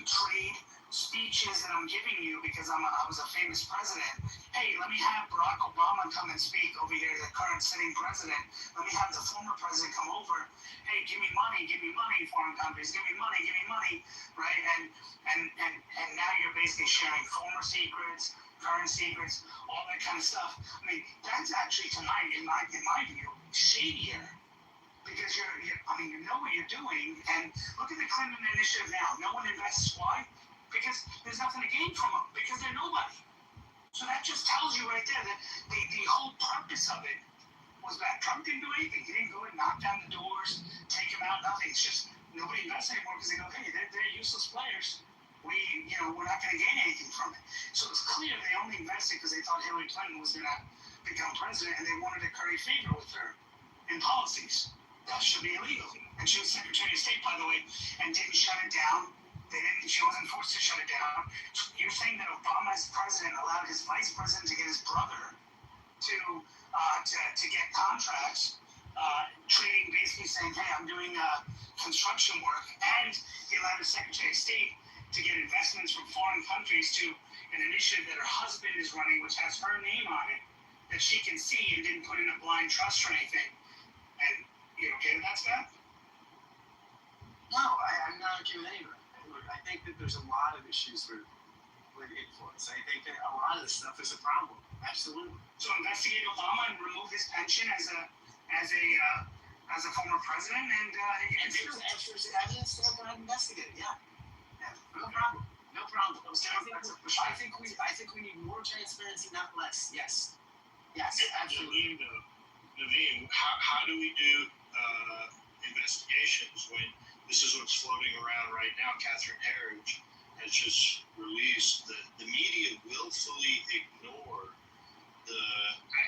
trade speeches that I'm giving you because I was a famous president. Hey, let me have Barack Obama come and speak over here, the current sitting president. Let me have the former president come over. Hey, give me money, foreign countries, give me money, right? And now you're basically sharing former secrets, current secrets, all that kind of stuff. I mean, that's actually tonight, in my view, shadier. Because you know what you're doing, and look at the Clinton initiative now. No one invests. Why? Because there's nothing to gain from them. Because they're nobody. So that just tells you right there that the whole purpose of it was that Trump didn't do anything. He didn't go and knock down the doors, take them out, nothing. It's just nobody invests anymore because they go, hey, they're useless players. We're not going to gain anything from it. So it's clear they only invested because they thought Hillary Clinton was going to become president, and they wanted to curry favor with her in policies. That should be illegal. And she was Secretary of State, by the way, and didn't shut it down. She wasn't forced to shut it down. You're saying that Obama, as president, allowed his vice president to get his brother to get contracts, trading, basically saying, hey, I'm doing construction work. And he allowed his Secretary of State to get investments from foreign countries to an initiative that her husband is running, which has her name on it, that she can see and didn't put in a blind trust or anything. And you okay with that, Scott? No, I'm not okay with any of that. Look, I think that there's a lot of issues with influence. I think that a lot of this stuff is a problem. Absolutely. So investigate Obama and remove his pension as a as a former president, and you can If there's evidence, they'll go ahead and investigate. Yeah, no problem. No problem. I think we need more transparency, not less. Yes, absolutely. Naveen, how do we do investigations when this is what's floating around right now? Catherine Herridge has just released that the media willfully ignored the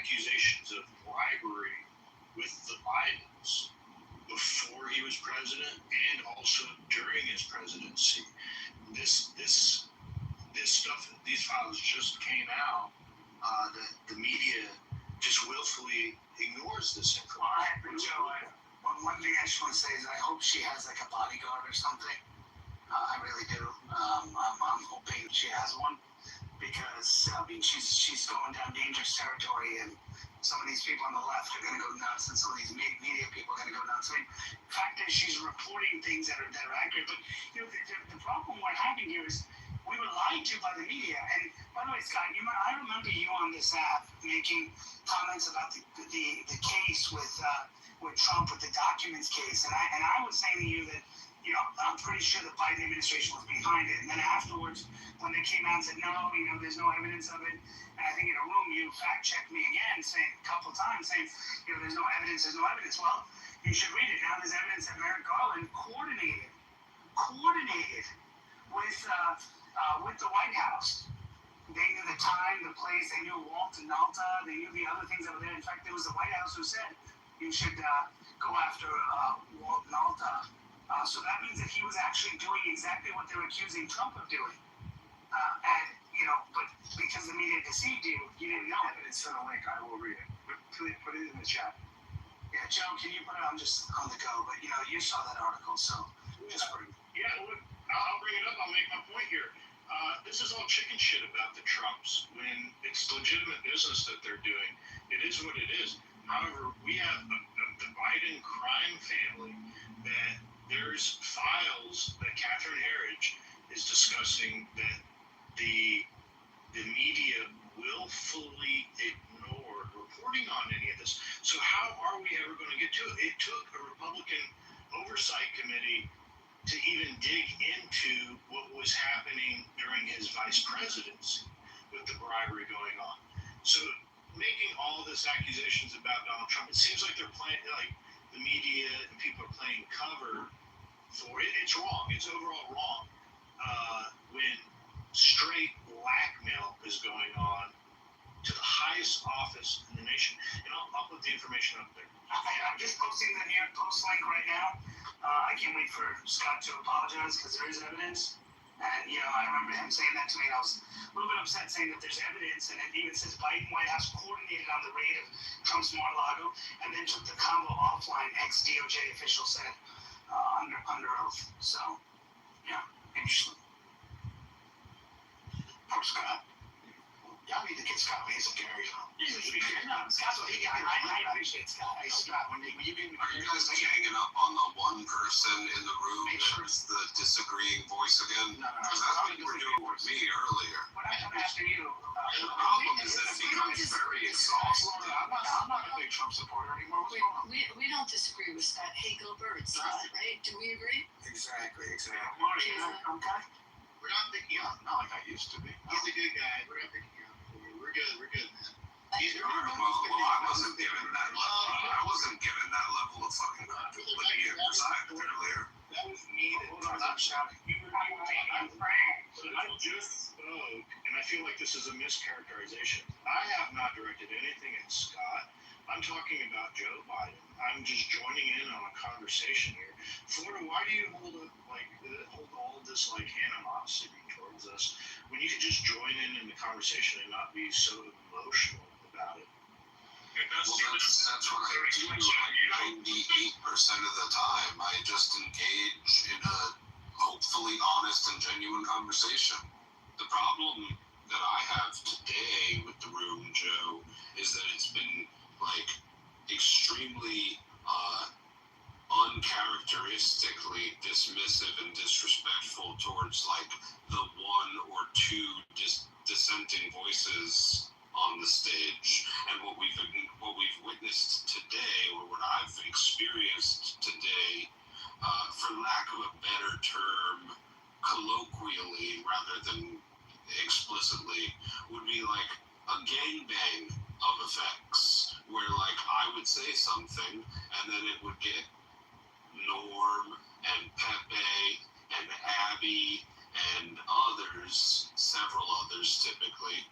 accusations of bribery with the Bidens before he was president and also during his presidency. This stuff, these files just came out. The media just willfully ignores this information. One thing I just want to say is I hope she has like a bodyguard or something. I really do. I'm hoping she has one because I mean she's going down dangerous territory, and some of these people on the left are going to go nuts, and some of these media people are going to go nuts. I mean, the fact is she's reporting things that are accurate, but you know the problem we're having here is we were lied to by the media. And by the way, Scott, I remember you on this app making comments about the case with Trump, with the documents case, and I was saying to you that, you know, I'm pretty sure the Biden administration was behind it. And then afterwards, when they came out and said, no, you know, there's no evidence of it, and I think in a room you fact-checked me again, saying a couple times, saying, you know, there's no evidence. Well, you should read it. Now there's evidence that Merrick Garland coordinated with the White House. They knew the time, the place, they knew Walt and Nalta, they knew the other things that were there. In fact, it was the White House who said you should go after Walt Nalta. So that means that he was actually doing exactly what they were accusing Trump of doing. And, you know, but because the media deceived you, you didn't know. Evidence from the link. I will read it. Put it in the chat. Yeah, Joe, can you put it? I'm just on the go, but, you know, you saw that article, so just put it. Yeah, look, I'll bring it up. I'll make my point here. This is all chicken shit about the Trumps when it's legitimate business that they're doing. It is what it is. However, we have the Biden crime family that there's files that Catherine Herridge is discussing that the media willfully ignored reporting on any of this. So how are we ever going to get to it? It took a Republican oversight committee to even dig into what was happening during his vice presidency with the bribery going on. So making all this accusations about Donald Trump, it seems like they're playing, like the media and people are playing cover for it. It's wrong. It's overall wrong when straight blackmail is going on to the highest office in the nation. And I'll put the information up there. I'm just posting the New York Post link right now. I can't wait for Scott to apologize because there is evidence. And, you know, I remember him saying that to me, and I was a little bit upset saying that there's evidence, and it even says Biden White House coordinated on the raid of Trump's Mar-a-Lago and then took the convo offline, ex-DOJ official said under oath. So, yeah, interesting. Poor Scott. Y'all need to get Scott Mason Gary on. Scott's what he got. I appreciate Scott. Hey, Scott, when you give me... Are you guys ganging up on the one person in the room that's the disagreeing voice again? Because that's what you were doing with me earlier. When I come after you... And the problem is that it becomes very exhausting. I'm not a big Trump supporter anymore. We don't disagree with Scott. Hey, go Birds, right? Do we agree? Exactly. Okay. We're not picking up, not like I used to be. He's a good guy. We're not picking up. We're good, man. Well, I wasn't given that level. I wasn't given that level of fucking credibility earlier. That was me that Hold on, I'm shouting. I just spoke, and I feel like this is a mischaracterization. I have not directed anything at Scott. I'm talking about Joe Biden. I'm just joining in on a conversation here. Florida, why do you hold all of this like animosity towards us when you could just join in the conversation and not be so emotional about it? Well, that's what I do. Like 98% of the time, I just engage in a hopefully honest and genuine conversation. The problem that I have today with the room, Joe, is that it's been like extremely uncharacteristically dismissive and disrespectful towards like the one or two dissenting voices on the stage, and what we've witnessed today, or what I've experienced today, for lack of a better term, colloquially rather than explicitly, would be like a gangbang of effects, where like I would say something and then it would get Norm and Pepe and Abby and others, several others typically,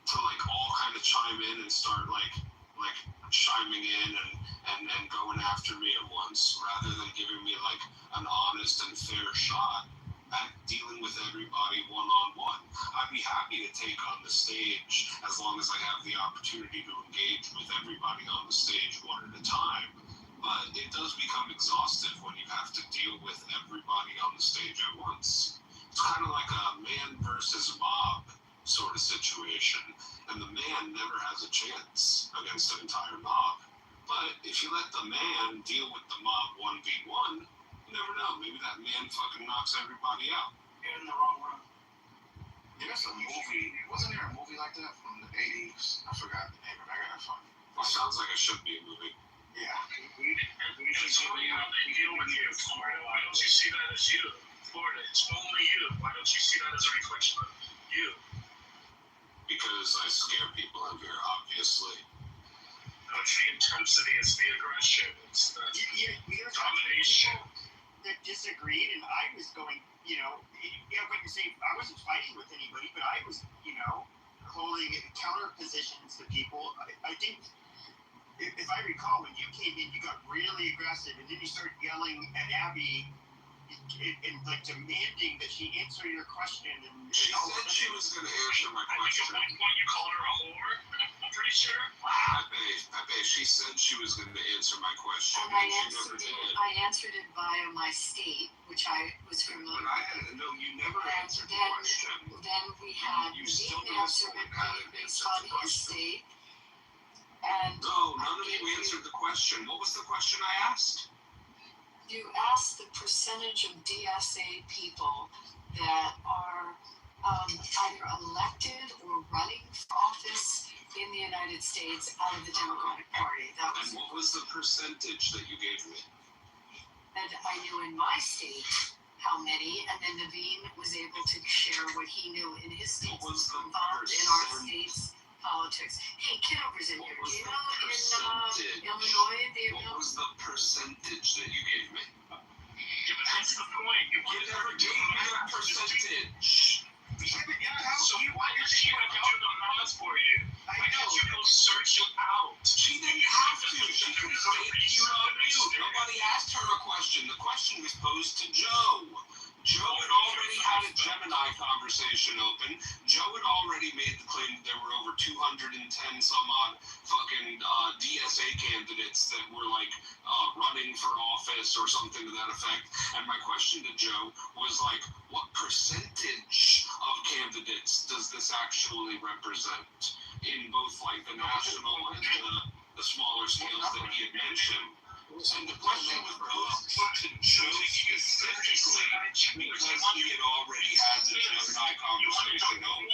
to like all kind of chime in and start like chiming in and going after me at once, rather than giving me like an honest and fair shot at dealing with everybody one-on-one. I'd be happy to take on the stage as long as I have the opportunity to engage with everybody on the stage one at a time. But it does become exhaustive when you have to deal with everybody on the stage at once. It's kind of like a man versus mob sort of situation, and the man never has a chance against an entire mob. But if you let the man deal with the mob 1v1, you never know. Maybe that man fucking knocks everybody out. You're in the wrong room. There's a movie. Wasn't there a movie like that from the 80s? I forgot the name of it. I gotta find it. It sounds like it should be a movie. Yeah. We should only deal with you, Florida. Why don't you see that as you? Florida, it's only you. Why don't you see that as a reflection of you? Because I scare people in here, obviously. It's the intensity, it's the aggression, it's the domination. That disagreed, and I was going, I wouldn't say I wasn't fighting with anybody, but I was, holding counter positions to people. I think, if I recall, when you came in, you got really aggressive, and then you started yelling at Abby and like demanding that she answer your question. And she said she was going to answer my question. I think at one point you called her a whore. I'm pretty sure. Pepe, she said she was going to answer my question. And I answered it via my state, which I was familiar with. No, you never answered the question. Then we had the answer based on his state. And no, none of you answered the question. What was the question I asked? You asked the percentage of DSA people that are either elected or running for office in the United States out of the Democratic Party. And what was the percentage that you gave me? And I knew in my state how many, and then Naveen was able to share what he knew in his state. What was the involved in our state's politics. Hey, Kitover's in here. Do you know in Illinois what was the percentage that you gave me? Yeah, but that's the point. You never gave me a percentage. So why did she have to do the math for you? Why did you go search it out? She didn't have to. She could say it on mute. Nobody asked her a question. The question was posed to Joe. Joe had already had a Gemini conversation open. Joe had already made the claim that there were over 210 some odd fucking DSA candidates that were like running for office or something to that effect. And my question to Joe was like, what percentage of candidates does this actually represent in both like the national and the smaller scales that he had mentioned? And the question was posed to Joe specifically because he had already had the Gemini conversation open.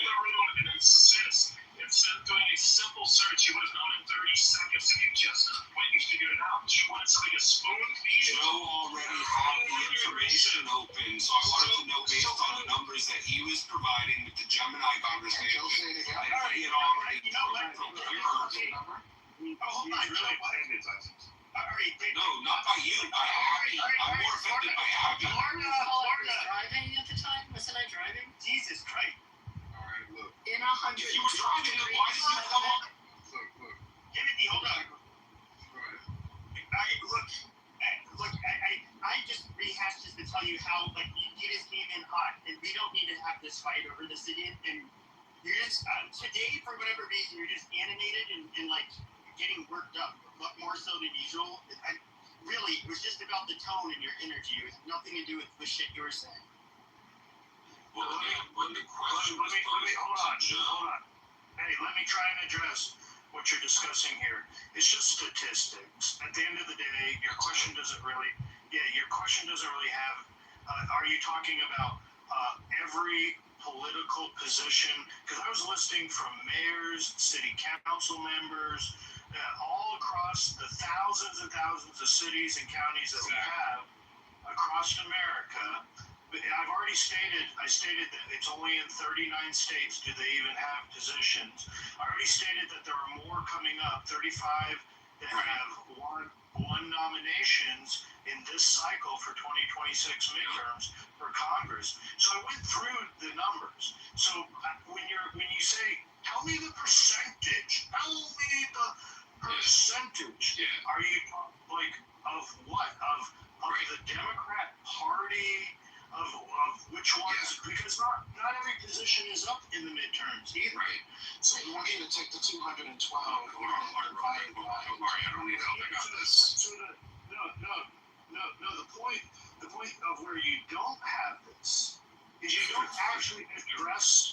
And insist. Instead of doing a simple search, you would have known in 30 seconds if you just went and figured it out. You wanted something to spoon feed. Joe already had the information open, so I wanted to know based on the numbers that he was providing with the Gemini conversation that he had already procured. Hold on. No, not by you, by Abby. I'm more offended by Abby. Driving at the time? Wasn't I driving? Jesus Christ. Alright, look. In 100. If you were driving, then why did you come up? Look. Timothy, hold on. Go ahead. I just rehashed this to tell you how, like, you just came in hot, and we don't need to have this fight over this again. And you're just, today, for whatever reason, you're just animated and like, getting worked up, more so than usual. Really, it was just about the tone and your energy. It was nothing to do with the shit you were saying. Well, when the question was hold on. Hey, let me try and address what you're discussing here. It's just statistics. At the end of the day, your question doesn't really have, are you talking about every political position, because I was listening from mayors, city council members, all across the thousands and thousands of cities and counties that we have across America. But I stated that it's only in 39 states do they even have positions. I already stated that there are more coming up, 35 that have won nominations in this cycle for 2026 midterms for Congress. So I went through the numbers. So when you say, tell me the percentage, are you like of what? Of the Democrat Party? Of which ones? Because not every position is up in the midterms either. Right. So you want me to take the 212 and Hold on, Mari, I don't need help. I got this. No. The point of where you don't have this is you don't actually address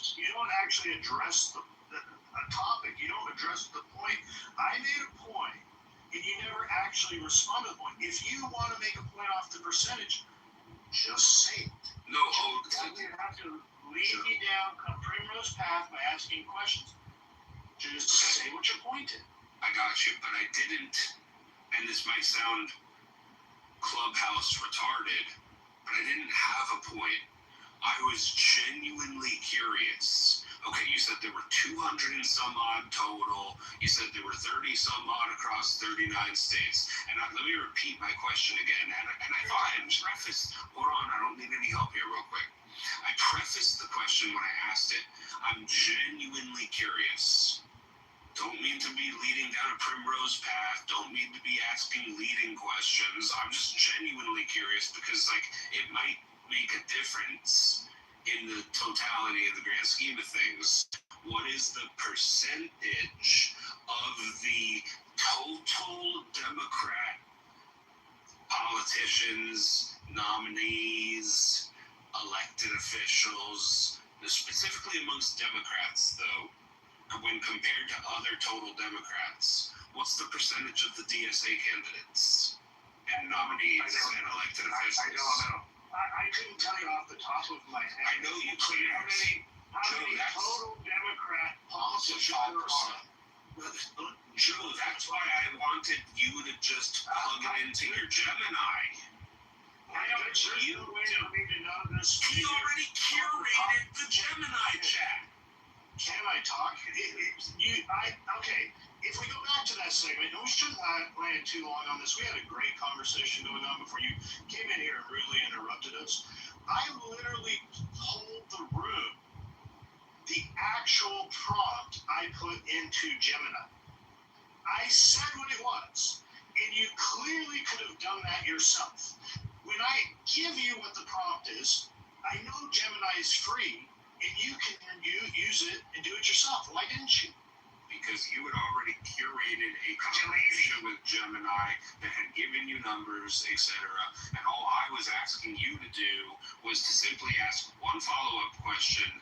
a topic. You don't address the point. I made a point, and you never actually respond to the point. If you want to make a point off the percentage, just say it. No, you have to lead me down a primrose path by asking questions. Just say what your point is. I got you, but I didn't, and this might sound clubhouse retarded, but I didn't have a point. I was genuinely curious. Okay, you said there were 200 and some odd total. You said there were 30 some odd across 39 states. And let me repeat my question again. And I thought I prefaced, hold on, I don't need any help here real quick. I prefaced the question when I asked it. I'm genuinely curious. Don't mean to be leading down a primrose path. Don't mean to be asking leading questions. I'm just genuinely curious because, like, it might make a difference in the totality of the grand scheme of things. What is the percentage of the total Democrat politicians, nominees, elected officials, specifically amongst Democrats, though, when compared to other total Democrats, what's the percentage of the DSA candidates and nominees and elected officials? I don't know. I couldn't tell you off the top of my head. I know you couldn't. How many total Democrat politicians are on? Joe, that's why I wanted you to just plug it into your Gemini. He already curated the Gemini chat. Can I talk? Okay. If we go back to that segment, and we shouldn't land too long on this. We had a great conversation going on before you came in here and rudely interrupted us. I literally told the room the actual prompt I put into Gemini. I said what it was, and you clearly could have done that yourself. When I give you what the prompt is, I know Gemini is free, and you can use it and do it yourself. Why didn't you? Because you had already curated a conversation with Gemini that had given you numbers, etc. And all I was asking you to do was to simply ask one follow-up question.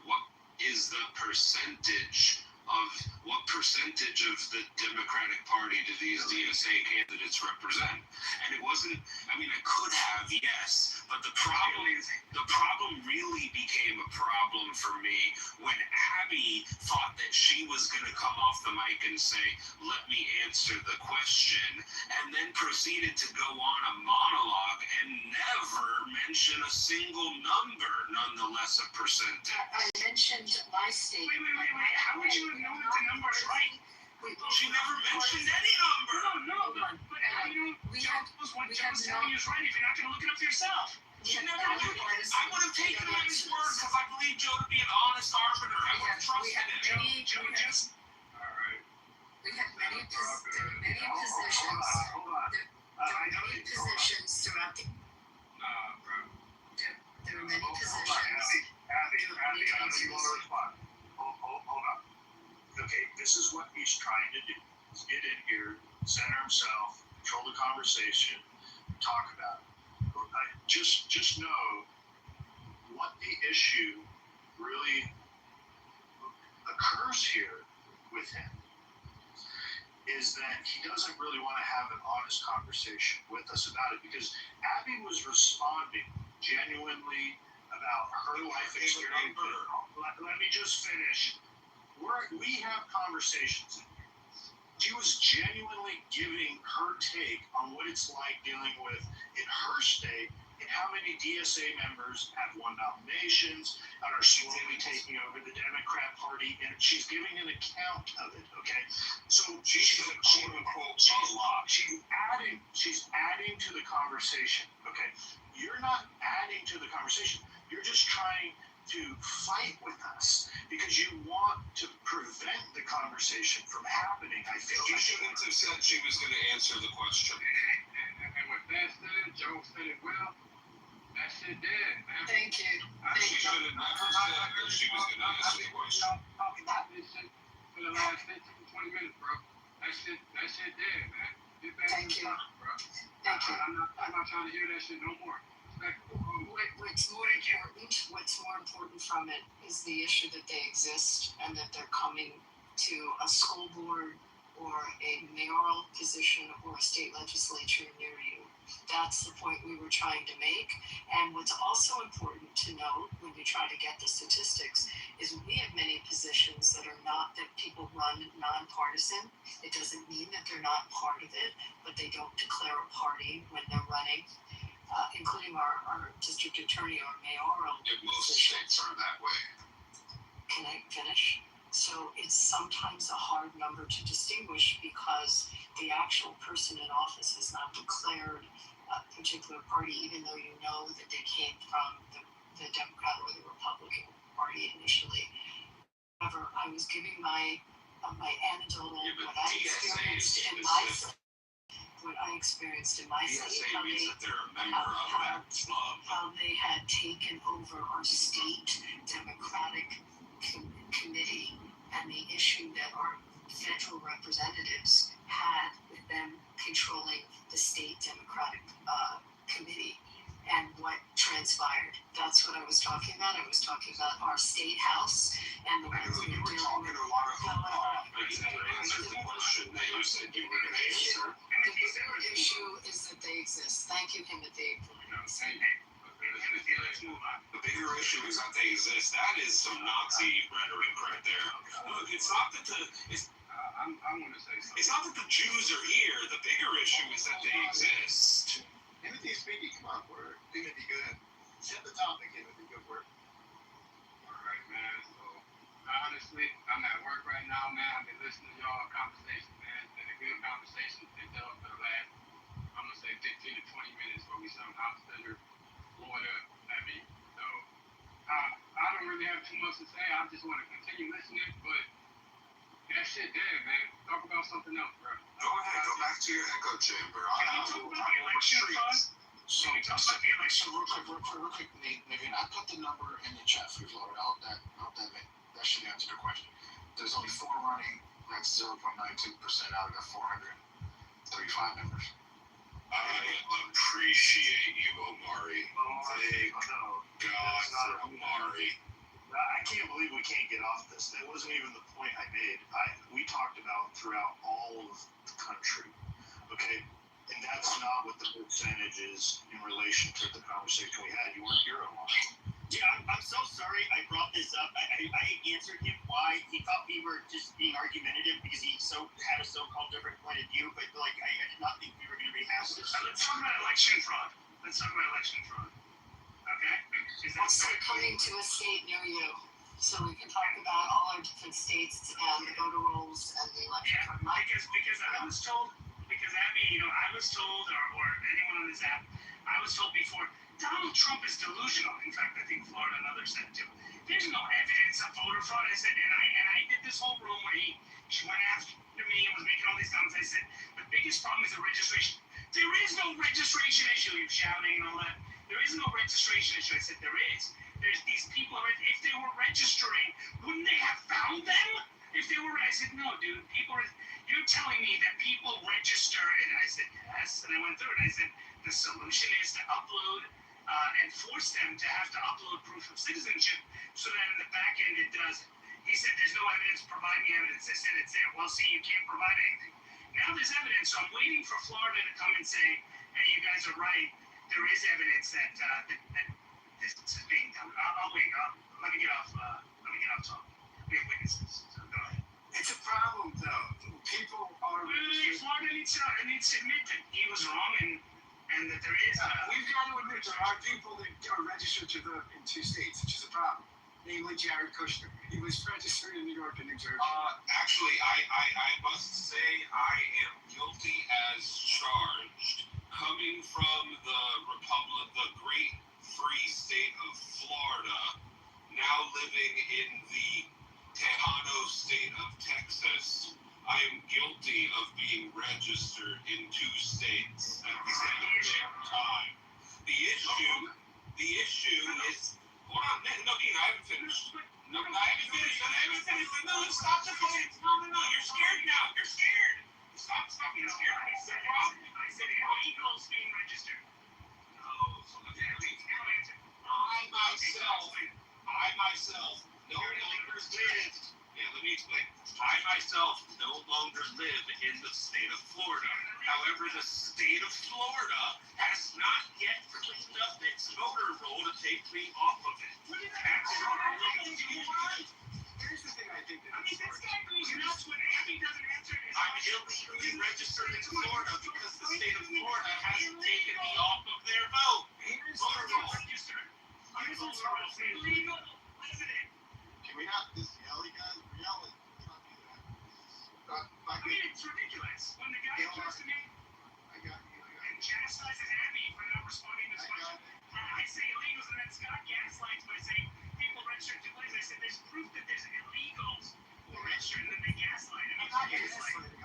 What is the percentage of the Democratic Party do these DSA candidates represent? And it wasn't, I could have, yes, but the problem really became a problem for me when Abby thought that she was going to come off the mic and say, let me answer the question, and then proceeded to go on a monologue and never mention a single number, nonetheless a percentage. I mentioned my state. Wait. How would you know that the number's right? She never mentioned any number. No. But how do you know what Joe's telling you is right if you're not going to look it up for yourself? I would have taken him at his word because I believe Joe to be an honest arbiter. I would have trusted him. All right. We have many positions. Hold on. There are many positions throughout the. There are many positions. Abby, I know you want to respond. Hold on. Okay, this is what he's trying to do. He's get in here, center himself, control the conversation, talk about it. Just know what the issue really occurs here with him is that he doesn't really want to have an honest conversation with us about it because Abby was responding genuinely about her life experience. Let me just finish. We have conversations. She was genuinely giving her take on what it's like dealing with in her state and how many DSA members have won nominations and are slowly taking over the Democrat Party, and she's giving an account of it. Okay, so she's adding to the conversation. Okay, you're not adding to the conversation. You're just trying to fight with us because you want to prevent the conversation from happening. I feel you shouldn't have said she was going to answer the question. And with that said, Joe said it well. That shit dead, man. Thank you. She should have never said that she was going to answer the question. Talking about this shit for the last 15, 20 minutes, bro. That shit dead, man. Get back to the topic, bro. I'm not trying to hear that shit no more. What's more important from it is the issue that they exist and that they're coming to a school board or a mayoral position or a state legislature near you. That's the point we were trying to make. And what's also important to note when we try to get the statistics is we have many positions that people run non-partisan. It doesn't mean that they're not part of it, but they don't declare a party when they're running. Including our district attorney or mayoral Most position. states are that way. Can I finish? So it's sometimes a hard number to distinguish because the actual person in office has not declared a particular party, even though you know that they came from the Democrat or the Republican Party initially. However, I was giving my anecdotal what I experienced in my state. What I experienced in my state, how they had taken over our state Democratic committee and the issue that our federal representatives had with them controlling the state Democratic committee and what transpired. That's what I was talking about. I was talking about our state house and the ones we were dealing with. The bigger issue is that they exist. Thank you, Timothy. The bigger issue is that they exist. That is some Nazi rhetoric right there. Look, it's not that it's not that the Jews are here. The bigger issue is that they exist. Timothy speaking, come on, word. Timothy, go ahead. Set the topic, Timothy, good work. All right, man. So, honestly, I'm at work right now, man. I've been listening to y'all conversation, man. It's been a good conversation. It's been for the last, I'm going to say 15 to 20 minutes where we somehow consider Florida. I mean, so, I don't really have too much to say. I just want to continue listening, but that shit dead, man. Talk about something else, bro. Go ahead, go back to your echo chamber. Can you talk about the election fund? So real quick, Naveen, I put the number in the chat for you, Florida. I hope that should answer the question. There's only 4 running. That's 0.92% out of the 435 members. I appreciate you, Omari. Thank God for Omari. I can't believe we can't get off this. That wasn't even the point I made. We talked about throughout all of the country, okay? And that's not what the percentage is in relation to the conversation we had. You weren't here alone. Yeah, I'm so sorry I brought this up. I answered him why he thought we were just being argumentative because he had a so-called different point of view, but like I did not think we were going to rehash this. Let's talk about election fraud. Okay? Also coming to a state near you, so we can talk about all our different states and the voter rolls and the election. Because I was told, Abby, I was told, or anyone on this app, I was told before, Donald Trump is delusional. In fact, I think Florida and others said too. There's no evidence of voter fraud. I said, and I did this whole room where she went after me and was making all these comments. I said, the biggest problem is the registration. There is no registration issue. You're shouting and all that. There is no registration issue. I said, there is. There's these people. If they were registering, wouldn't they have found them? If they were, I said, no, dude. You're telling me that people register. And I said, yes. And I went through it. I said, the solution is to upload and force them to have to upload proof of citizenship so that in the back end it does. He said, there's no evidence. Provide me evidence. I said, it's there. Well, see, you can't provide anything. Now there's evidence. So I'm waiting for Florida to come and say, hey, you guys are right. There is evidence that this is being done. I'll wait. Let me get off talking. We have witnesses. So go ahead. It's a problem, though. People are. Florida needs to admit that he was wrong and that there is. We've got to admit there are people that are registered to vote in 2 states, which is a problem. Namely, Jared Kushner. He was registered in New York and New Jersey. Actually, I must say I am guilty as charged. Coming from the great free state of Florida, now living in the Tejano state of Texas, I am guilty of being registered in 2 states at the same time. The issue is, hold on, no, Dean, I haven't finished. No, stop the phone. No, you're scared now. You're scared. Stop being scared. I said illegals being registered. No, I myself no longer live. Yeah, let me explain. I myself no longer live in the state of Florida. However, the state of Florida has not yet cleaned up its voter roll to take me off of it. Here's the thing I think that this guy goes nuts when Abby doesn't answer his I'm illegally registered in Florida because the state of Florida has taken me off of their vote. Here's Voter roll. illegal. Listen in. Can we not just yell, guys? We're yelling. We don't do that. I mean, it's ridiculous. When the guy comes to me and chastises Abby for not responding to his question, I say illegals, and then Scott gaslights by saying people registered in 2 places. I said there's proof that there's illegals who are registered, and then they gaslight. And I'm not gaslighting.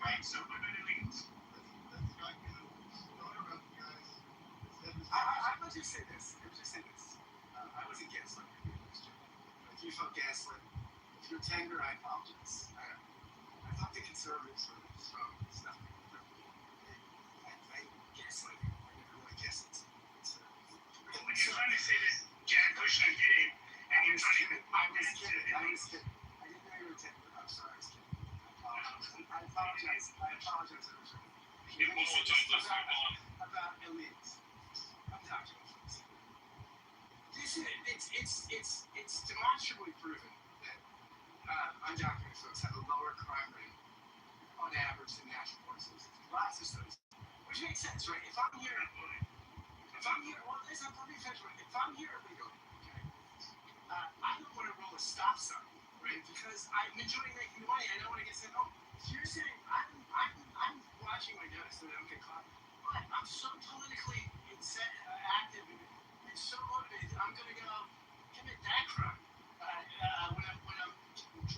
Right, so what about illegals? I would just say this. I wasn't gaslit. If you felt gaslit, if you're tender, I apologize. I thought the conservatives were strong stuff. I gaslit. I never really gaslit. When you're trying to say that Jared Kushner did it, and you're trying to I was kidding. I didn't know you were tender. I'm sorry. I was kidding. I apologize. About illegals. I'm talking about it's demonstrably proven that undocumented folks have a lower crime rate on average than national forces. Lots of studies, which makes sense, right? If I'm here, well, there's a public offense, right? If I'm here illegally, okay, I don't want to roll a stop sign, right? Because I'm enjoying making money. I don't want to get sent home. So you're saying I'm watching my notice so that I don't get caught. But I'm so politically active and so motivated that I'm going to go commit that crime when I'm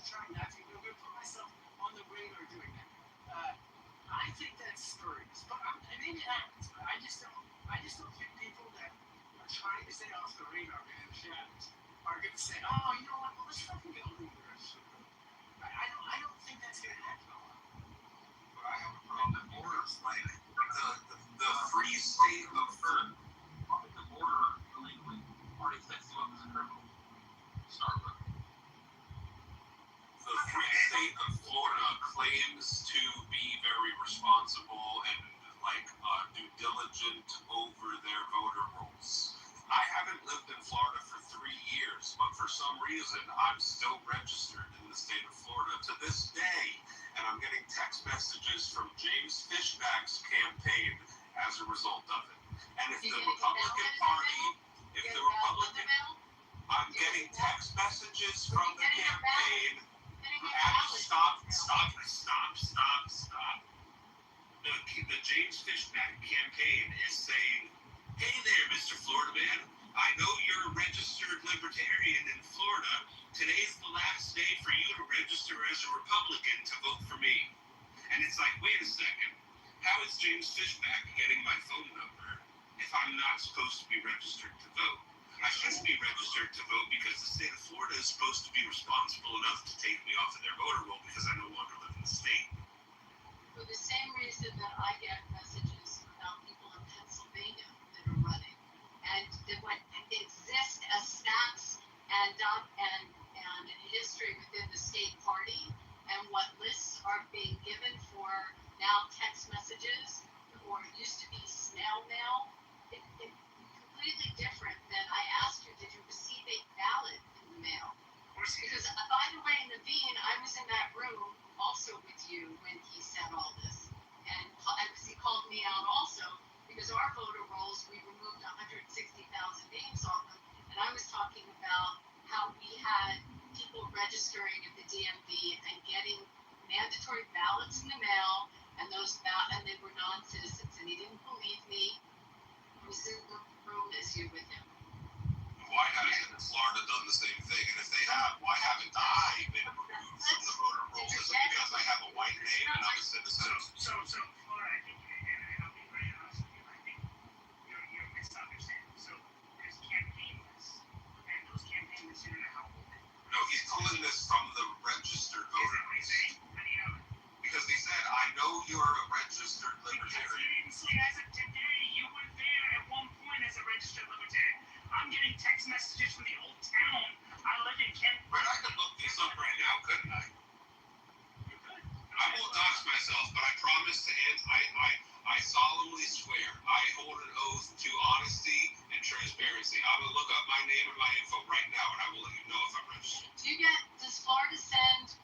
trying not to. I'm going to put myself on the radar doing that. I think that's spurious, but maybe it happens. But I just don't think people that are trying to stay off the radar, man, in the shadows, are going to say, oh, you know what? Well, let's fucking go leave the rest of it. I don't think that's going to happen a lot. But I have a problem with borders, like the free state of Florida. The border illegally already sets you up as a criminal. Start with. The free state of Florida claims to be very responsible and due diligent over their voter rolls. I haven't lived in Florida for 3 years, but for some reason I'm still registered in the state of Florida to this day, and I'm getting text messages from James Fishback's campaign as a result of it. And if the Republican Party, I'm getting text messages from the campaign. Stop. The James Fishback campaign is saying, hey there, Mr. Florida man. I know you're a registered libertarian in Florida. Today's the last day for you to register as a Republican to vote for me. And it's like, wait a second. How is James Fishback getting my phone number if I'm not supposed to be registered to vote? I shouldn't be registered to vote because the state of Florida is supposed to be responsible enough to take me off of their voter roll because I no longer live in the state. For the same reason that I get messages about people in Pennsylvania that are running, and that what exists as stats and history within the state party, and what lists are being given for now text messages, or it used to be snail mail, it's completely different. our voter rolls, we removed 160,000 names on them. And I was talking about how we had people registering at the DMV and getting mandatory ballots in the mail, and they were non-citizens, and he didn't believe me. He was in the room this year with him. Why hasn't Florida done the same thing? And if they have, why haven't I been removed from the voter rolls? Is it because I have a white name and I'm a citizen? So, Flora, I think, and I'll be very honest with you, I think you're misunderstanding. So, there's campaign lists, and those campaign lists, you don't know how old they are. No, he's pulling this from the registered voter list. How do you know that? Because he said, I know you're a registered Because you libertarian. didn't say as of today, you were there at one point as a registered libertarian. I'm getting text messages from the old town. I live in Kent. But I could look this up right now, couldn't I? You could. I won't dox myself, but I promise to I solemnly swear I hold an oath to honesty and transparency. I will look up my name and my info right now, and I will let you know if I'm registered. Does Florida send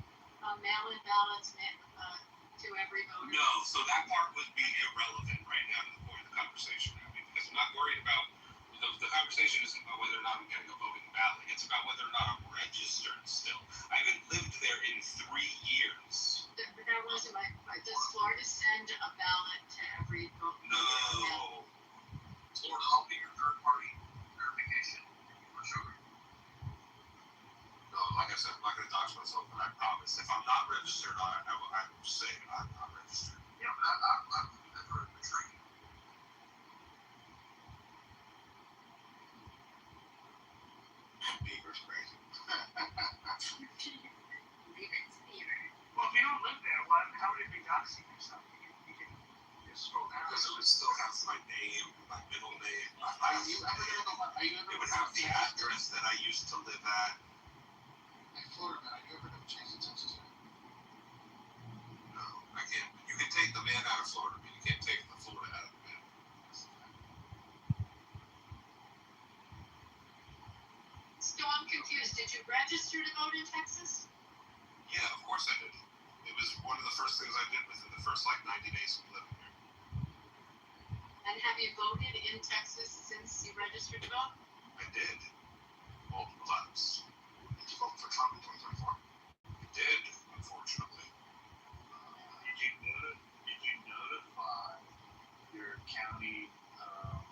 mail-in ballots to every voter? No, so that part would be irrelevant right now to the point of the conversation. I mean, because I'm not worried about the conversation isn't about whether or not I'm getting a voting ballot. It's about whether or not I'm registered still. I haven't lived there in 3 years. That wasn't my point. Does Florida send a ballot to every voter? No. Florida, I'll be your third party verification for sure. No, like I said, I'm not going to dox myself, but I promise. If I'm not registered, I will say I'm not registered. Yeah, I'm never betrayed. Beaver's crazy. Well, if you don't live there, how would it be doxing yourself? You can just scroll down. Because it would still have my name, my middle name, my last name. It would have the address that I used to live at. In Florida, man, you ever changed the Texas? No, I can't. You can take the man out of Florida, but you can't take the Florida out of the man. So I'm confused. Did you register to vote in Texas? Yeah, of course I did. It was one of the first things I did within the first 90 days of living here. And have you voted in Texas since you registered to vote? I did. Multiple times. Did you vote for Trump in 2024? I did, unfortunately. Did you notify your county about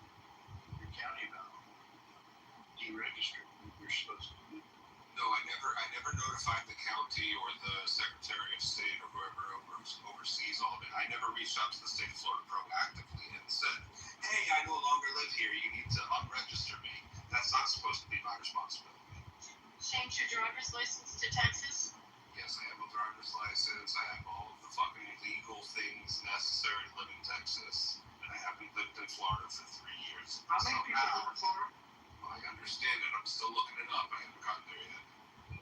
deregistering? You're supposed to do. No, I never notified the county or the Secretary of State or whoever oversees all of it. I never reached out to the state of Florida proactively and said, hey, I no longer live here. You need to unregister me. That's not supposed to be my responsibility. Change your driver's license to Texas? Yes, I have a driver's license. I have all of the fucking legal things necessary to live in Texas. And I haven't lived in Florida for 3 years. How many people live in Florida? Well, I understand it. I'm still looking it up. I haven't gotten there yet.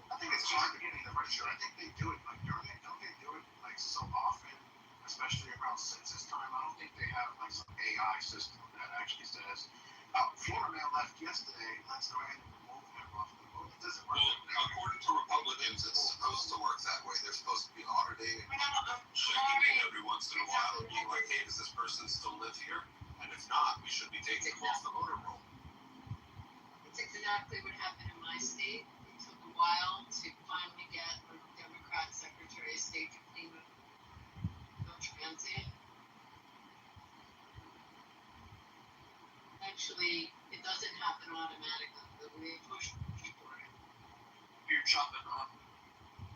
I think it's hard to get them registered. I think they do it don't they do it like so often, especially around census time. I don't think they have like some AI system that actually says, oh, Florida man left yesterday, let's go ahead and remove him off the vote. It doesn't work. Well, according to Republicans, it's supposed to work that way. They're supposed to be auditing and checking in every once in a while and being like, hey, does this person still live here? And if not, we should be taking them off the voter roll. It's exactly what happened in my state. It took a while to finally get a Democrat Secretary of State to clean up the transit. Actually, it doesn't happen automatically, but we push for it. You're chopping off.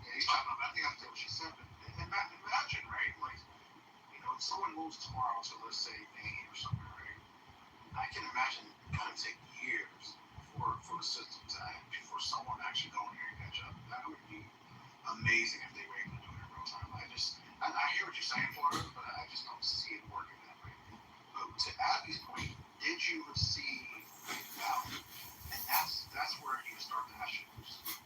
Yeah, he's chopping off. I think that's what she said. But imagine, right? Like, if someone moves tomorrow to, let's say, Maine or something, right? I can imagine it kind of take years for the system to before someone actually going here and catch up. That would be amazing if they were able to do it in real time. I hear what you're saying, Florida, but I just don't see it working that way. But to Abby's point, did you receive a ballot? And that's where you start to ask yourself.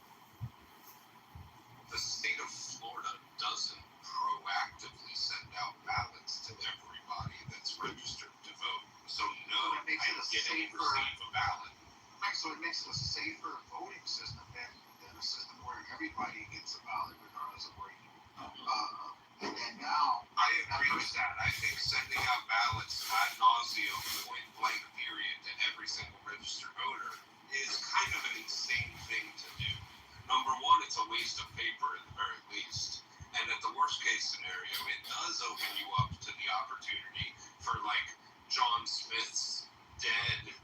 The state of Florida doesn't proactively send out ballots to everybody that's registered to vote. So no, I didn't receive a ballot. So it makes it a safer voting system than a system where everybody gets a ballot regardless of where you And then now, I agree with that. I think sending out ballots ad nauseum, point blank period, to every single registered voter is kind of an insane thing to do. Number one, it's a waste of paper at the very least. And at the worst case scenario, it does open you up to the opportunity for like John Smith's dead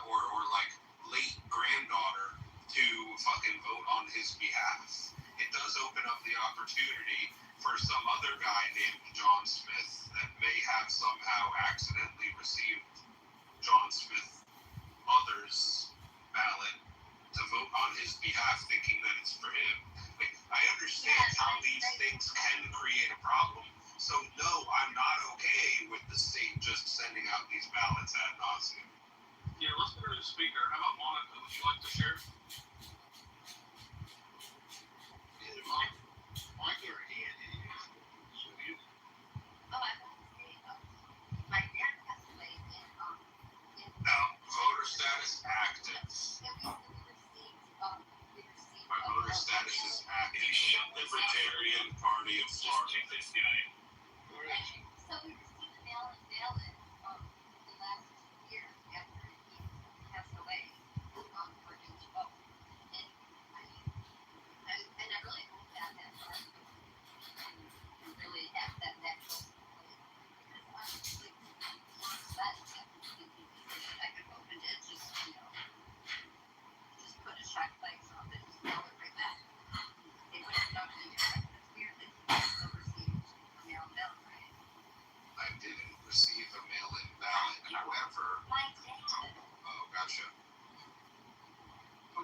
or like late granddaughter to fucking vote on his behalf. It does open up the opportunity for some other guy named John Smith that may have somehow accidentally received John Smith mother's ballot to vote on his behalf, thinking that it's for him. Like, I understand how these things can create a problem. So no, I'm not okay with the state just sending out these ballots ad nauseum. Yeah, let's go to the speaker. How about Monica? Would you like to share? Monica or Ian? No, voter status active. My voter status is active. Libertarian Party of Florida. This guy. So we received a mail-in ballot the last year after he passed away for him to vote. And I mean, and I really hope that you really have that goes because honestly, I could open it, just just put a check place on it, just mail it right back. They would have done it. It's weird that he still received a mail-in ballot, right? I didn't receive a mail-in ballot, however. My dad. Oh, gotcha.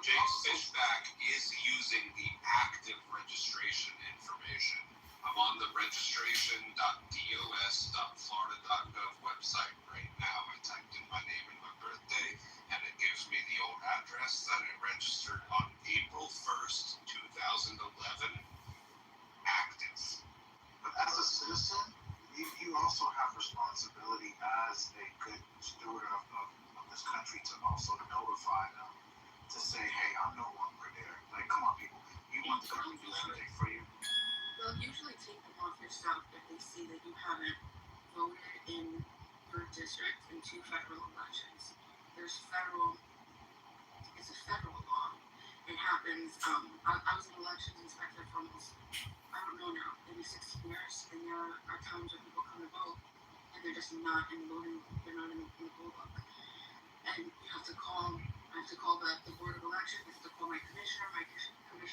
James Fishback is using the active registration information. I'm on the registration.dos.florida.gov website right now. I typed in my name and my birthday, and it gives me the old address that I registered on April 1st, 2011. Active. but as a citizen, you also have responsibility as a good steward of this country to also notify them, to say, hey, I'm no longer there. Like, come on, people. You want the government to do something for you? They'll usually take them off your stuff if they see that you haven't voted in your district in 2 federal elections. It's a federal law. It happens, I was an elections inspector for almost, I don't know now, maybe 16 years, and there are times when people come to vote, and they're just not in the voting, they're not in the poll book. And you have to call, I have to call the Board of Elections, I have to call my commissioner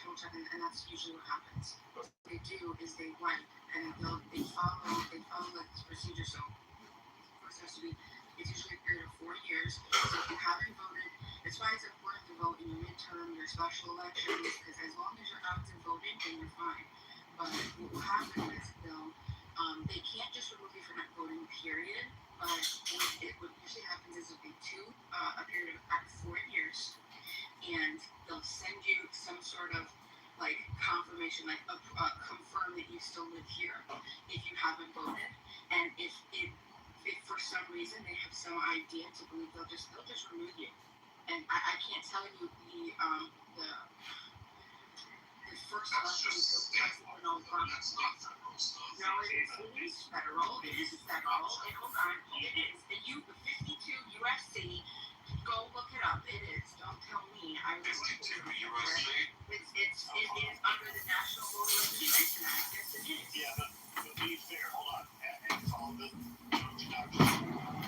will check in, and that's usually what happens. What they do is they wipe, and they follow like this procedure. So first has to be, it's usually a period of 4 years. So if you haven't voted, that's why it's important to vote in your midterm, your special elections, because as long as you're out to voting, then you're fine. But what will happen is they can't just remove you from that voting period. But what usually happens is it'll be a period of 4 years, and they'll send you some sort of like confirmation, like confirm that you still live here if you haven't voted. And if for some reason they have some idea to believe, they'll just remove you. And I can't tell you the first election is president and all that. No, it is federal. It is federal. And hold on, it is. And the 52 USC. Go look it up. It is. Don't tell me. I was 52 USC. It is under the National Voter Registration Act. Yes, it is. Yeah, but be fair, hold on. And it's all good.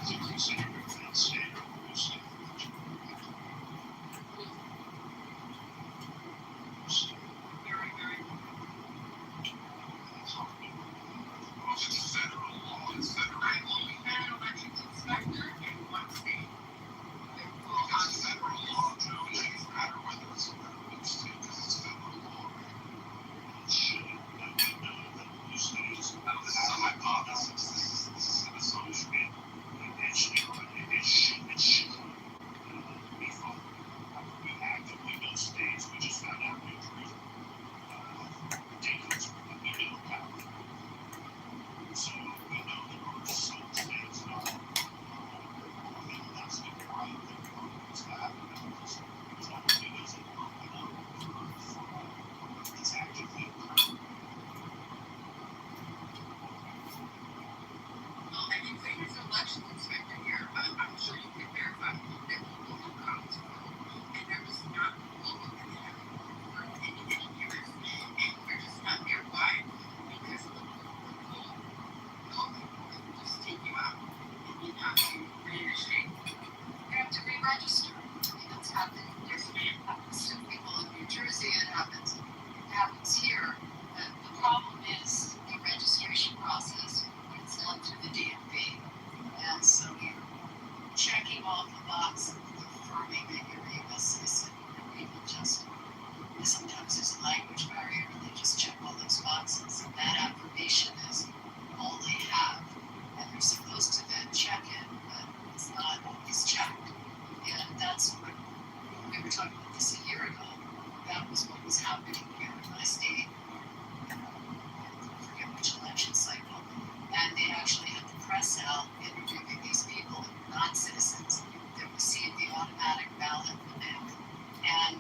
Is it considered a state or a state? Very, very. It's federal law. It's federal law. I've been an elections inspector in one state. Because it's federal law, Joe. It doesn't matter whether it's a federal state, because it's federal law. This is a hypothesis. This is an assumption. It's register. I mean, that's happened here. It happens to people in New Jersey. It happens here. The problem is the registration process when it's done through the DMV. And so you're checking off the box confirming that you're a U.S. citizen. And people just, sometimes there's a language barrier and they just check all those boxes. And that affirmation is all they have. And they're supposed to then check it, but it's not always checked. And that's what we were talking about this a year ago. That was what was happening here in my state. I forget which election cycle. And they actually had the press out interviewing these people who were not citizens that received the automatic ballot in the mail. And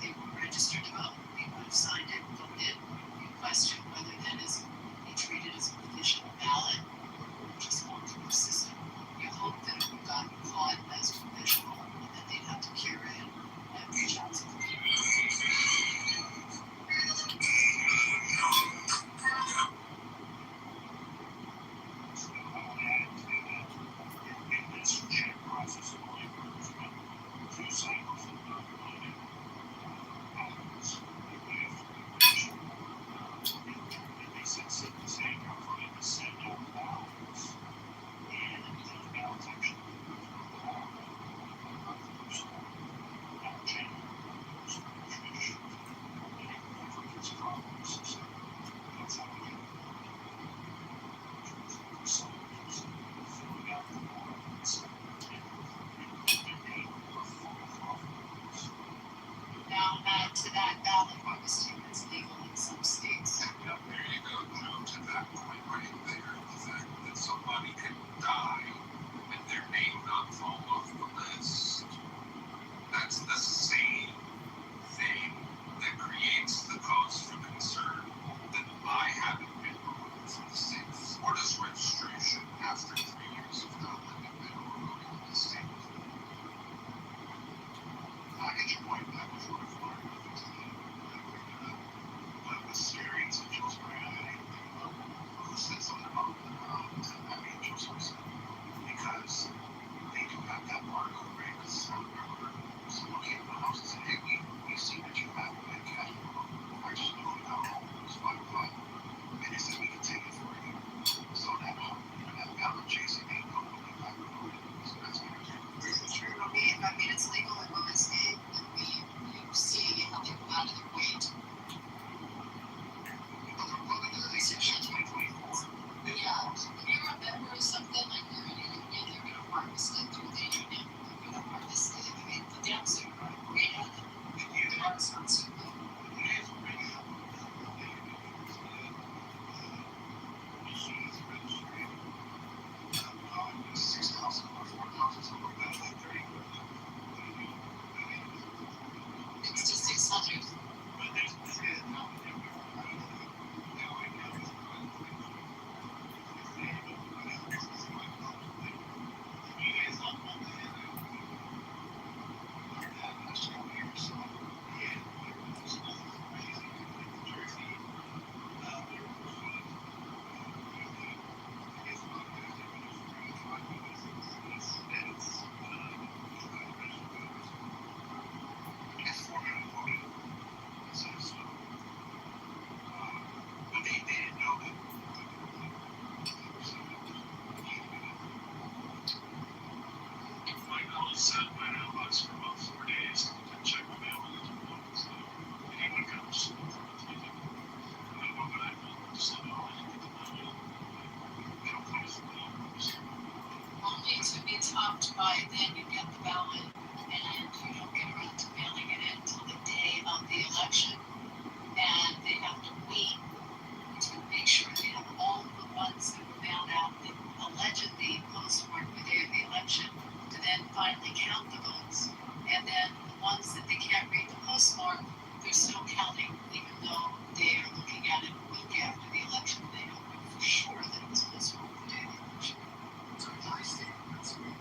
they were registered to vote. They would have signed it, voted. You question whether that is be treated as a provisional ballot or just going through the system. You hope that it would have gotten caught as provisional and that they'd have to cure it and reach out to the people. Now add to that ballot harvesting that's legal in some states. Yeah, there you go, Joe, to that point right there. The fact that somebody could die and their name not fall off the list. That's the same thing that creates the cause for concern that I haven't been removed from the state. What is registration after 3 years of not having been removed from the state? I get your point. That was sort of hard to understand. But the scary situation where who said something about I mean, Joe Simpson, because they do have that part of it, right? Because I remember someone came to my house and said, hey, we see that you have a cash flow. I just know it out home. It was 5 o'clock. And they said we can take it for you. So that that ballot chasing ain't going to be back on it. So that's what it's true. I mean, it's legal in women's state, and you see how they go out of their way to. But the Republican election 2024. Yeah, when you're a member of something like you're in a union, they're going to harvest it through the union. They're going to harvest it. I mean, the Dems are great at it. The Dems aren't so good. It's to 600. My college set my mailbox for about 4 days to check my mail when it's open. So anyone can just look for it. And then what would I do? Just let know I can get the mail. They don't come as well. Only to be topped by then you get the ballot and you don't get around to mailing it in until the day of the election. And they have to wait to make sure they have all the ones that were mailed out that allegedly postmarked the day of the election to then finally count the votes. And then the ones that they can't read the postmark, they're still counting, even though they are looking at it a week after the election. They don't know for sure that it was postmarked the day of the election. So in my state, that's what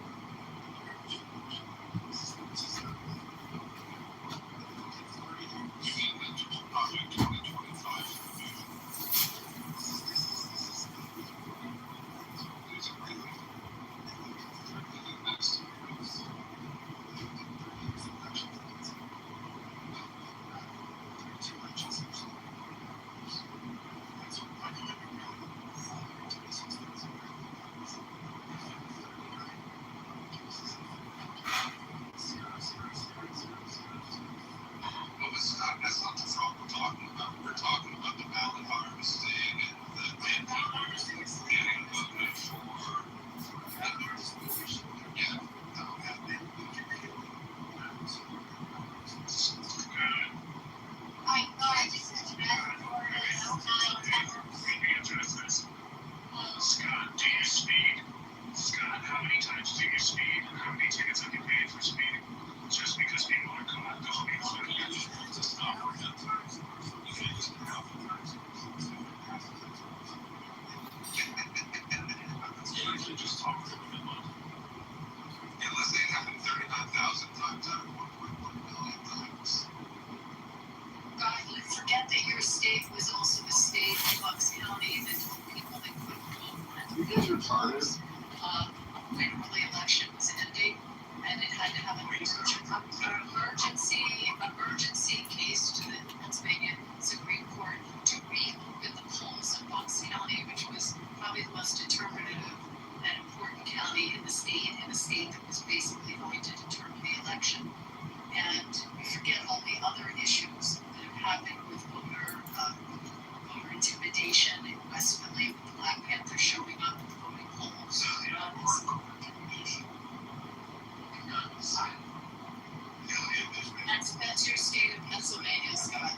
That's your state of Pennsylvania, Scott.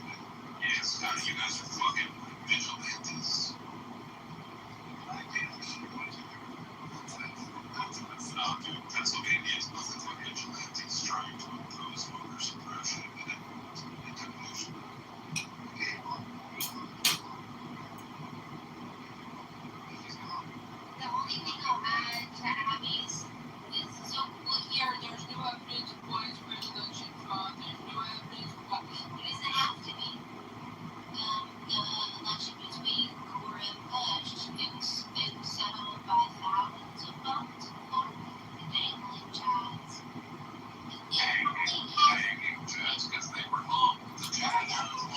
Yeah, Scott, you guys are fucking vigilantes. No, dude, Pennsylvania is nothing but vigilantes trying to impose voter suppression and intimidation. The only thing I'll add to Abby's is so here there's no evidence of widespread election fraud. There's no evidence of what it doesn't have to be. The election between Gore and Bush, it was settled by thousands of votes. The dangling chads. Hanging chads because they were hung. The chads were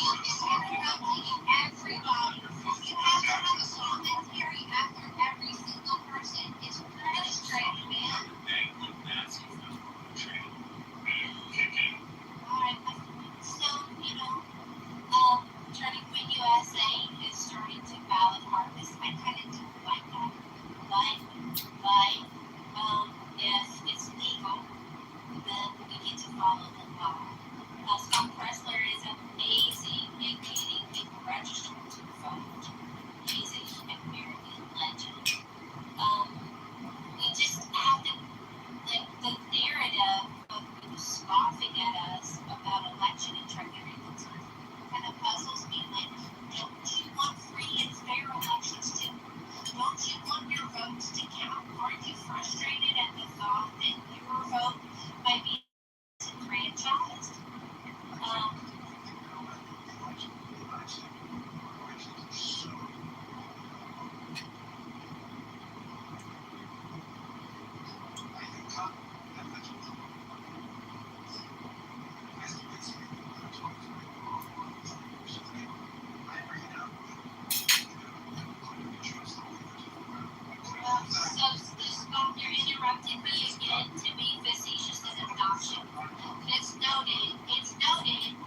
Everybody. You have to have a commentary after every single person. It's frustrating, man. dangling Nazis that were on the train. Alright, so, Turning Point USA is starting to ballot harvest. I kind of do like that. But, if it's legal, then we get to follow the law. Scott Pressler is amazing at getting people registered to vote. He's a American legend. We just have to, like, the narrative of people scoffing at us about election integrity kind of puzzles me. Like, don't you want free and fair elections too? Don't you want your votes to count? Aren't you frustrated at the thought that your vote might be disenfranchised? Scott, you're interrupting me again to be facetious and obnoxious. It's noted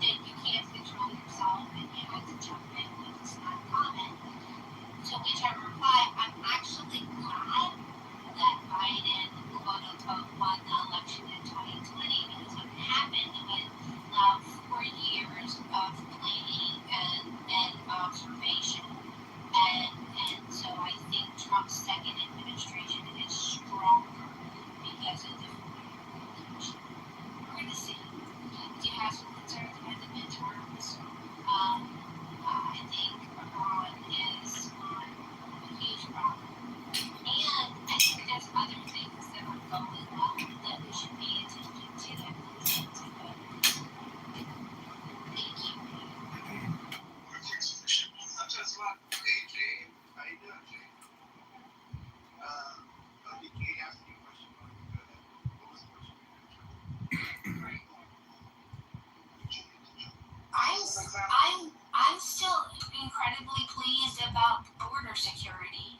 that you can't control yourself and you have to jump in when it's not common. To which I reply, I'm actually glad that Biden, quote unquote, won the election in 2020 because what happened was 4 years of planning and observation. And so I think Trump's second administration is stronger because of the 4-year election. We're going to see. Do you have some concerns about the midterms? I think Iran is a huge problem. And I think there's other things that are going well that we should pay attention to and listen to. Thank you. Just like, hey, Jane. How you doing, Jane? Kate asked me a question. What was the question? I'm still incredibly pleased about border security.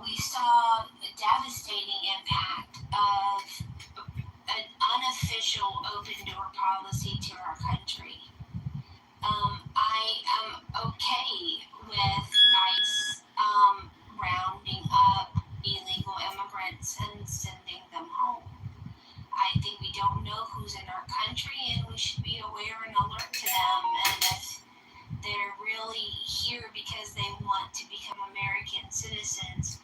We saw a devastating impact of an unofficial open door policy to our country. I am okay with ICE rounding up illegal immigrants and sending them home. I think we don't know who's in our country and we should be aware and alert to them. And if they're really here because they want to become American citizens,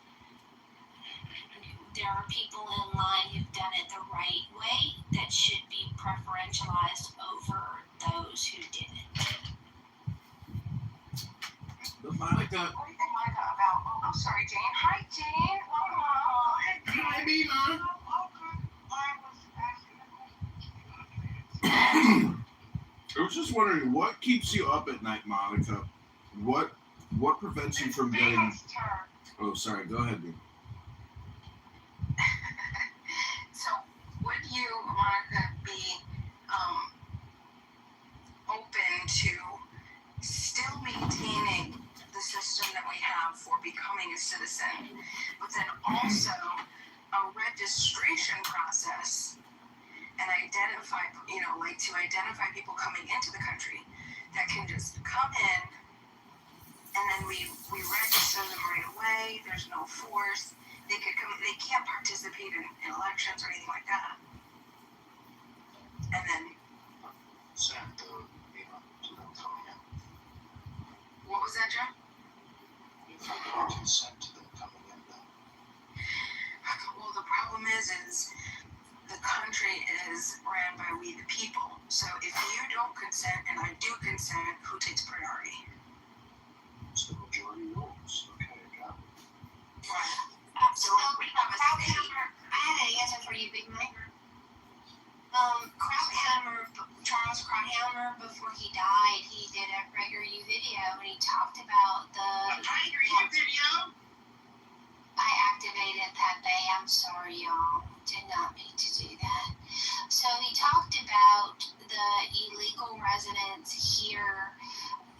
there are people in line who've done it the right way that should be preferentialized over those who didn't. Monica. What do you think, Monica, about? Oh, I'm sorry, Jane. Hi, Jane. Welcome. Hi, Bima. I was just wondering, what keeps you up at night, Monica? What prevents you from getting? Oh, sorry. Go ahead, Bima. So, would you, Monica, be open to still maintaining the system that we have for becoming a citizen, but then also a registration process and identify, to identify people coming into the country that can just come in and then we register them right away. There's no force. They can't participate in elections or anything like that. is ran by we the people. So if you don't consent and I do consent, who takes priority? So majority rules. Okay, got it. So we have a state. I had an answer for you, Big Mike. Charles Krauthammer, before he died, he did a PragerU video and he talked about the PragerU video. I activated that bay. I'm sorry, y'all. Did not mean to do that. So he talked about the illegal residents here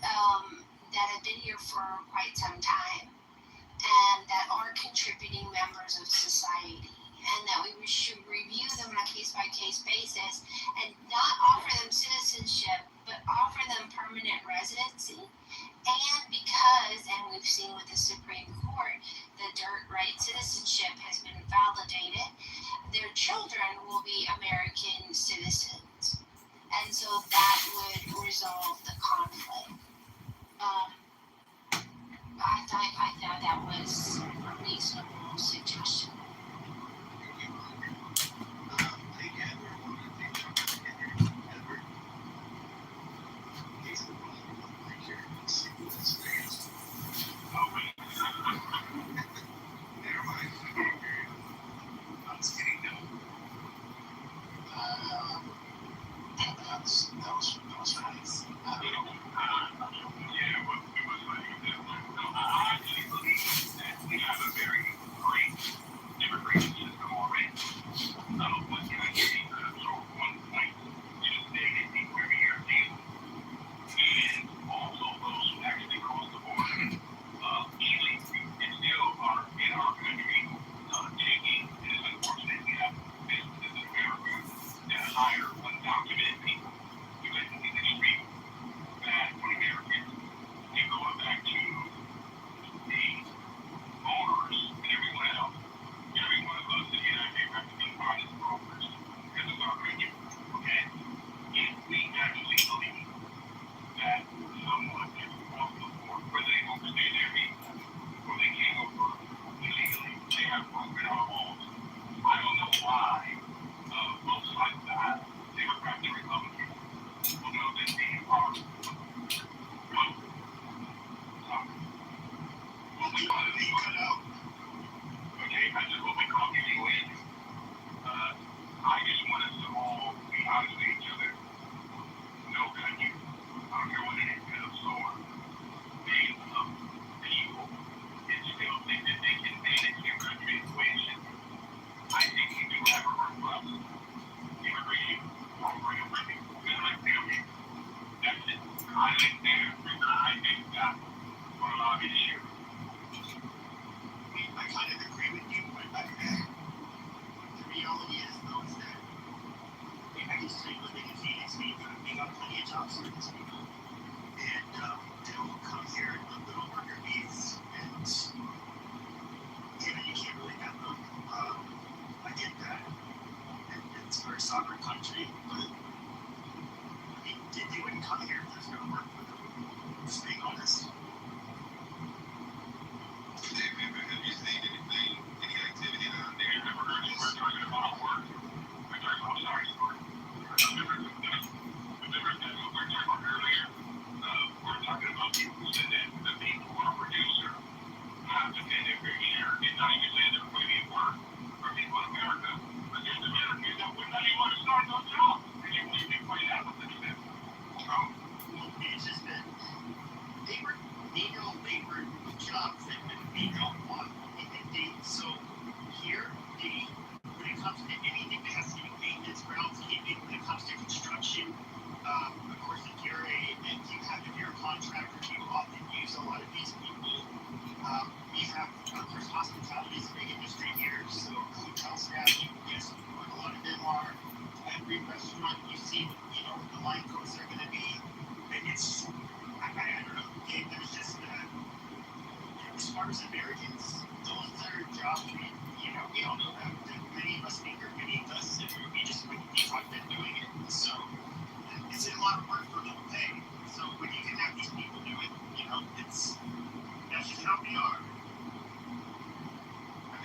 that have been here for quite some time and that are contributing members of society, and that we should review them on a case-by-case basis and not offer them citizenship, but offer them permanent residency. And because, and we've seen with the Supreme Court, the dirt right citizenship has been validated, their children will be American citizens. And so that would resolve the conflict. I thought that was a reasonable suggestion.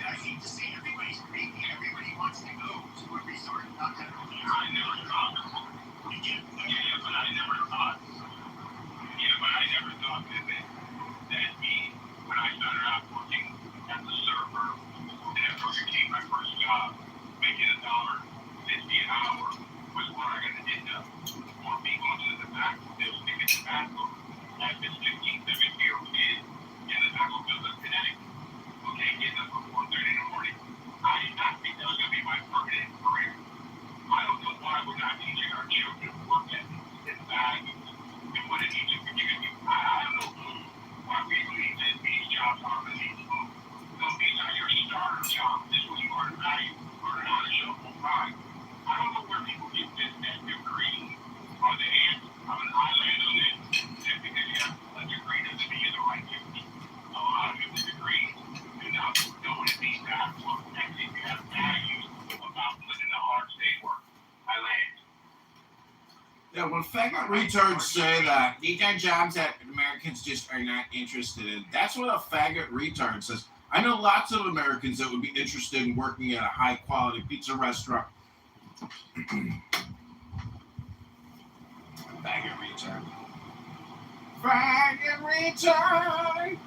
I hate to say everybody's crazy. Everybody wants to go to a resort and not have a resort. but I never thought. Yeah, but I never thought that me, when I started out working as a server and at Burger King, my first job, making $1.50 an hour was where I got to end up. Or me going to the back, still sticking tobacco at this 15, 17-year-old kid in the taco building in Connecticut. Okay, getting up at 4:30 in the morning. I did not think that was going to be my permanent career. I don't know why we're not teaching our children work ethics and values and what it needs to give you. I don't know why we believe that these jobs are the needs. No, these are your starter jobs. This is where you learn value, learn how to show pride. I don't know where people get this that degree on the end of an island on it. Just because you have a degree doesn't mean you're the right people. A lot of people degree do not know what it means to have work ethic. You have values about putting the hard day work. I land. Yeah, when faggot retards say that these are jobs that Americans just are not interested in, that's what a faggot retard says. I know lots of Americans that would be interested in working at a high-quality pizza restaurant. Faggot retard. Faggot retard!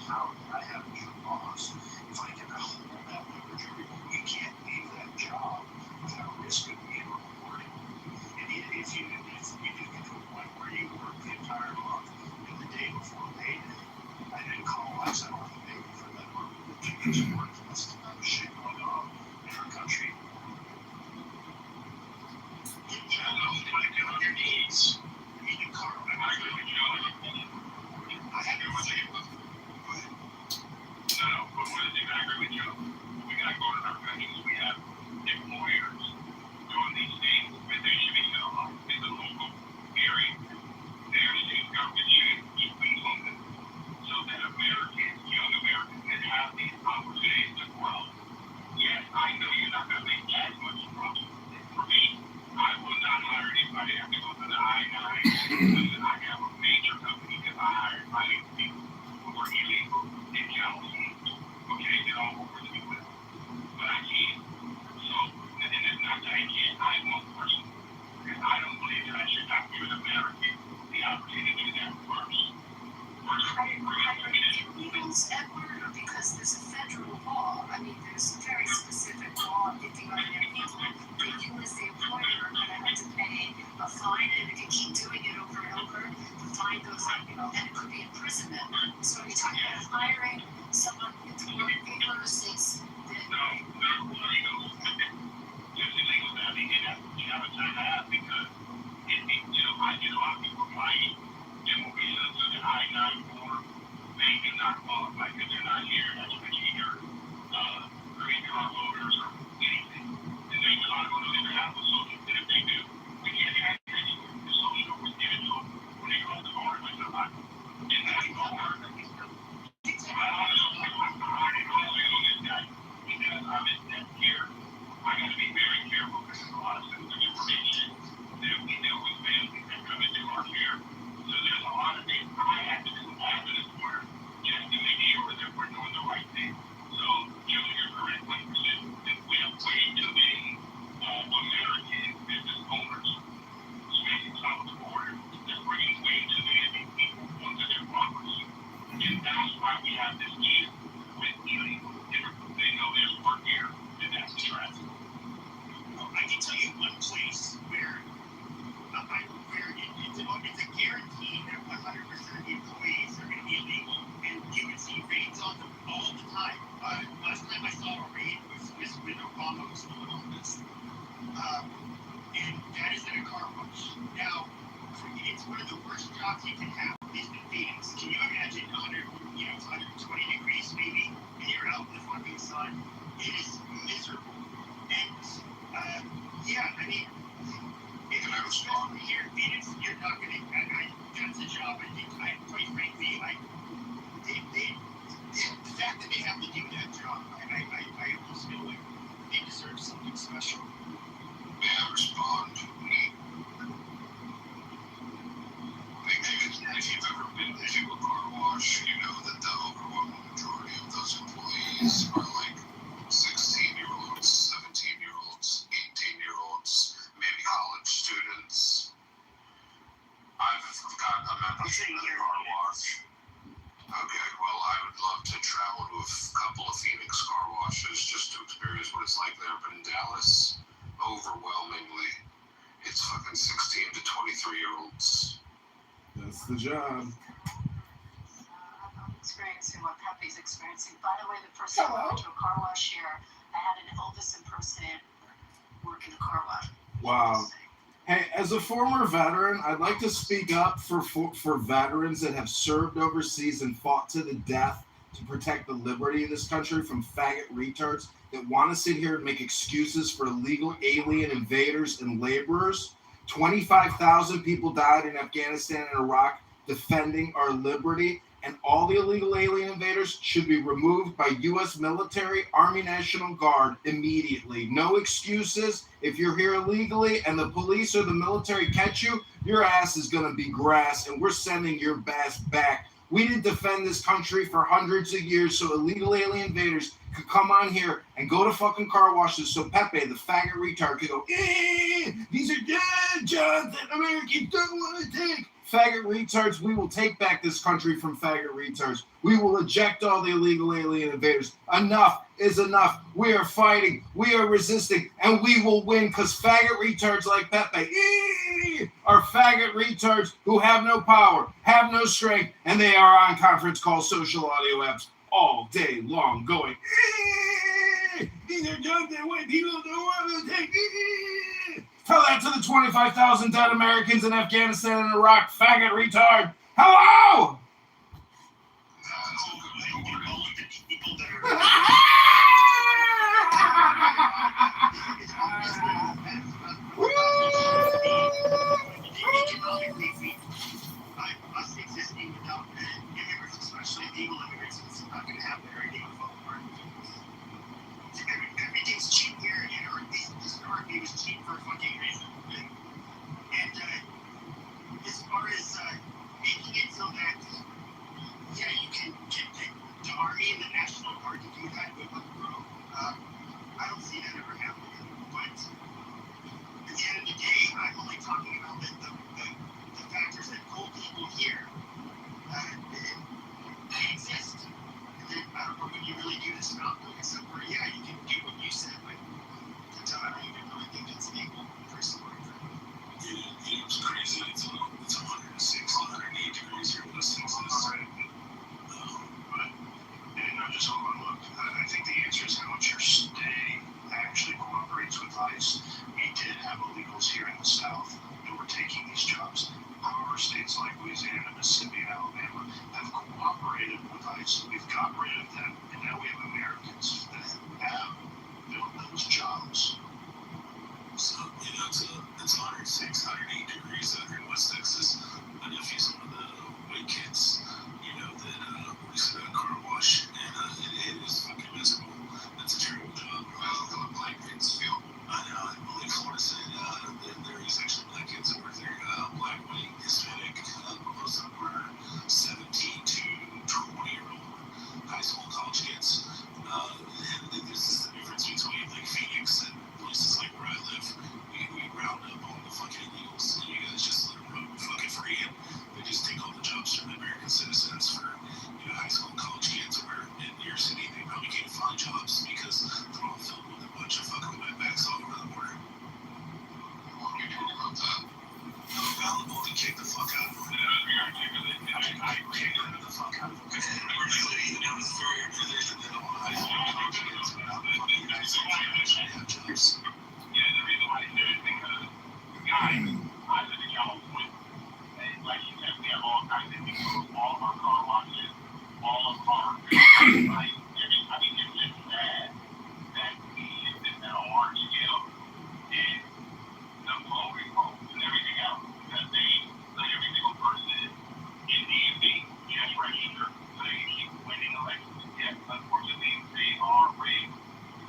power that I have as your boss, if I get to hold that leverage over you, you can't leave that job without risk of being rewarded. And if you do get to a point where you work the entire month and the day before payday, I didn't call us, I don't have to pay you for that work. It's worthless. That's the kind of shit going on in our country. You know, like on your knees. I mean, you Carl, I agree with you. I have to say, go ahead. No, but one of the things I agree with you, we got to go to our countries. We have employers doing these things, but they should be in the local area. Their state government should be on them so that Americans, young Americans, can have these opportunities to grow. Yes, I know you're not going to make as much profit. For me, I will not hire anybody. I have to go to the I-9 because I have a major company because I hired 5 people who were illegal in California. Okay, they're all over the U.S. But I can't. So, and it's not that I can't. I won't personally. Because I don't believe that I should not give an American the opportunity to do that first. Illegals, Edward, or because there's a federal law? I mean, there's a very specific law. If you are illegal, then you as the employer are going to have to pay a fine, and if you keep doing it over and over, the fine goes up, and it could be imprisonment. So you're talking about hiring someone with work papers, things that... No, they're illegal. There's illegal that they get at the time to have because I get a lot of people applying and will be sent to the I-9 form. They do not qualify because they're not here. That's when you hear green card holders or anything. And they do not go to their house with social. And if they do, we can't have it anymore. The social was given to them when they called the bar with somebody. And that's hard. I don't know. I on this guy because I'm in that care. I got to be very careful because there's a lot of sensitive information that we deal with families that come into our care. So there's a lot of things I have to do as an employer just to make sure that we're doing the right thing. So, Joe, you're correct 100%. That we have way too many American business owners swinging south of the border that bringing way too many people onto their property. And that's why we have this issue with illegal immigrants. They know there's work here, and that's the traffic. I can tell you one place where it's a guarantee that 100% of the employees are going to be illegal, and you can see raids on them all the time. Last time I saw a raid was when Obama was still in office, and that is at a car wash. Now, it's one of the worst jobs you can have is in Phoenix. Can you imagine 120 degrees maybe, and you're out in the fucking sun? It is miserable. And yeah, I mean, if you're especially here in Phoenix, you're not going to. That's a job. I think, quite frankly, the fact that they have to do that job, I almost feel like they deserve something special. May I respond? If you've ever been to a car wash, you know that the overwhelming majority of those employees are like 16-year-olds, 17-year-olds, 18-year-olds, maybe college students. I've got a membership in a car wash. Okay, well, I would love to travel to a couple of Phoenix car washes just to experience what it's like there. But in Dallas, overwhelmingly, it's fucking 16 to 23-year-olds. That's the job. I'm experiencing what Pepe's experiencing. By the way, the first time I went to a car wash here, I had an Elvis impersonator working the car wash. Wow. Hey, as a former veteran, I'd like to speak up for veterans that have served overseas and fought to the death to protect the liberty of this country from faggot retards that want to sit here and make excuses for illegal alien invaders and laborers. 25,000 people died in Afghanistan and Iraq defending our liberty, and all the illegal alien invaders should be removed by U.S. military, Army National Guard immediately. No excuses. If you're here illegally and the police or the military catch you, your ass is going to be grass, and we're sending your ass back. We didn't defend this country for hundreds of years so illegal alien invaders could come on here and go to fucking car washes so Pepe, the faggot retard, could go, these are dead jobs that Americans don't want to take. Faggot retards, we will take back this country from faggot retards. We will eject all the illegal alien invaders. Enough is enough. We are fighting. We are resisting. And we will win because faggot retards like Pepe are faggot retards who have no power, have no strength, and they are on conference call social audio apps all day long going, these are jobs that white people don't want to take. Tell that to the 25,000 dead Americans in Afghanistan and Iraq, faggot retard. Hello! Us existing without immigrants, especially illegal immigrants, it's not going to happen. Everything will fall apart. Everything's cheap here, and this RV was cheap for a fucking reason. And as far as making it so that, yeah, you can get the Army and the National Guard to do that with a bro. I don't see that ever happening. But at the end of the day, I'm only talking about the factors that pull people here. They exist. And then I don't know when you really do this about them, except for, yeah, you can do what you said, but until I don't even really think it's legal, personally. Yeah, it's crazy. It's 106, 108 degrees here in West Texas. But, and I'm just hoping, look, I think the answer is how much your state actually cooperates with ICE. We did have illegals here in the South that were taking these jobs. However, states like Louisiana, Mississippi, and Alabama have cooperated with ICE. We've got rid of them, and now we have Americans that have filled those jobs. So, it's 106, 108 degrees out here in West Texas. My nephew's one of the white kids, that works at a car wash, and it is fucking miserable. That's a terrible job. Black kids feel. I know, I believe Florida said there is actually black kids that work there, black, white, Hispanic, most of them are 17 to 20-year-old high school, college kids. And this is the difference between like Phoenix and places like where I live. We round up all the fucking illegals, and you guys just let them run fucking free, and they just take all the jobs from the American citizens for high school, college kids, or in your city they probably can't find jobs because they're all filled with a bunch of fucking wetbacks all over the border. Available to kick the fuck out of them. I kick the fuck out of them. It was very religion that all high school college kids without the fucking United States actually have jobs. Yeah, the reason why I do it is because guys, I live in California. And like you said, we have all kinds of people, all of our car washes, all of our right? It's just sad that we exist at a large scale and the glory homes and everything else because they let every single person in DMV just register so they can keep winning elections. Yes, unfortunately, they are rigged.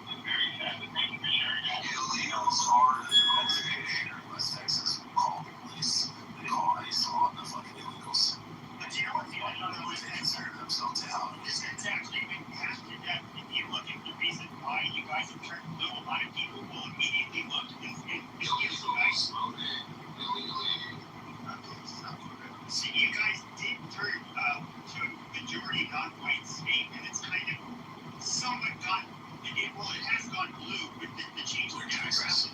It's very sad, but thank you for sharing that. Illegals are the motivated here in West Texas. We call the police. They call ICE on the fucking illegals. But you know what's the other way to answer themselves out? This has actually been passed to death. If you look at the reason why you guys have turned blue, a lot of people will immediately look and gives you guys illegally. See, you guys did turn to a majority non-white state, and it's kind of somewhat gone. It has gone blue with the change in demographics.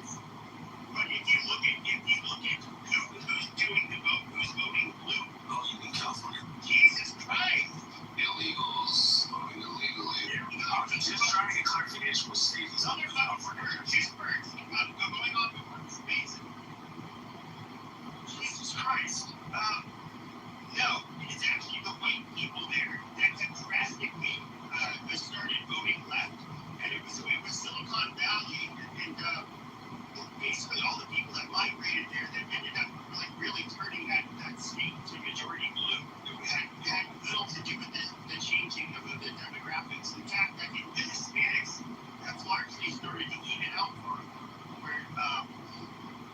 But if you look at who's doing the vote, who's voting blue. Oh, you mean California? Jesus Christ! Illegals voting illegally. I'm just trying to get clarification with state. These other motherfuckers are Pittsburgh going on before space. Jesus Christ. No, it's actually the white people there that drastically started voting left. And it was Silicon Valley and basically all the people that migrated there that ended up like really turning that state to majority blue. It had little to do with the changing of the demographics. In fact, I think the Hispanics have largely started to even out for them. Where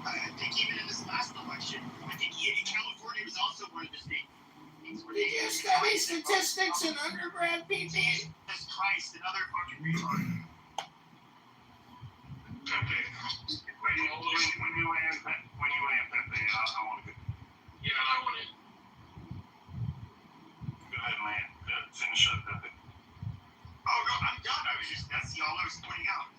I think even in this last election, I think California was also one of the states. Did you study statistics in undergrad, PT? Jesus Christ, another fucking retard. Okay. When you land Pepe, I want to go. Yeah, I want to. Finish up, Pepe. Oh no, I'm done. That's all I was pointing out.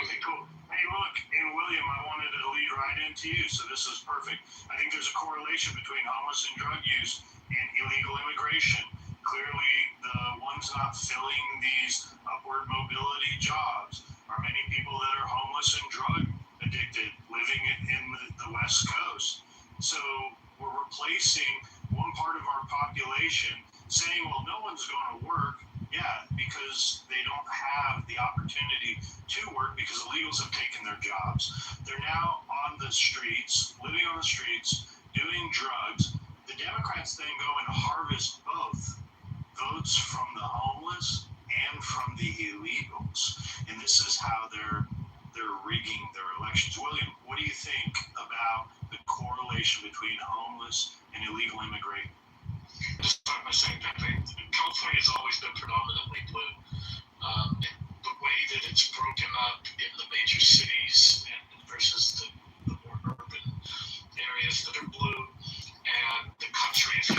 Okay, cool. Hey, look, and William, I wanted to lead right into you, so this is perfect. I think there's a correlation between homeless and drug use and illegal immigration. Clearly, the ones not filling these upward mobility jobs are many people that are homeless and drug addicted living in the West Coast. So we're replacing one part of our population saying, well, no one's going to work. Yeah, because they don't have the opportunity to work because illegals have taken their jobs. They're now on the streets, living on the streets, doing drugs. The Democrats then go and harvest both votes from the homeless and from the illegals. And this is how they're rigging their elections. William, what do you think about the correlation between homeless and illegal immigration? Just start by saying that California has always been predominantly blue. The way that it's broken up in the major cities and versus the more urban areas that are blue, and the country is the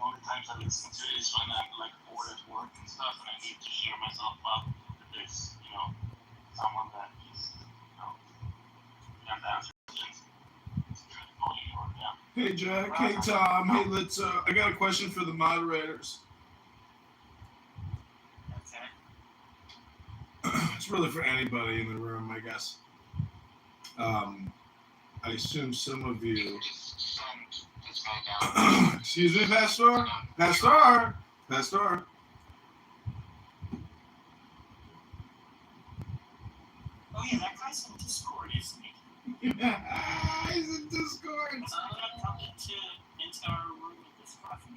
only times I listen to it is when I'm like bored at work and stuff, and I need to cheer myself up. If there's, someone that is, can't answer questions. Hey Jack, hey Tom, hey let's I got a question for the moderators. It's really for anybody in the room, I guess. I assume some of you excuse me, Pastor? Pastor? Oh yeah, that guy's in Discord, isn't he? He's in Discord. Come into our room with this coffee.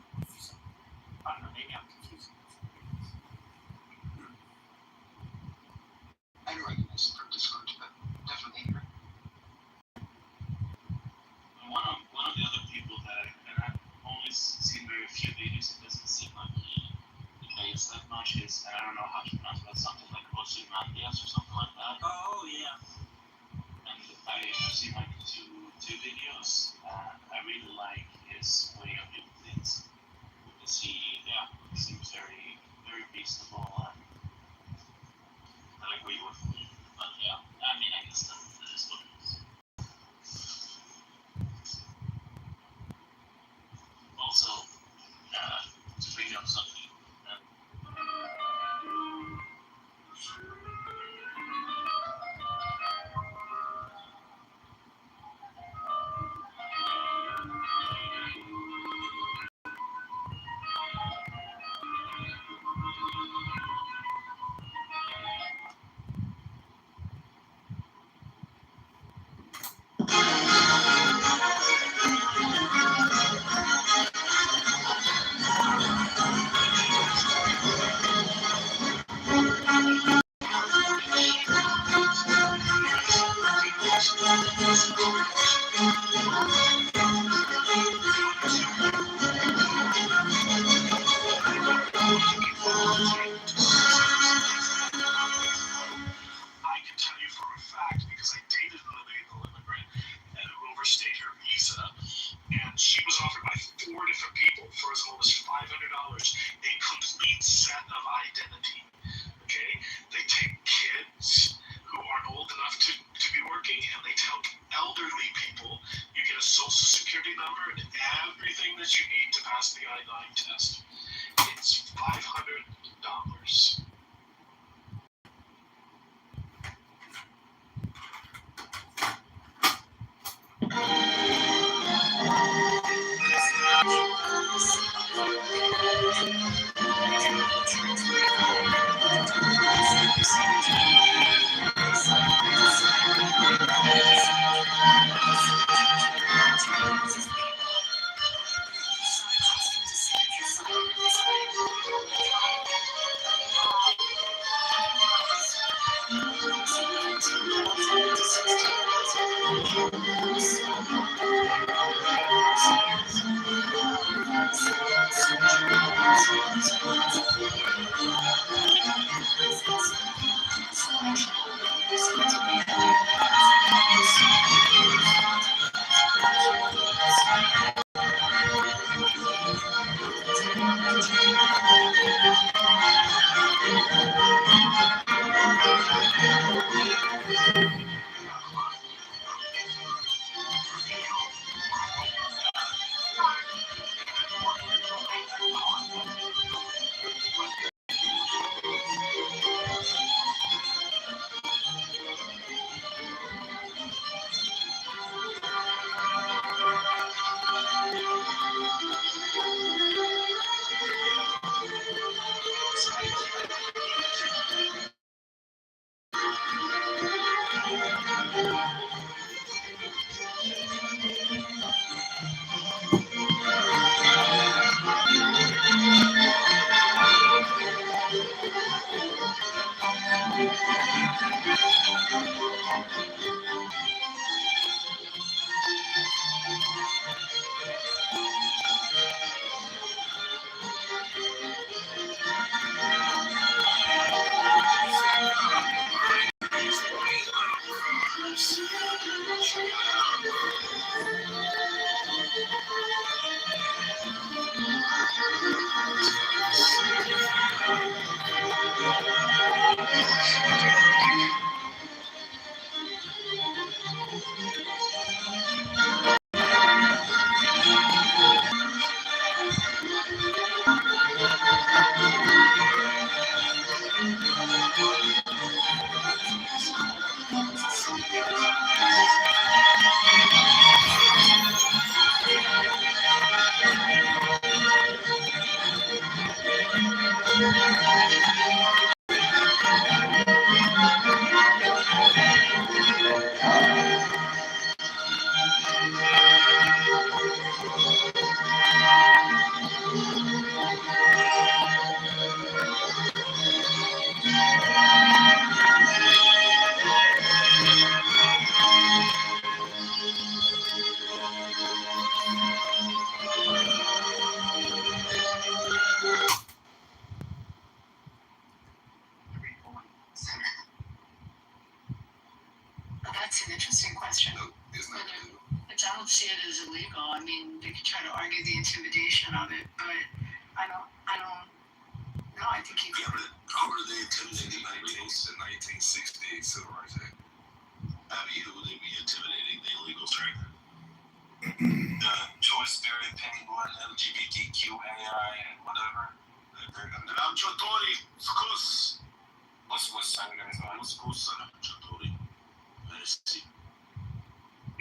I don't know, maybe I'm confused. I don't recognize it from Discord, but definitely here. One of the other people that I've only seen very few videos, it doesn't seem like he plays that much, is, I don't know how to pronounce it, something like Ozymandias or something like that. Oh, yeah. And I've seen like two videos, and I really like his way of doing things. Because he seems very, very reasonable, and I agree with him. But yeah, I mean, I guess that is what it is. Also, to bring up something. I can tell you for a fact because I dated an illegal immigrant who overstayed her visa, and she was offered by 4 different people for as low as $500 a complete set of identity. Okay, they take kids who aren't old enough to be working, and they tell elderly people you get a social security number and everything that you need to pass the I-9 test. It's $500. That's an interesting question. But I don't see it as illegal. I mean, they could try to argue the intimidation of it, but I don't know. I think you Yeah, but how were they intimidating illegals in 1960 Civil Rights Act? Abby, who would they be intimidating the illegals right? The choice theory, penguin, LGBTQAI, and whatever. I'm Chotori, of course. What's Chotori?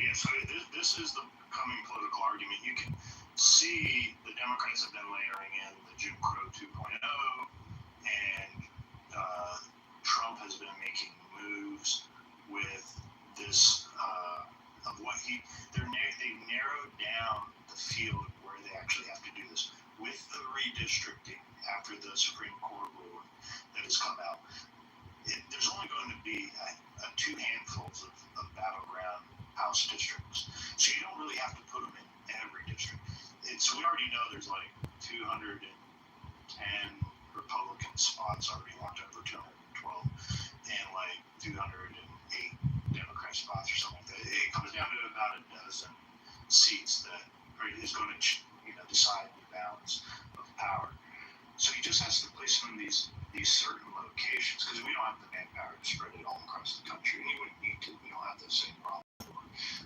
Yeah, so this is the coming political argument. You can see the Democrats have been layering in the Jim Crow 2.0, and Trump has been making moves with this of what they've narrowed down the field of where they actually have to do this with the redistricting after the Supreme Court ruling that has come out. There's only going to be two handfuls of battleground House districts, so you don't really have to put them in every district. We already know there's like 210 Republican spots already locked up, or 212, and like 208 Democrat spots or something like that. It comes down to about a dozen seats that is going to decide the balance of power. So he just has to place them in these certain locations, because we don't have the manpower to spread it all across the country, and you wouldn't need to. We don't have the same problem.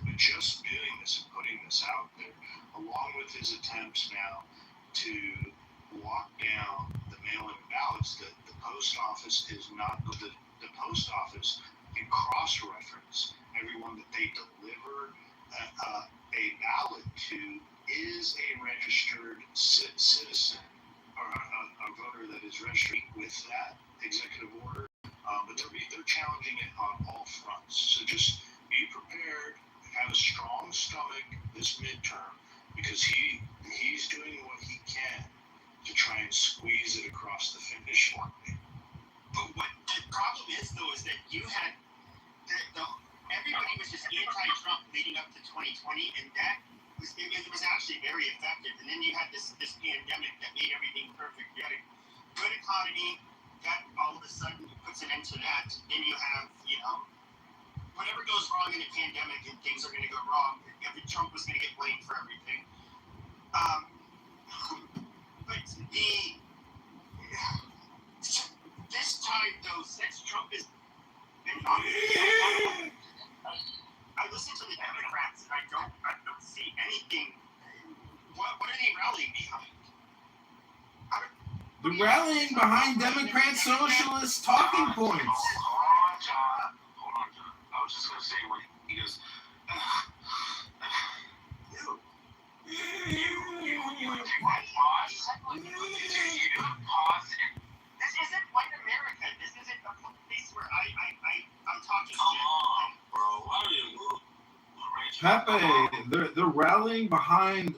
But just doing this and putting this out there, along with his attempts now to lock down the mail-in ballots, that the post office is not the post office can cross-reference everyone that they deliver a ballot to is a registered citizen or a voter that is registered with that executive order, but they're challenging it on all fronts. So just be prepared, have a strong stomach this midterm, because he's doing what he can to try and squeeze it across the finish line. But what the problem is, though, is that you had everybody was just anti-Trump leading up to 2020, and it was actually actually very effective. And then you had this pandemic that made everything perfect. You had a good economy, that all of a sudden puts an end to that. Then you have, whatever goes wrong in a pandemic and things are going to go wrong. Trump was going to get blamed for everything. But this time, though, since Trump has been on, I listen to the Democrats and I don't see anything. What are they rallying behind? They're rallying behind Democrat socialist talking points. Hold on, John. I was just going to say when he goes, you would take that pause. You do a pause. This isn't white America. This isn't a place where I'm talking Come shit. on, bro. Why don't you move? Pepe, they're rallying behind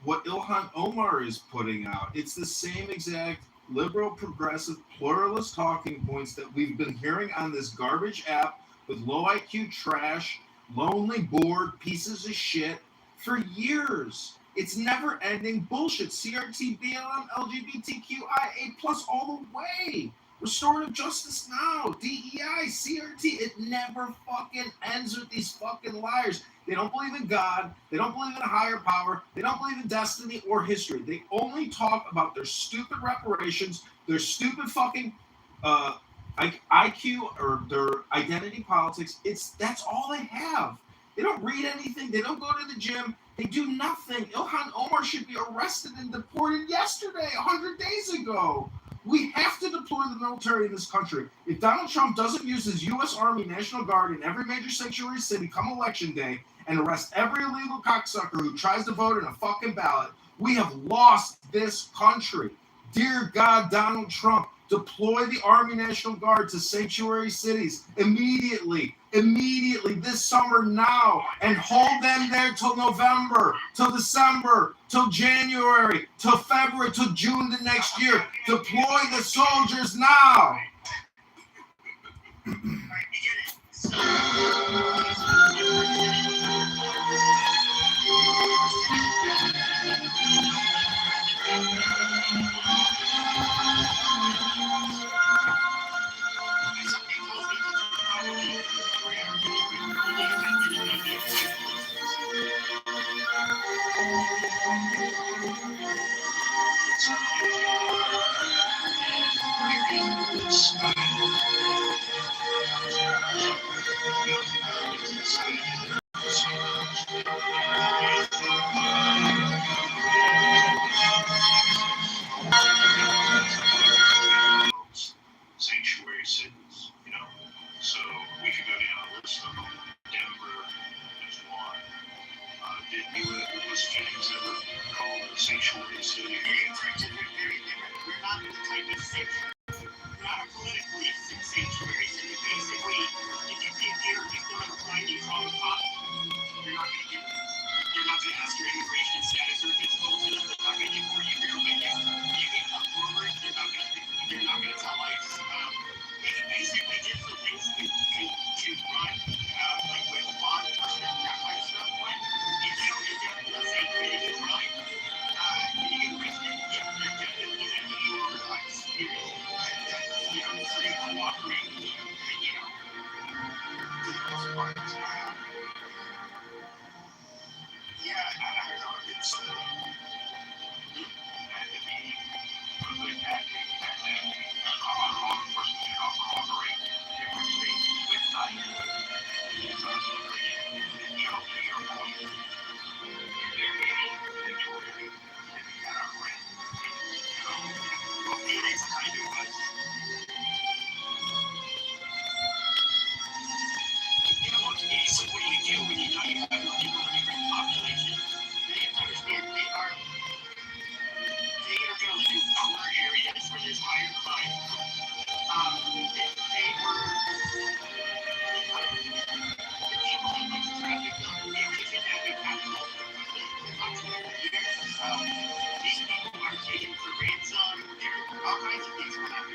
what Ilhan Omar is putting out. It's the same exact liberal, progressive, pluralist talking points that we've been hearing on this garbage app with low IQ trash, lonely, bored pieces of shit for years. It's never ending bullshit. CRT, BLM, LGBTQIA plus all the way. Restorative justice now, DEI, CRT. It never fucking ends with these fucking liars. They don't believe in God. They don't believe in a higher power. They don't believe in destiny or history. They only talk about their stupid reparations, their stupid fucking IQ or their identity politics. That's all they have. They don't read anything. They don't go to the gym. They do nothing. Ilhan Omar should be arrested and deported yesterday, 100 days ago. We have to deploy the military in this country. If Donald Trump doesn't use his U.S. Army National Guard in every major sanctuary city come election day and arrest every illegal cocksucker who tries to vote in a fucking ballot, we have lost this country. Dear God, Donald Trump, deploy the Army National Guard to sanctuary cities immediately this summer now, and hold them there till November, till December, till January, till February, till June the next year. Deploy the soldiers now. Sanctuary cities, so we could go down a list of them. Denver is one. Did Louis Jennings ever call it a sanctuary city? Very different. We're not the type of sanctuary. We're not a politically sanctuary city. Basically, if you're a victim of a crime, you call the cops. You're not going to ask your immigration status, or if it's told to them, they're not going to deport you. You're a witness. You can come forward. They're not going to tell lies. Basically, just so things can run, like with law enforcement, that kind of stuff. But if you don't say committed a crime, and you get arrested, they're definitely sending you over to ICE. So you cooperate, to the most part. Yeah, I don't know. It's so what do you do when you know you have illegal immigrant population? They have to understand they are going to live in poor areas where there's higher crime. They were the people who went to traffic them. They were the kidnapping capital of the continent for years. These people are taken for ransom. All kinds of things will happen.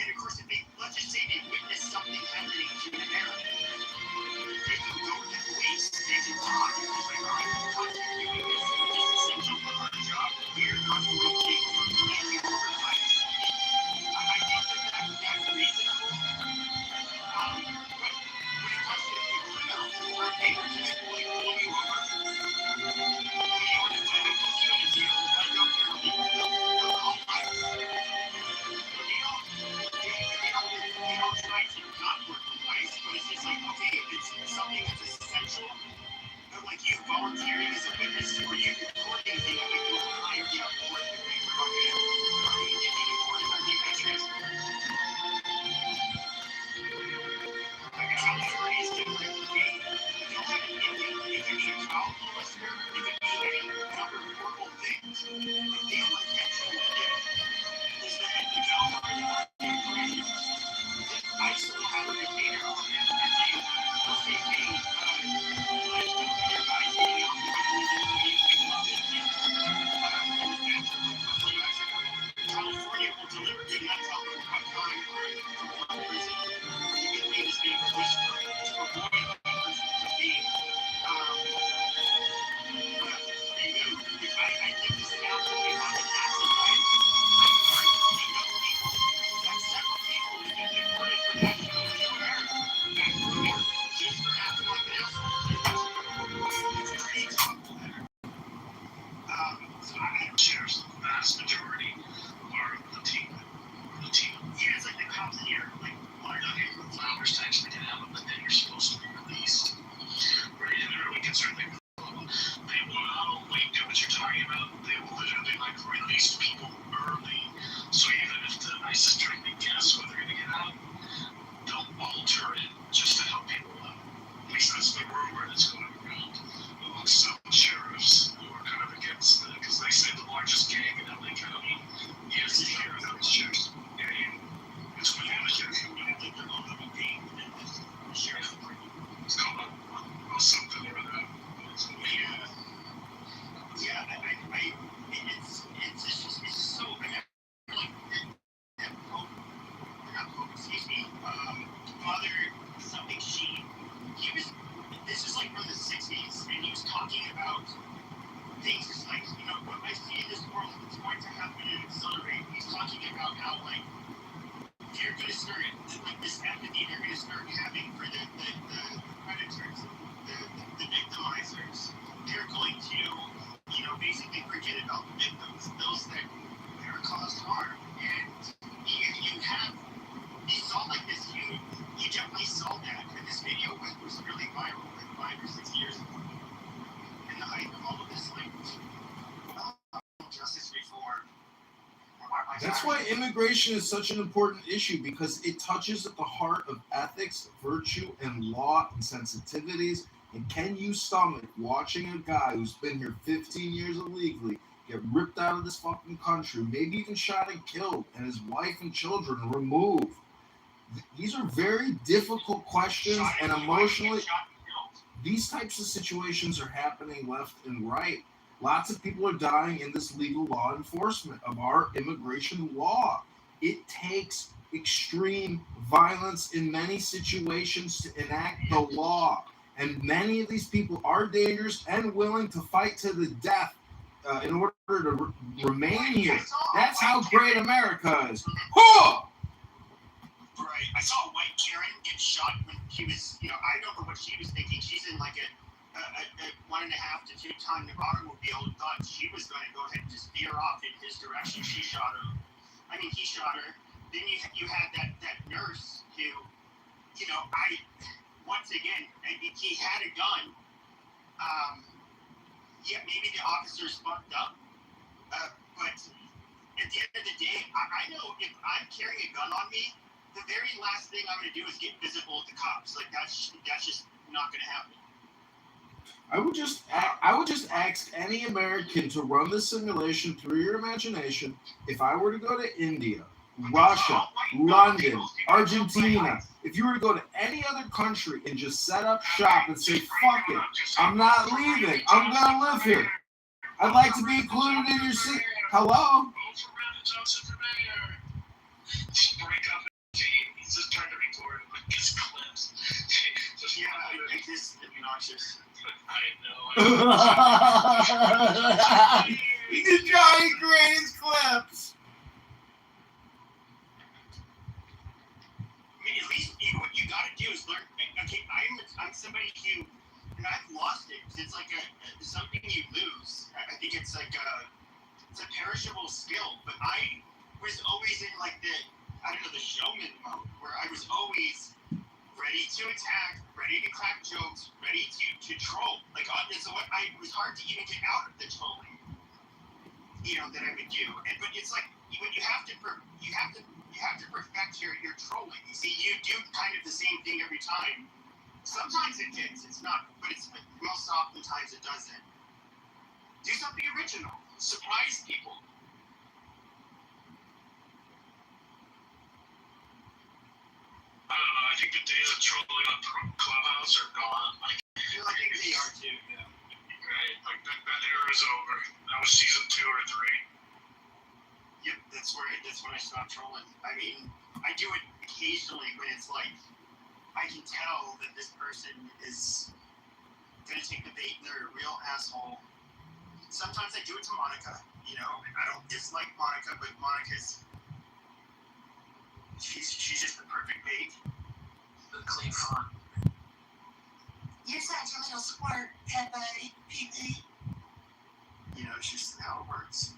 And of course, let's just say they witnessed something happening to an American, they can go to the police, they can talk, it's like, all right, Sheriffs, the vast majority are Latino. Yeah, it's like the cops here, like, why not give them flowers to actually get out, but then you're supposed to be released. Right? And they're really concerned. They will, oh, wait, do what you're talking about. They will literally, like, release people early. So even if the ICE is trying to guess whether they're going to get out, they'll alter it just to help people out. At least that's the rumor that's going around amongst some sheriffs who are kind of against it, because they say the largest gang in LA County is the sheriffs. Yeah, it's when the sheriffs think they're going to be gang, and the sheriff is called something or other. It's just so, like, that Pope, not Pope, excuse me, Father something Sheen, this is like from the 60s, and he was talking about things just like, what I see in this world, it's going to happen and accelerate. He's talking about how, like, you're going to start, like, this empathy they're going to start having for the predators, the victimizers. They're going to, basically forget about the victims, those that are caused harm. And you saw, like, this, you definitely saw that. And this video was really viral, like, 5 or 6 years ago. And the height of all of this, like, justice reform. That's why immigration is such an important issue, because it touches at the heart of ethics, virtue, and law and sensitivities. And can you stomach watching a guy who's been here 15 years illegally get ripped out of this fucking country, maybe even shot and killed, and his wife and children removed? These are very difficult questions, and emotionally, these types of situations are happening left and right. Lots of people are dying in this legal law enforcement of our immigration law. It takes extreme violence in many situations to enact the law. And many of these people are dangerous and willing to fight to the death in order to remain here. That's how great America is. Huh! Right. I saw a white Karen get shot when she was, I don't know what she was thinking. She's in like a 1.5 to 2 ton automobile and thought she was going to go ahead and just veer off in his direction. She shot her. He shot her. Then you had that nurse who, once again, he had a gun. Yeah, maybe the officers fucked up. But at the end of the day, I know if I'm carrying a gun on me, the very last thing I'm going to do is get visible with the cops. Like, that's just not going to happen. I would just ask any American to run this simulation through your imagination. If I were to go to India, Russia, London, Argentina, if you were to go to any other country and just set up shop and say, fuck it, I'm not leaving, I'm going to live here. I'd like to be included in your city. Hello? He's just trying to record his clips. Yeah, it's just obnoxious. I know. He just trying to create his clips. At least what you got to do is learn. Okay, I'm somebody who, and I've lost it. It's like something you lose. I think it's like it's a perishable skill. But I was always in like the showman mode, where I was always ready to attack, ready to crack jokes, ready to troll. Like, so it was hard to even get out of the trolling, that I would do. But it's like when you have to perfect your trolling. You see, you do kind of the same thing every time. Sometimes it hits. It's not, but most oftentimes it doesn't. Do something original. Surprise people. I don't know. I think the days of trolling on Clubhouse are gone. I think they are too. Yeah. Right. Like that era is over. That was season 2 or 3. Yep. That's when I stopped trolling. I do it occasionally when it's like I can tell that this person is gonna take the bait and they're a real asshole. Sometimes I do it to Monica. I don't dislike Monica, but Monica's. She's just the perfect bait. The clean fun. You're such a little squirt, Pepe. Pee-pee. it's just how it works.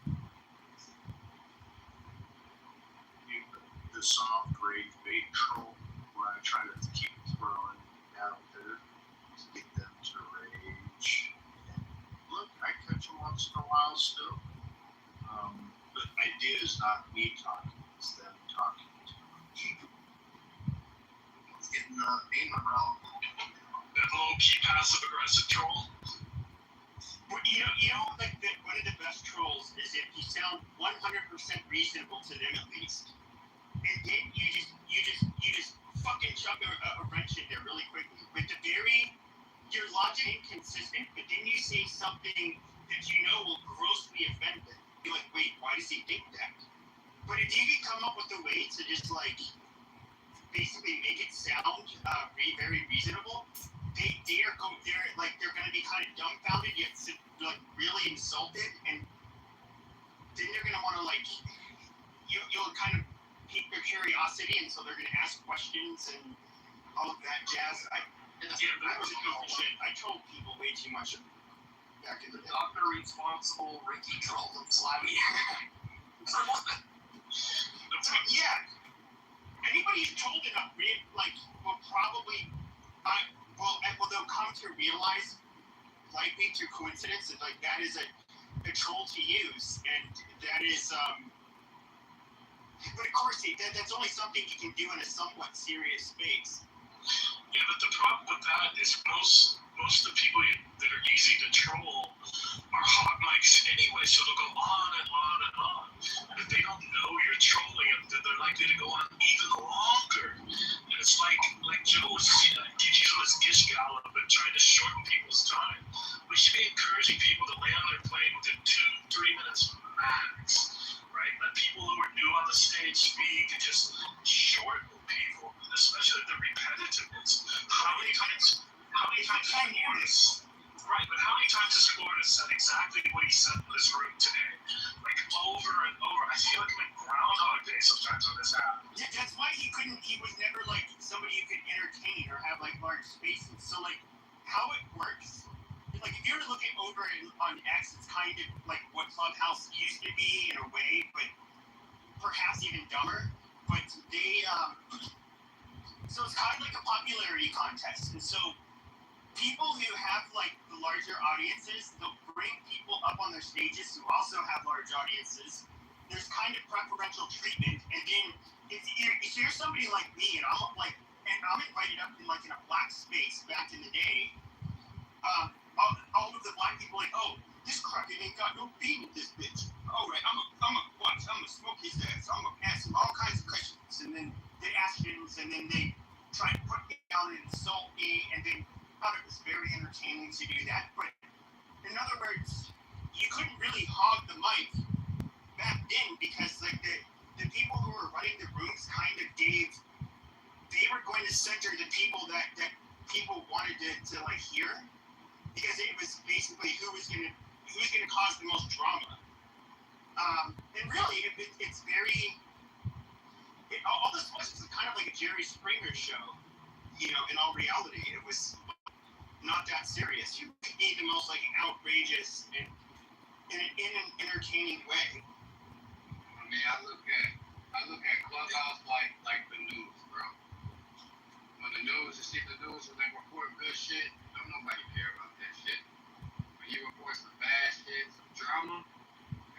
The soft grade bait troll, where I try to keep throwing out there to get them to rage. And look, I catch them once in a while still. But the idea is not me talking, it's them talking too much. It's getting being around. That low key passive aggressive troll. Like one of the best trolls is if you sound 100% reasonable to them at least. And then you just fucking chuck a wrench in there really quickly. With your logic inconsistent, but then you say something that you know will grossly offend them. You're like, wait, why does he think that? But if you can come up with a way to just like basically make it sound very reasonable, they're gonna be kind of dumbfounded yet like really insulted, and then they're gonna want to like you'll kind of pique their curiosity, and so they're gonna ask questions and all of that jazz. I was a piece of shit. I trolled people way too much back in the day. Dr. Responsible Ricky Troll from Slimy. Yeah. Anybody who's trolled enough will probably they'll come to realize, likely through coincidence, that like that is a troll to use, and that is but of course that's only something you can do in a somewhat serious space. Yeah, but the problem with that is most of the people that are easy to troll are hot mics anyway, so they'll go on and on and on. And if they don't know you're trolling them, then they're likely to go on even longer. And it's like Joe was he's on his gish gallop and trying to shorten people's time. We should be encouraging people to land their plane within 2-3 minutes max, right? Let people who are new on the stage speak and just shorten people, especially the repetitiveness. How many times Right, but how many times has Florida said exactly what he said in this room today? Like over and over. I feel like I'm in Groundhog Day sometimes on this app. Yeah, that's why he was never like somebody you could entertain or have like large spaces. So like how it works, like if you were looking over on X, it's kind of like what Clubhouse used to be in a way, but perhaps even dumber. But they, so it's kind of like a popularity contest. And so people who have like the larger audiences, they'll bring people up on their stages who also have large audiences. There's kind of preferential treatment, and then if you're somebody like me, and I'm invited up in a black space back in the day, all of the black people like, oh, this cracker ain't got no beat with this bitch. All right, I'm gonna smoke his ass. I'm gonna ask him all kinds of questions, and then they ask him, and then they try to put me down and insult me, and then thought it was very entertaining to do that. But in other words, you couldn't really hog the mic back then because like the people who were running the rooms kind of they were going to center the people that people wanted to like hear, because it was basically who was gonna cause the most drama. And really it's very all this was kind of like a Jerry Springer show, in all reality. It was not that serious. You could be the most like outrageous and in an entertaining way. I mean, I look at Clubhouse like the news, bro. When the news, you see the news when they report good shit, don't nobody care about that shit. When you report some bad shit, some drama,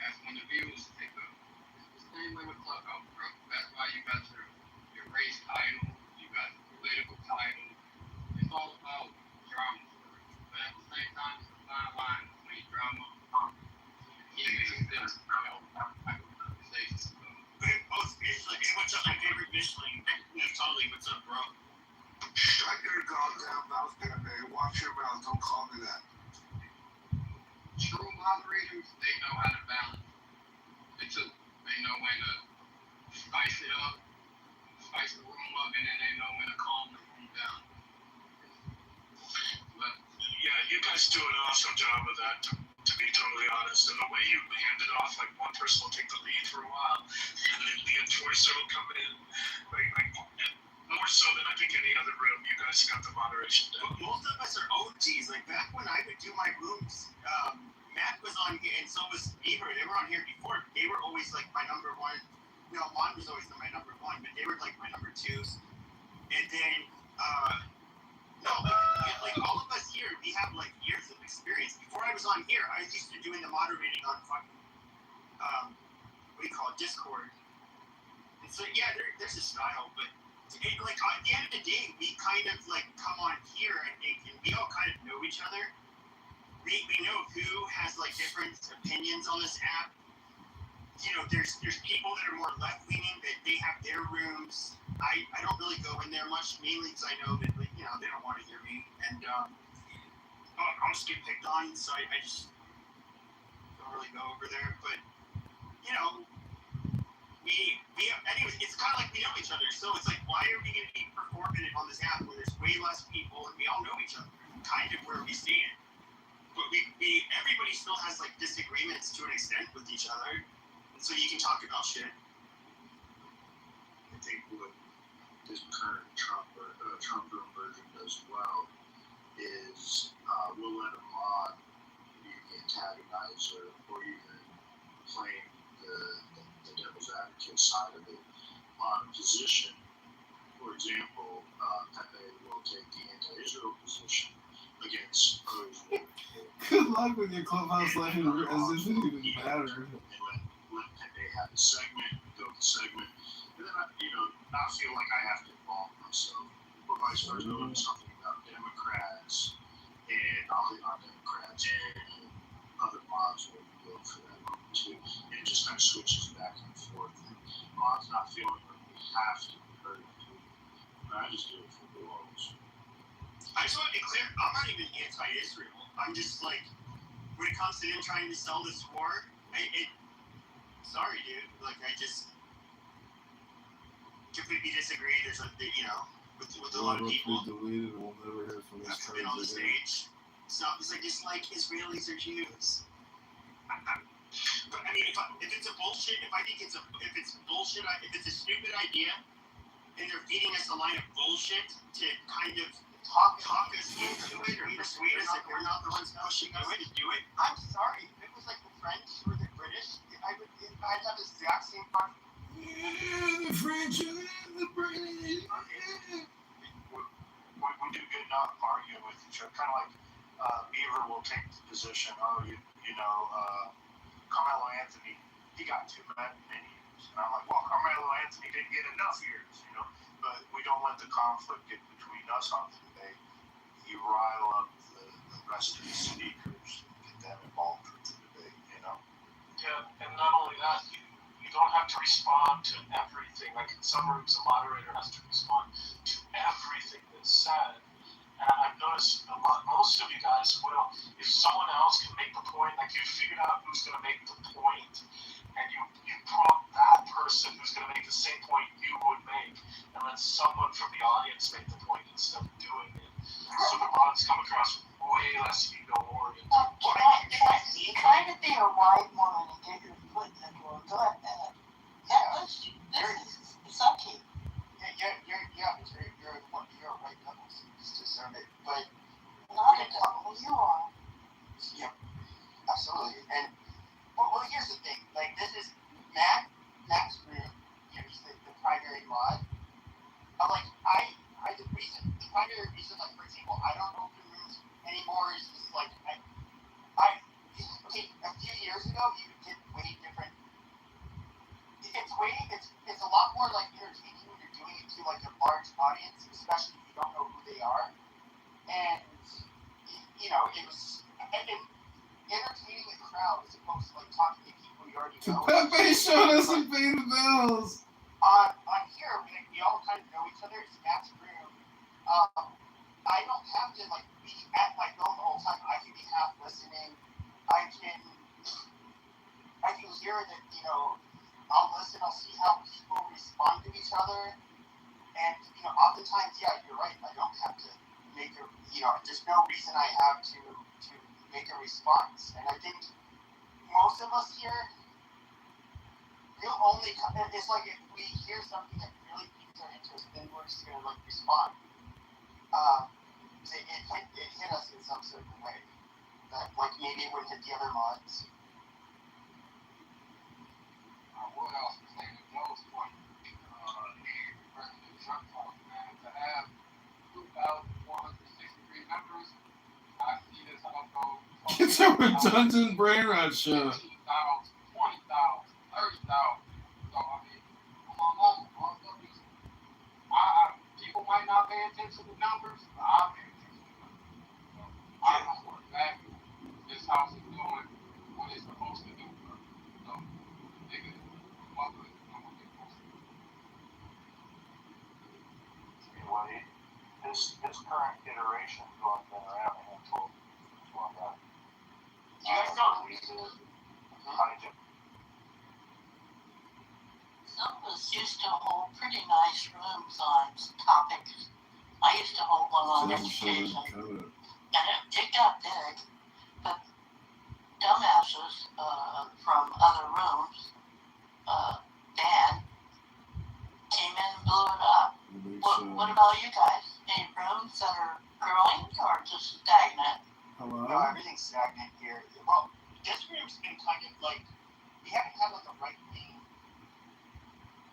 that's when the views pick up. It's the same way with Clubhouse, bro. That's why you got your race title, you got the political title. It's all about drama. But at the same time, it's a fine line between drama and conversations. What's up, my favorite Michelin? Natalie, what's up, bro? Shut your goddamn mouth, man. Watch your mouth. Don't call me that. True moderators, they know how to balance. They know when to spice it up, spice the room up, and then they know when to calm the room down. But yeah, you guys do an awesome job of that, to be totally honest. And the way you hand it off, like one person will take the lead for a while, and then the enforcer will come in. Like more so than I think any other room, you guys got the moderation down. Most of us are OGs. Like back when I would do my rooms, Matt was on here, and so was Beaver. They were on here before. They were always like my number one. No, Juan was always my number one, but they were like my number twos. And then, like all of us here, we have like years of experience. Before I was on here, I was used to doing the moderating on fucking, what do you call it, Discord. And so yeah, there's a style, but like at the end of the day, we kind of like come on here and we all kind of know each other. We know who has like different opinions on this app. You know, there's people that are more left leaning that they have their rooms. I don't really go in there much, mainly because I know that like, you know, they don't want to hear me, and I'll just get picked on, so I just don't really go over there. But you know, anyways, it's kind of like we know each other, so it's like, why are we going to be performative on this app where there's way less people and we all know each other, kind of where we stand. But everybody still has like disagreements to an extent with each other, and so you can talk about shit. I think what this current Trump room version does well is we'll let a mod be the antagonizer or even playing the devil's advocate side of it on a position. For example, Pepe will take the anti-Israel position against others. Good luck with your clubhouse life as if it even matters. Let Pepe have a segment, go the segment, and then not feel like I have to involve myself, or vice versa. Doing something about Democrats, and I'll hit on Democrats and other mods will go for that moment too, and it just kind of switches back and forth. And mods not feeling like we have to be heard to, but I just do it for the walls. I just want to be clear, I'm not even anti-Israel. I'm just like, when it comes to them trying to sell this war, sorry, dude. Like, I just completely disagree. There's a, with a lot of people. Deleted, we'll never hear from this I've been on the stage. So it's like Israelis are Jews. But I mean, if it's a bullshit, if it's bullshit, if it's a stupid idea, and they're feeding us a line of bullshit to kind of talk us into it or persuade us that we're not the ones pushing us to do it. I'm sorry, if it was like the French or the British, I'd have the exact same fucking. Yeah, the French and the British. We do good not arguing with each other. Kind of like Beaver will take the position. Carmelo Anthony, he got too many years, and I'm like, well, Carmelo Anthony didn't get enough years, But we don't let the conflict get between us on the debate. You rile up the rest of the speakers and get them involved with the debate, Yeah, and not only that, you don't have to respond to everything. Like in some rooms, a moderator has to respond to everything that's said. And I've noticed most of you guys will. If someone else can make the point, like you figured out who's going to make the point, and you prompt that person who's going to make the same point you would make, and let someone from the audience make the point instead of doing it. So the mods come across way less ego-oriented. Try to be a white woman and get your foot in the door. Go ahead. It's okay. You're a white devil, so just discern it. But not a devil, you are. Yeah, absolutely. And well, here's the thing. Like, this is Matt's room. He's the primary mod. I'm like, the primary reason, like, for example, I don't open rooms anymore is just like, a few years ago, you did way different. It's a lot more like entertaining when you're doing it to like a large audience, especially if you don't know who they are. And it was entertaining a crowd as opposed to like talking to people you already know. Pepe showed us and paid the bills. On here, we all kind of know each other. It's Matt's room. I don't have to like be at my phone the whole time. I can be half listening. I can hear that, I'll listen, I'll see how people respond to each other, and, oftentimes, yeah, you're right, I don't have to make there's no reason I have to make a response, and I think most of us here, it's like if we hear something that really piques our interest, then we're just going to, like, respond. It hit us in some certain way. that like maybe it would hit the other mods. What else was saying to Joe's point? President Trump talked, man, to have 2,463 members. I see this also. It's a redundant brain rot show. 15,000, 20,000, 30,000. So, I mean, people might not pay attention to numbers, but I pay attention to numbers. So, I know exactly this house is doing what it's supposed to do. So, nigga, mother is doing what they're supposed to do. Anyway, this current iteration is going been around a handful of long time. You guys don't Some of us used to hold pretty nice rooms on topics. I used to hold one on education, and it got big, but dumbasses from other rooms, Dan, came in and blew it up. What about you guys? Any rooms that are growing or just stagnant? Hello? No, everything's stagnant here. Well, this room's been kind of like, we haven't had like a right-wing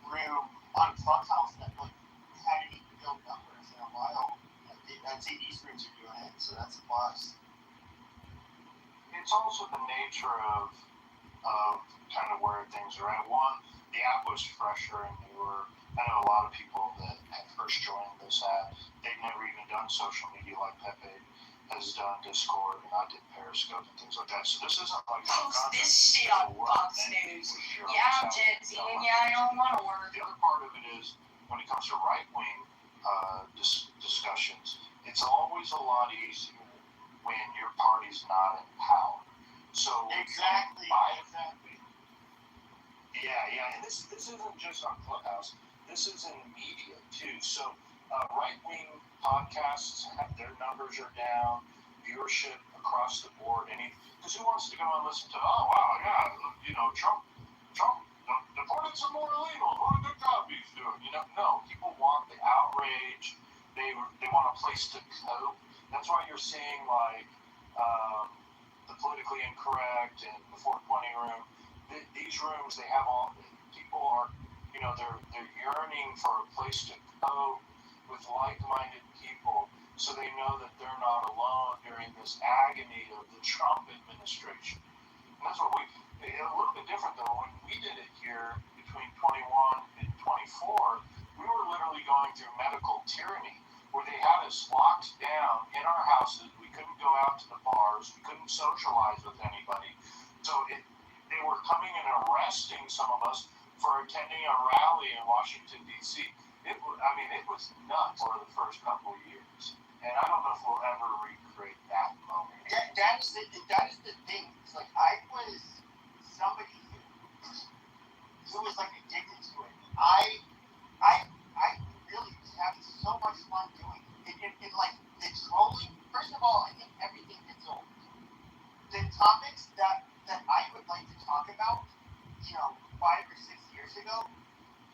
room on Clubhouse that like had any real numbers in a while. I'd say these rooms are doing it, so that's a plus. It's also the nature of kind of where things are at. One, the app was fresher and newer. I know a lot of people that had first joined this app, they've never even done social media like Pepe has done, Discord, and I did Periscope and things like that. So this isn't like Post this shit on Fox News. Yeah, I'm Gen Z, and yeah, I don't want to work. The other part of it is when it comes to right-wing discussions, it's always a lot easier when your party's not in power. So exactly. Yeah, and this isn't just on Clubhouse. This is in media too. So right-wing podcasts, their numbers are down, viewership across the board. Because who wants to go and listen to? Oh wow, yeah, Trump deported some more illegals. What a good job he's doing. No, people want the outrage. They want a place to cope. That's why you're seeing like the politically incorrect and the 420 room. These rooms, they have all people are, they're yearning for a place to cope with like-minded people, so they know that they're not alone during this agony of the Trump administration. And that's what a little bit different though. When we did it here between 21 and 24, we were literally going through medical tyranny, where they had us locked down in our houses. We couldn't go out to the bars. We couldn't socialize with anybody. So they were coming and arresting some of us for attending a rally in Washington, D.C. It was nuts for the first couple of years. And I don't know if we'll ever recreate that moment. That is the thing. It's like I was somebody who was like addicted to it. I really was having so much fun doing it. It like the trolling. First of all, I think everything gets old. The topics that I would like to talk about, 5 or 6 years ago,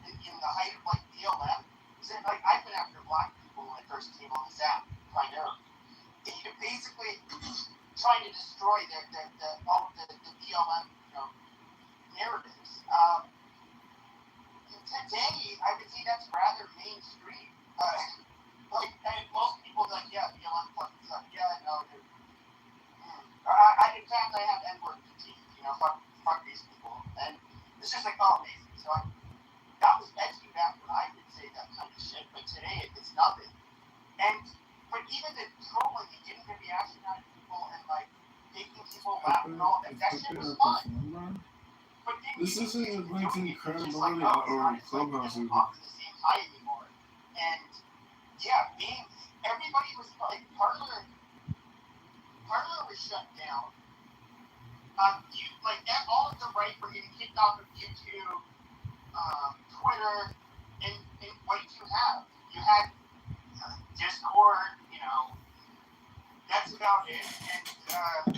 in the height of like BLM, like I've been after black people when I first came on this app, primarily. And you're basically trying to destroy all the BLM narratives. Today, I would say that's rather mainstream. And most people are like, yeah, BLM fucking suck. Yeah, no, dude. In fact, I have N-word fatigue. Fuck these people. And it's just like, oh, amazing. So that was edgy back when I would say that kind of shit. But today, it's nothing. But even the trolling and getting the reaction out of people and like making people laugh and all that shit was fun. But this isn't LinkedIn credibility like, or Clubhouse. It's not the same high anymore. And yeah, everybody was like, Parler was shut down. All of the right were getting kicked off of YouTube, Twitter, and what did you have? You had Discord, that's about it. And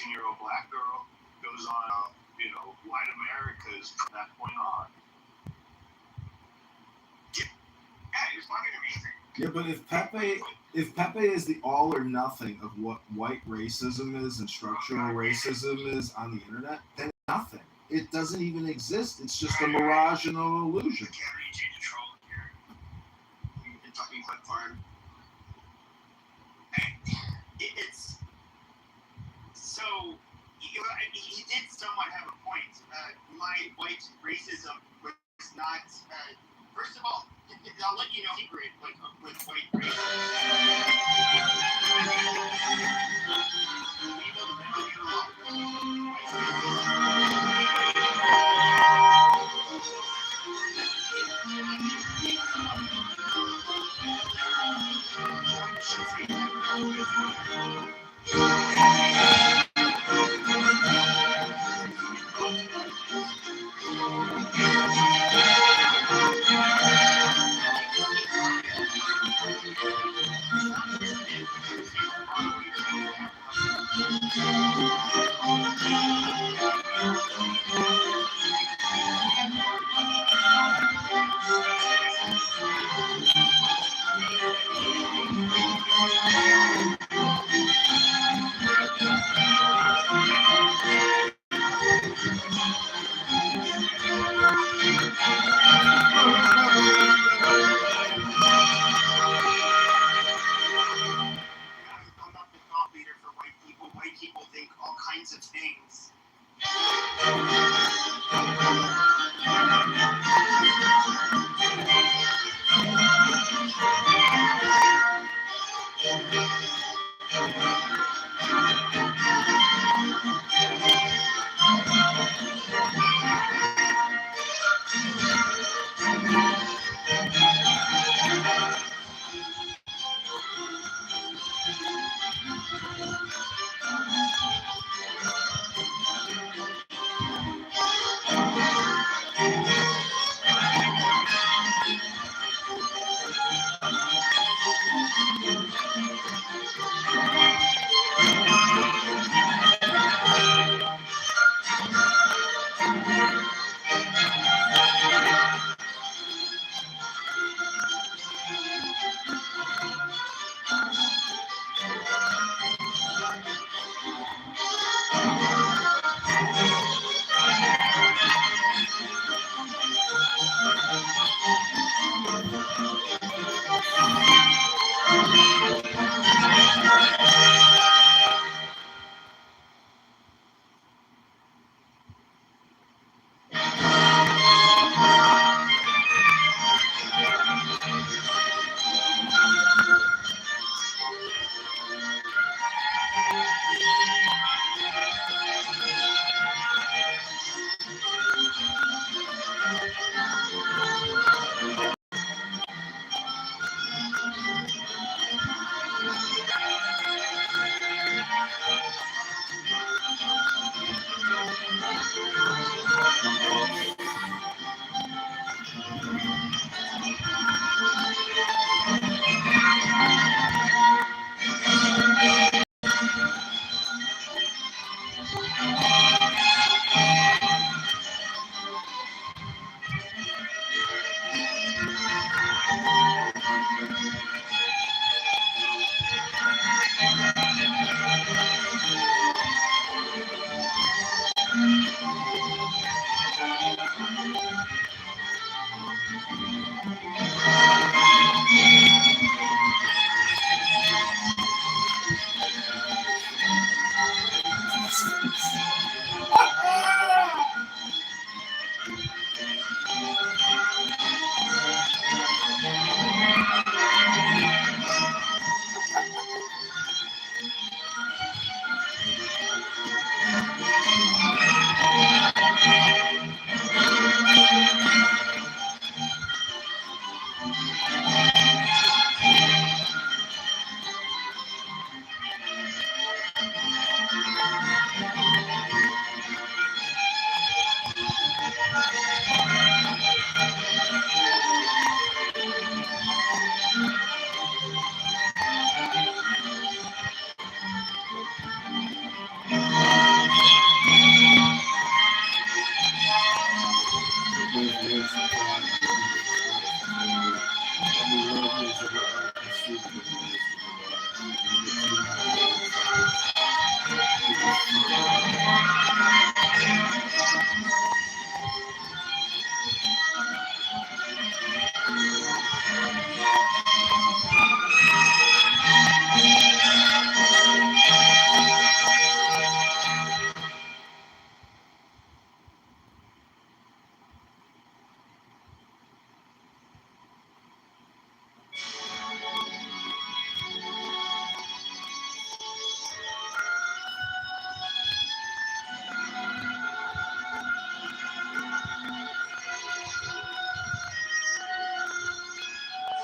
Year-old black girl goes on, white America's from that point on. Yeah, it's fucking amazing. Yeah, but if Pepe is the all or nothing of what white racism is and structural racism is on the internet, then nothing. It doesn't even exist. It's just a mirage and an illusion. You can't really change the troll here. In fucking clip farm. It's so he did somewhat have a point. My white racism was not. First of all, I'll let you know secret with white racism.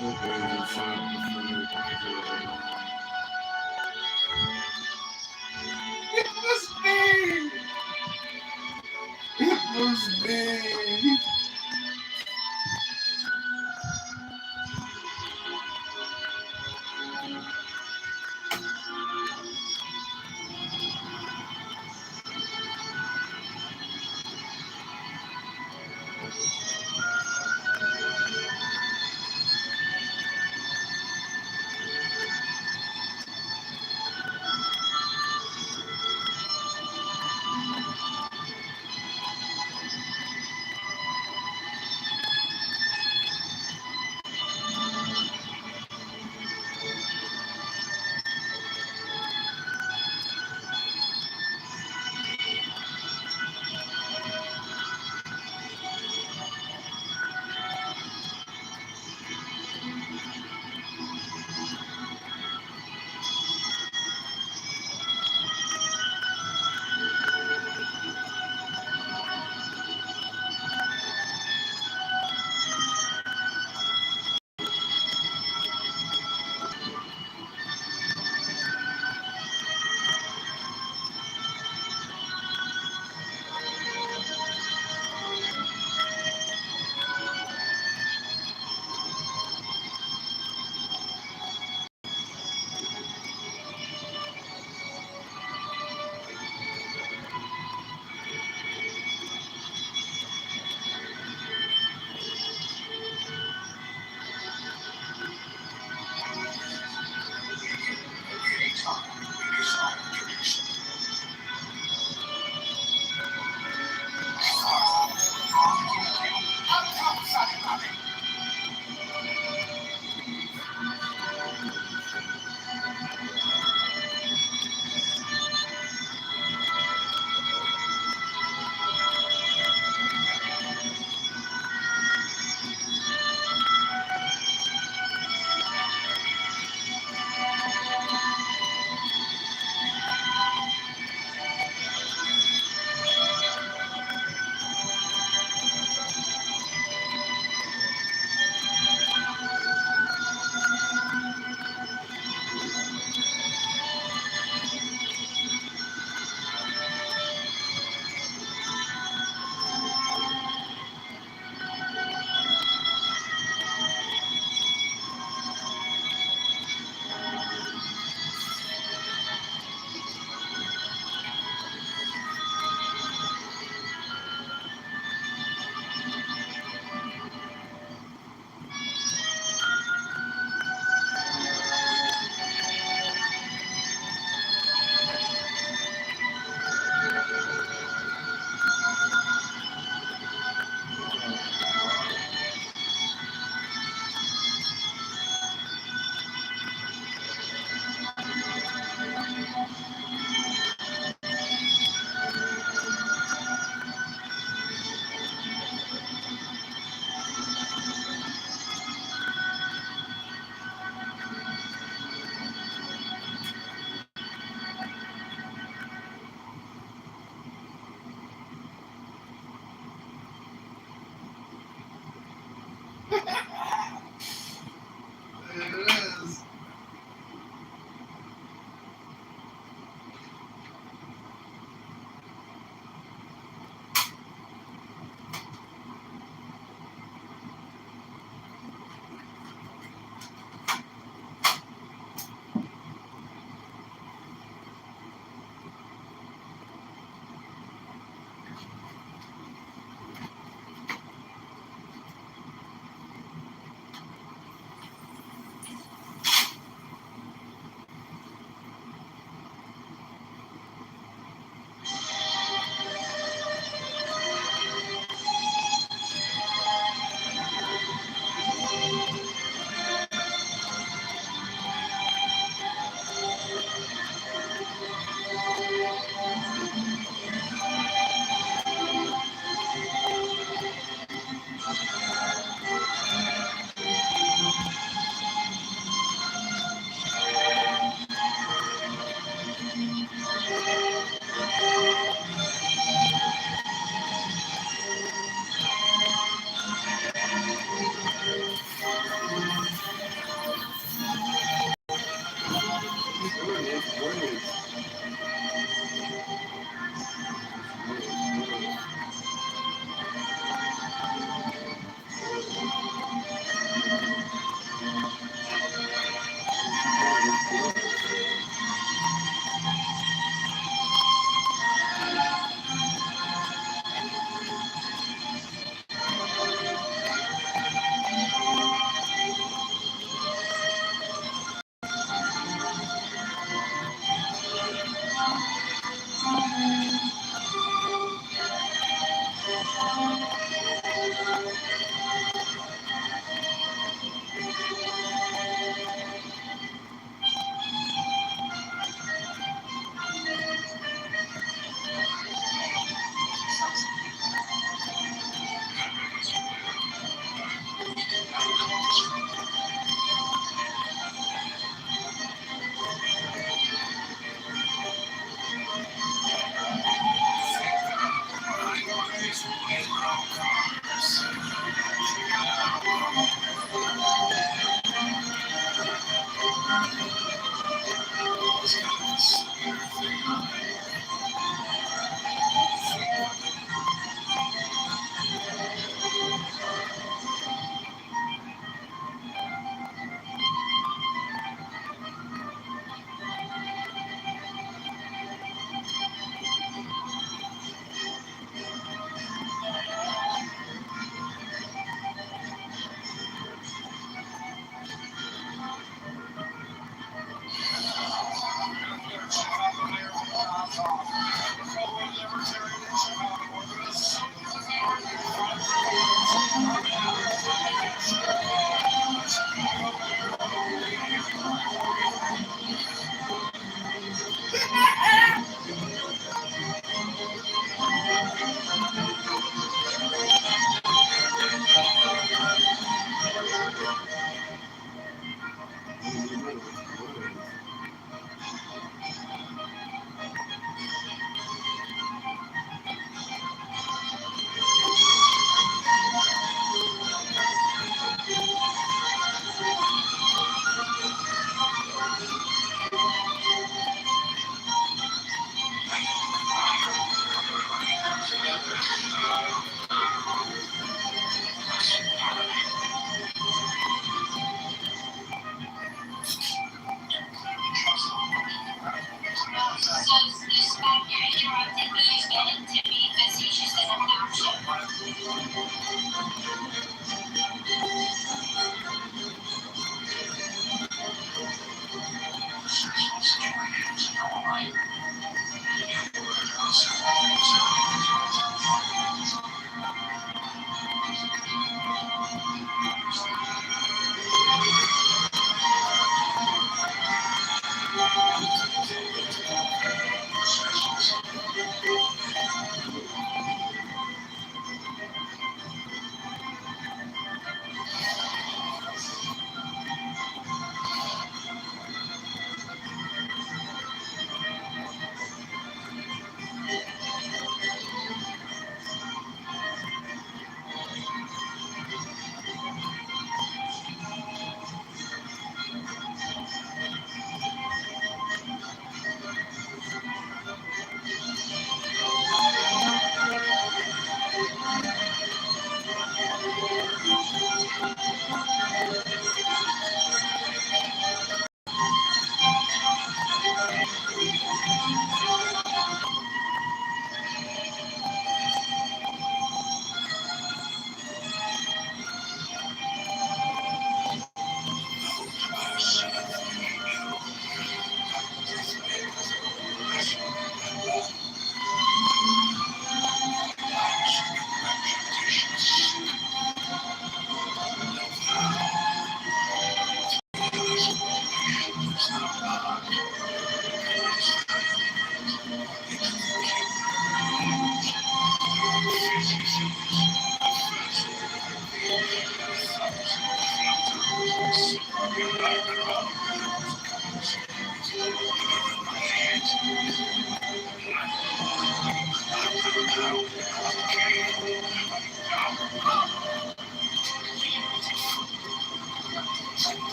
It was me! It was me!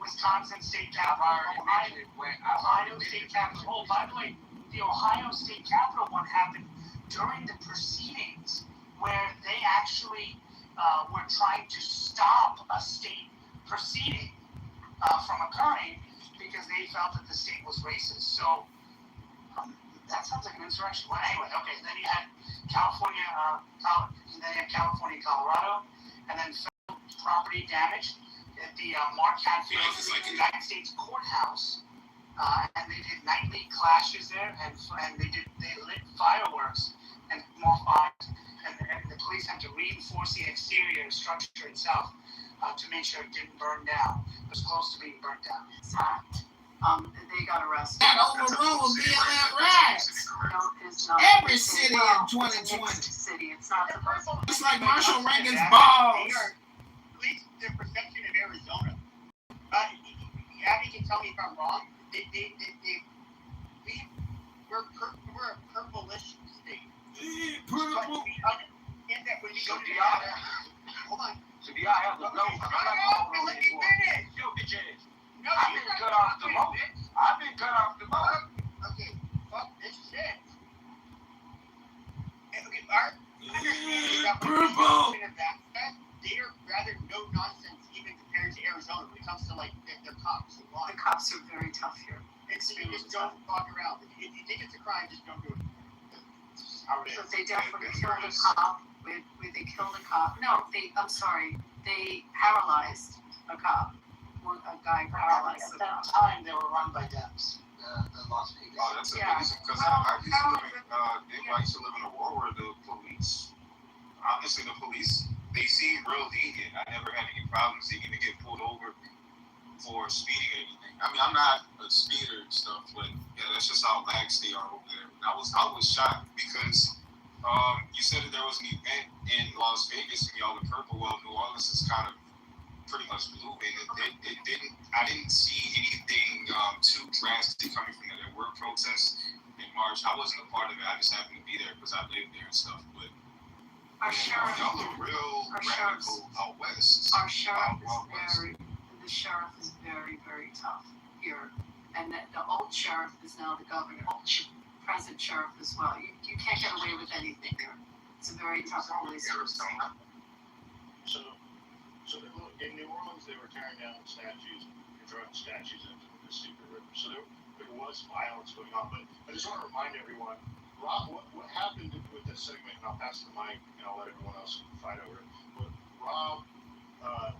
Wisconsin State Capitol, Ohio State Capitol. Oh, by the way, the Ohio State Capitol one happened during the proceedings where they actually were trying to stop a state proceeding from occurring because they felt that the state was racist. So that sounds like an insurrection. Well, anyway, okay. Then you had California, Colorado, and then federal property damage at the Mark Hatfield United States Courthouse. And they did nightly clashes there, and they lit fireworks and more fires, and the police had to reinforce the exterior structure itself to make sure it didn't burn down. It was close to being burnt down. They got arrested. That overruled BLM riots. Every city in 2020. It's like Marshall Reagan's balls. At least the perception in Arizona. Abby can tell me if I'm wrong. We're a purplish state. Purple. But we understand that when you go to the hold on. So do y'all have to go? Let me finish. Yo, bitch ass. No, I've been cut off the boat. I've been cut off the boat. Okay, fuck this shit. Okay, our understanding about Purple. they are rather no nonsense even compared to Arizona when it comes to like their cops and law. The cops are very tough here. So you just don't walk around. If you think it's a crime, just don't do it. So they definitely killed a cop. They killed a cop. No, I'm sorry. They paralyzed a cop. A guy paralyzed. At that time, they were run by Dems. The Las Vegas. Oh, that's amazing. Because I used to live in a world where the police, honestly, they seem real lenient. I never had any problems even to get pulled over for speeding or anything. I mean, I'm not a speeder and stuff, but yeah, that's just how lax they are over there. I was shocked because you said that there was an event in Las Vegas and y'all were purple. Well, New Orleans is kind of pretty much blue, and I didn't see anything too drastic coming from that. There were protests in March. I wasn't a part of it. I just happened to be there because I lived there and stuff. But y'all look real radical out west. Our sheriff the sheriff is very, very tough here. And the old sheriff is now the governor. Present sheriff as well. You can't get away with anything here. It's a very tough police force. So in New Orleans, they were tearing down statues and throwing statues into the Mississippi River. So there was violence going on. But I just want to remind everyone, Rob, what happened with this segment, and I'll pass the mic and I'll let everyone else fight over it. But Rob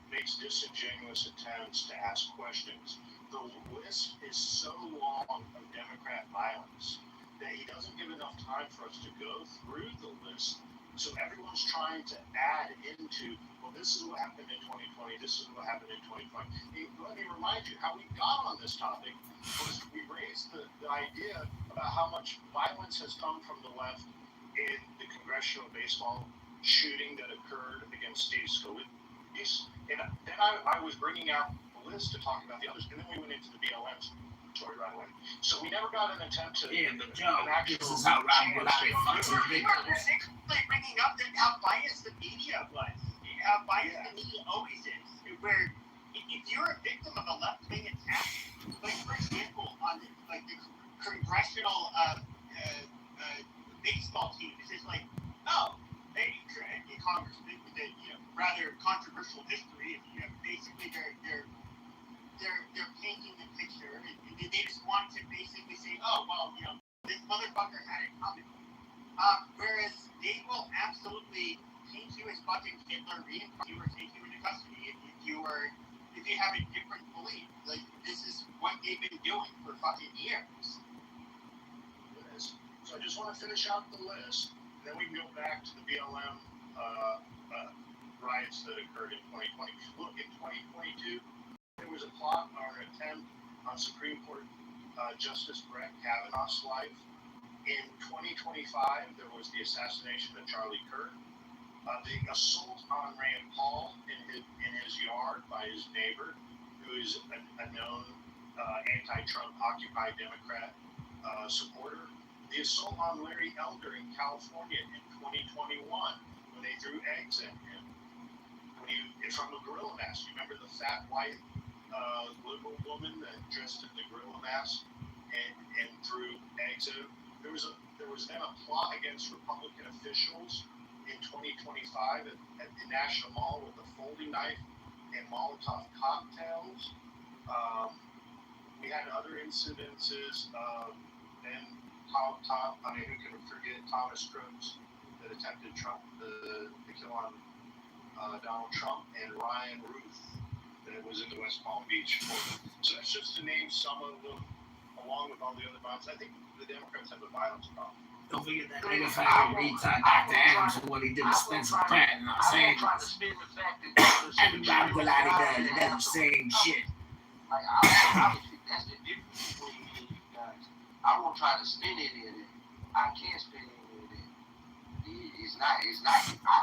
makes disingenuous attempts to ask questions. The list is so long of Democrat violence that he doesn't give enough time for us to go through the list. So everyone's trying to add into, well, this is what happened in 2020, this is what happened in 2020. Let me remind you, how we got on this topic was we raised the idea about how much violence has come from the left in the congressional baseball shooting that occurred against Steve Scalise. And then I was bringing out a list to talk about the others, and then we went into the BLM story right away. So we never got an attempt to But Joe, an actual this is how Rob would We're bringing up how biased the media was. How biased the media always is. Where if you're a victim of a left-wing attack, like for example, on the congressional baseball team, it's just like, oh, hey, Congressman, with a rather controversial history. Basically, they're painting the picture, and they just want to basically say, oh, well, this motherfucker had it coming. Whereas they will absolutely paint you as fucking Hitler, reincarnate you, or take you into custody if you have a different belief. Like, this is what they've been doing for fucking years. So I just want to finish out the list, and then we can go back to the BLM riots that occurred in 2020. Look, in 2022, there was a plot or an attempt on Supreme Court Justice Brett Kavanaugh's life. In 2025, there was the assassination of Charlie Kirk. The assault on Rand Paul in his yard by his neighbor, who is a known anti-Trump Occupy Democrat supporter. The assault on Larry Elder in California in 2021, when they threw eggs at him from a gorilla mask. You remember the fat white liberal woman that dressed in the gorilla mask and threw eggs at him? There was then a plot against Republican officials in 2025 at the National Mall with a folding knife and Molotov cocktails. We had other incidences of then who can forget Thomas Crooks that attempted to kill on Donald Trump, and Ryan Ruth that was in the West Palm Beach. So that's just to name some of them, along with all the other violence. I think the Democrats have a violence problem. Don't forget that nigga fucking retard Dr. Adams for what he did to Spencer Pratt in Los Angeles. Everybody go out there and does the same shit. Like, I think that's the difference between me and you guys. I won't try to spin it in it. I can't spin it in it. It's not, I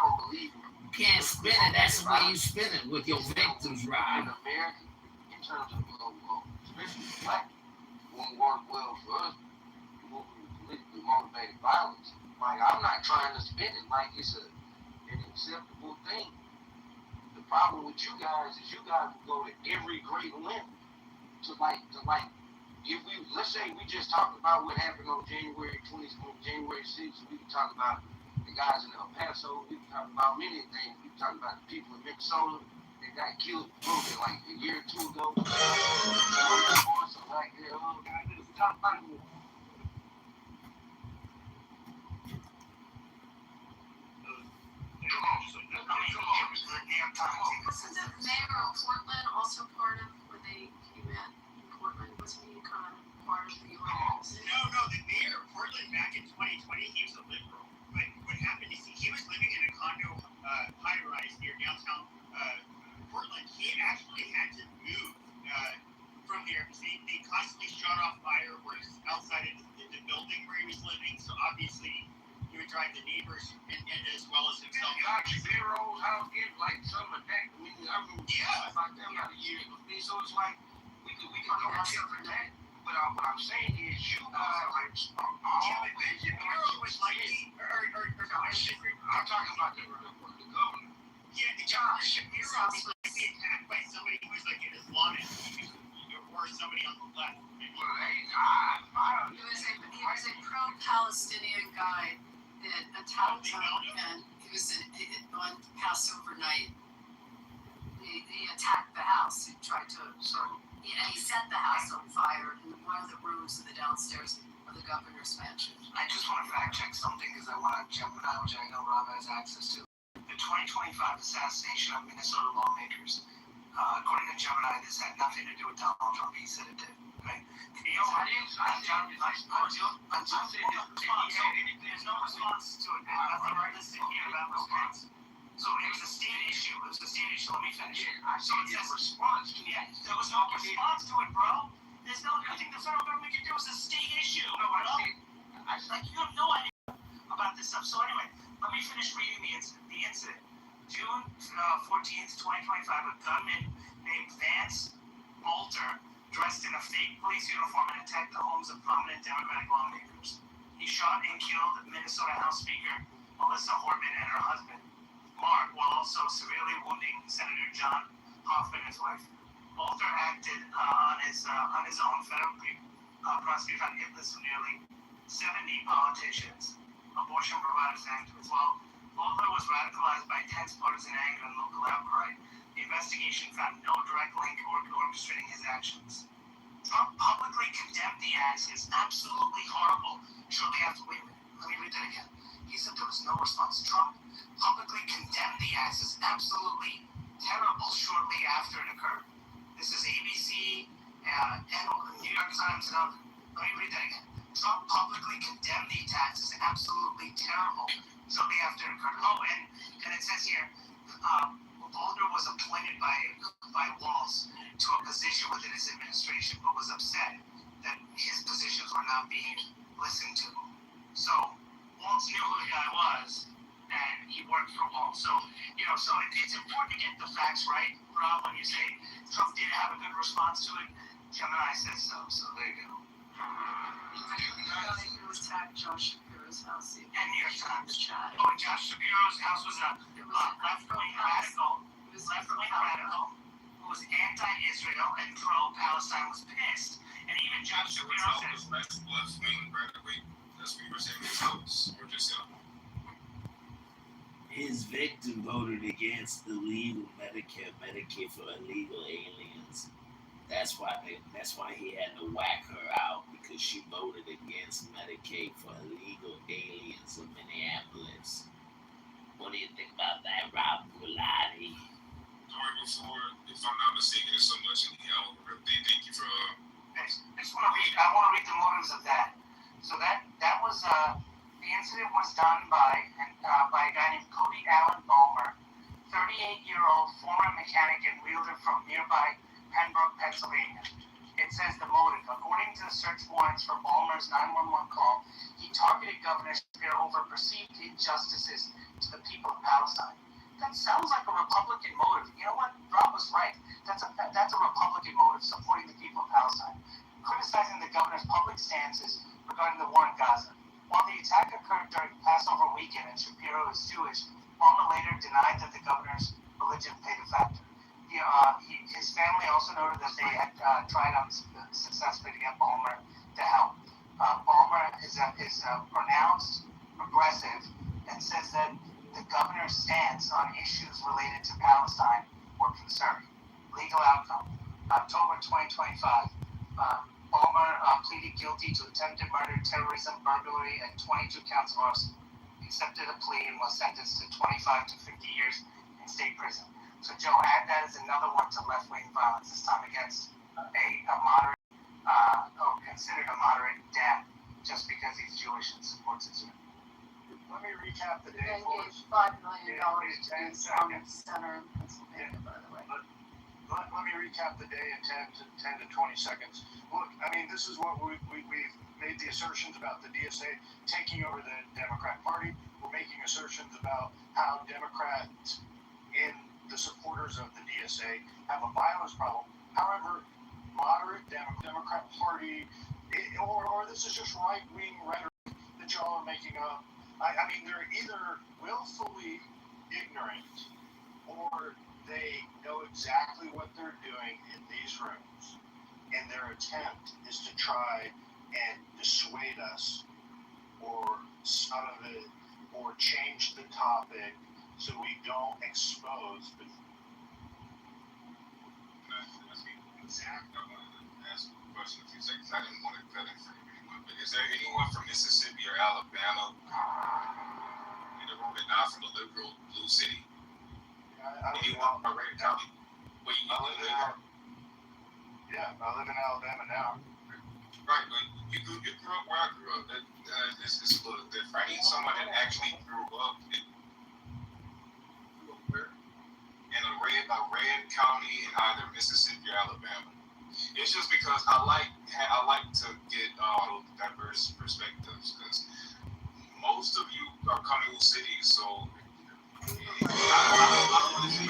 don't believe in it. You can't spin it, that's the way you spin it, with your victims, Rob. In America, in terms of especially black people, won't work well for us. Politically motivated violence. Like, I'm not trying to spin it like it's an acceptable thing. The problem with you guys is you guys will go to every great length to if we, let's say we just talked about what happened on January 6th, we can talk about the guys in El Paso, we can talk about many things, we can talk about the people in Minnesota that got killed like a year or two ago. So like, we talk about it. Wasn't the mayor of Portland also part of when they came in Portland? Wasn't he kind of part of the organization? No, the mayor of Portland back in 2020, he was a liberal. But what happened is he was living in a condo high-rise near downtown Portland. He actually had to move from there because they constantly shot off fireworks outside of the building where he was living. So obviously, he would drive the neighbors and as well as himself. Zero's house get like some of that. I mean, I remember about that about a year ago. So it's like we could go myself in that. But what I'm saying is, you guys are like was like I'm talking about the governor. Yeah, the governor Shapiro was likely attacked by somebody who was like an Islamist or somebody on the left. He was a pro-Palestinian guy that attacked him, and he was on Passover night. He attacked the house. He tried to he set the house on fire in one of the rooms in the downstairs of the governor's mansion. I just want to fact check something because I want to Gemini, which I know Rob has access to. The 2025 assassination of Minnesota lawmakers. According to Gemini, this had nothing to do with Donald Trump. He said it did. Right? There's no response to it. Nothing realistic here about response. So it was a state issue. Let me finish. So it says response. Yeah, there was no response to it, bro. There's nothing the federal government can do. It's a state issue. No, I don't. You have no idea about this stuff. So anyway, let me finish reading the incident. June 14th, 2025, a gunman named Vance Bolter, dressed in a fake police uniform, and attacked the homes of prominent Democratic lawmakers. He shot and killed Minnesota House Speaker Melissa Hortman and her husband, Mark, while also severely wounding Senator John Hoffman and his wife. Bolter acted on his own. Federal prosecutor found hit list of nearly 70 politicians, abortion providers, and activists. While Bolter was radicalized by intense partisan anger and local outcry, the investigation found no direct link or orchestrating his actions. Trump publicly condemned the acts as absolutely horrible shortly after. Wait a minute, let me read that again. He said there was no response. Trump publicly condemned the acts as absolutely terrible shortly after it occurred. This is ABC and New York Times and others. Let me read that again. Trump publicly condemned the attacks as absolutely terrible shortly after it occurred. Oh, and it says here, Bolter was appointed by Walz to a position within his administration, but was upset that his positions were not being listened to. So Walz knew who the guy was, and he worked for Walz. So it's important to get the facts right, Rob, when you say Trump did have a good response to it. Gemini says so, so there you go. He attacked Josh Shapiro's house. And New York Times. Oh, Josh Shapiro's house was a left-wing radical. It was left-wing radical. against illegal Medicare, Medicaid for illegal aliens. That's why he had to whack her out because she voted against Medicaid for illegal aliens in Minneapolis. What do you think about that, Rob Gulati? Before, if I'm not mistaken, there's so much in the algorithm. Thank you for. I want to read the motives of that. So that was the incident was done by a guy named Cody Allen Balmer, 38-year-old former mechanic and wielder from nearby Pembroke, Pennsylvania. It says the motive. According to the search warrants for Balmer's 911 call, he targeted Governor Shapiro over perceived injustices to the people of Palestine. That sounds like a Republican motive. You know what? Rob was right. That's a Republican motive, supporting the people of Palestine, criticizing the governor's public stances regarding the war in Gaza. While the attack occurred during Passover weekend and Shapiro is Jewish, Balmer later denied that the governor's religion played a factor. His family also noted that they had tried unsuccessfully to get Balmer to help. Balmer is pronounced progressive and says that the governor's stance on issues related to Palestine were concerning. Legal outcome. October 2025. Balmer pleaded guilty to attempted murder, terrorism, burglary, and 22 counts of arson. Accepted a plea and was sentenced to 25 to 50 years in state prison. So, Joe, add that as another one to left-wing violence, this time against a moderate, or considered a moderate Dem, just because he's Jewish and supports Israel. Let me recap the day And for gave us. $5 million to 10 the seconds. center in Pennsylvania, by the way. Let me recap the day in 10 to 20 seconds. Look, I mean, this is what we've made the assertions about the DSA taking over the Democrat Party. We're making assertions about how Democrats in the supporters of the DSA have a violence problem. However, moderate Democrat Party, or this is just right-wing rhetoric that y'all are making up. I mean, they're either willfully ignorant or they know exactly what they're doing in these rooms, and their attempt is to try and dissuade us or some of it or change the topic so we don't expose the. Zach, I wanted to ask a question a few seconds. I didn't want to cut in for anyone, but is there anyone from Mississippi or Alabama in the room and not from the liberal blue city? Anyone from Red County? Where you live in? Yeah, I live in Alabama now. Right, but you grew up where I grew up. This is a little different. I need someone that actually grew up in a red county in either Mississippi or Alabama. It's just because I like to get diverse perspectives because most of you are coming from cities, so I don't want to see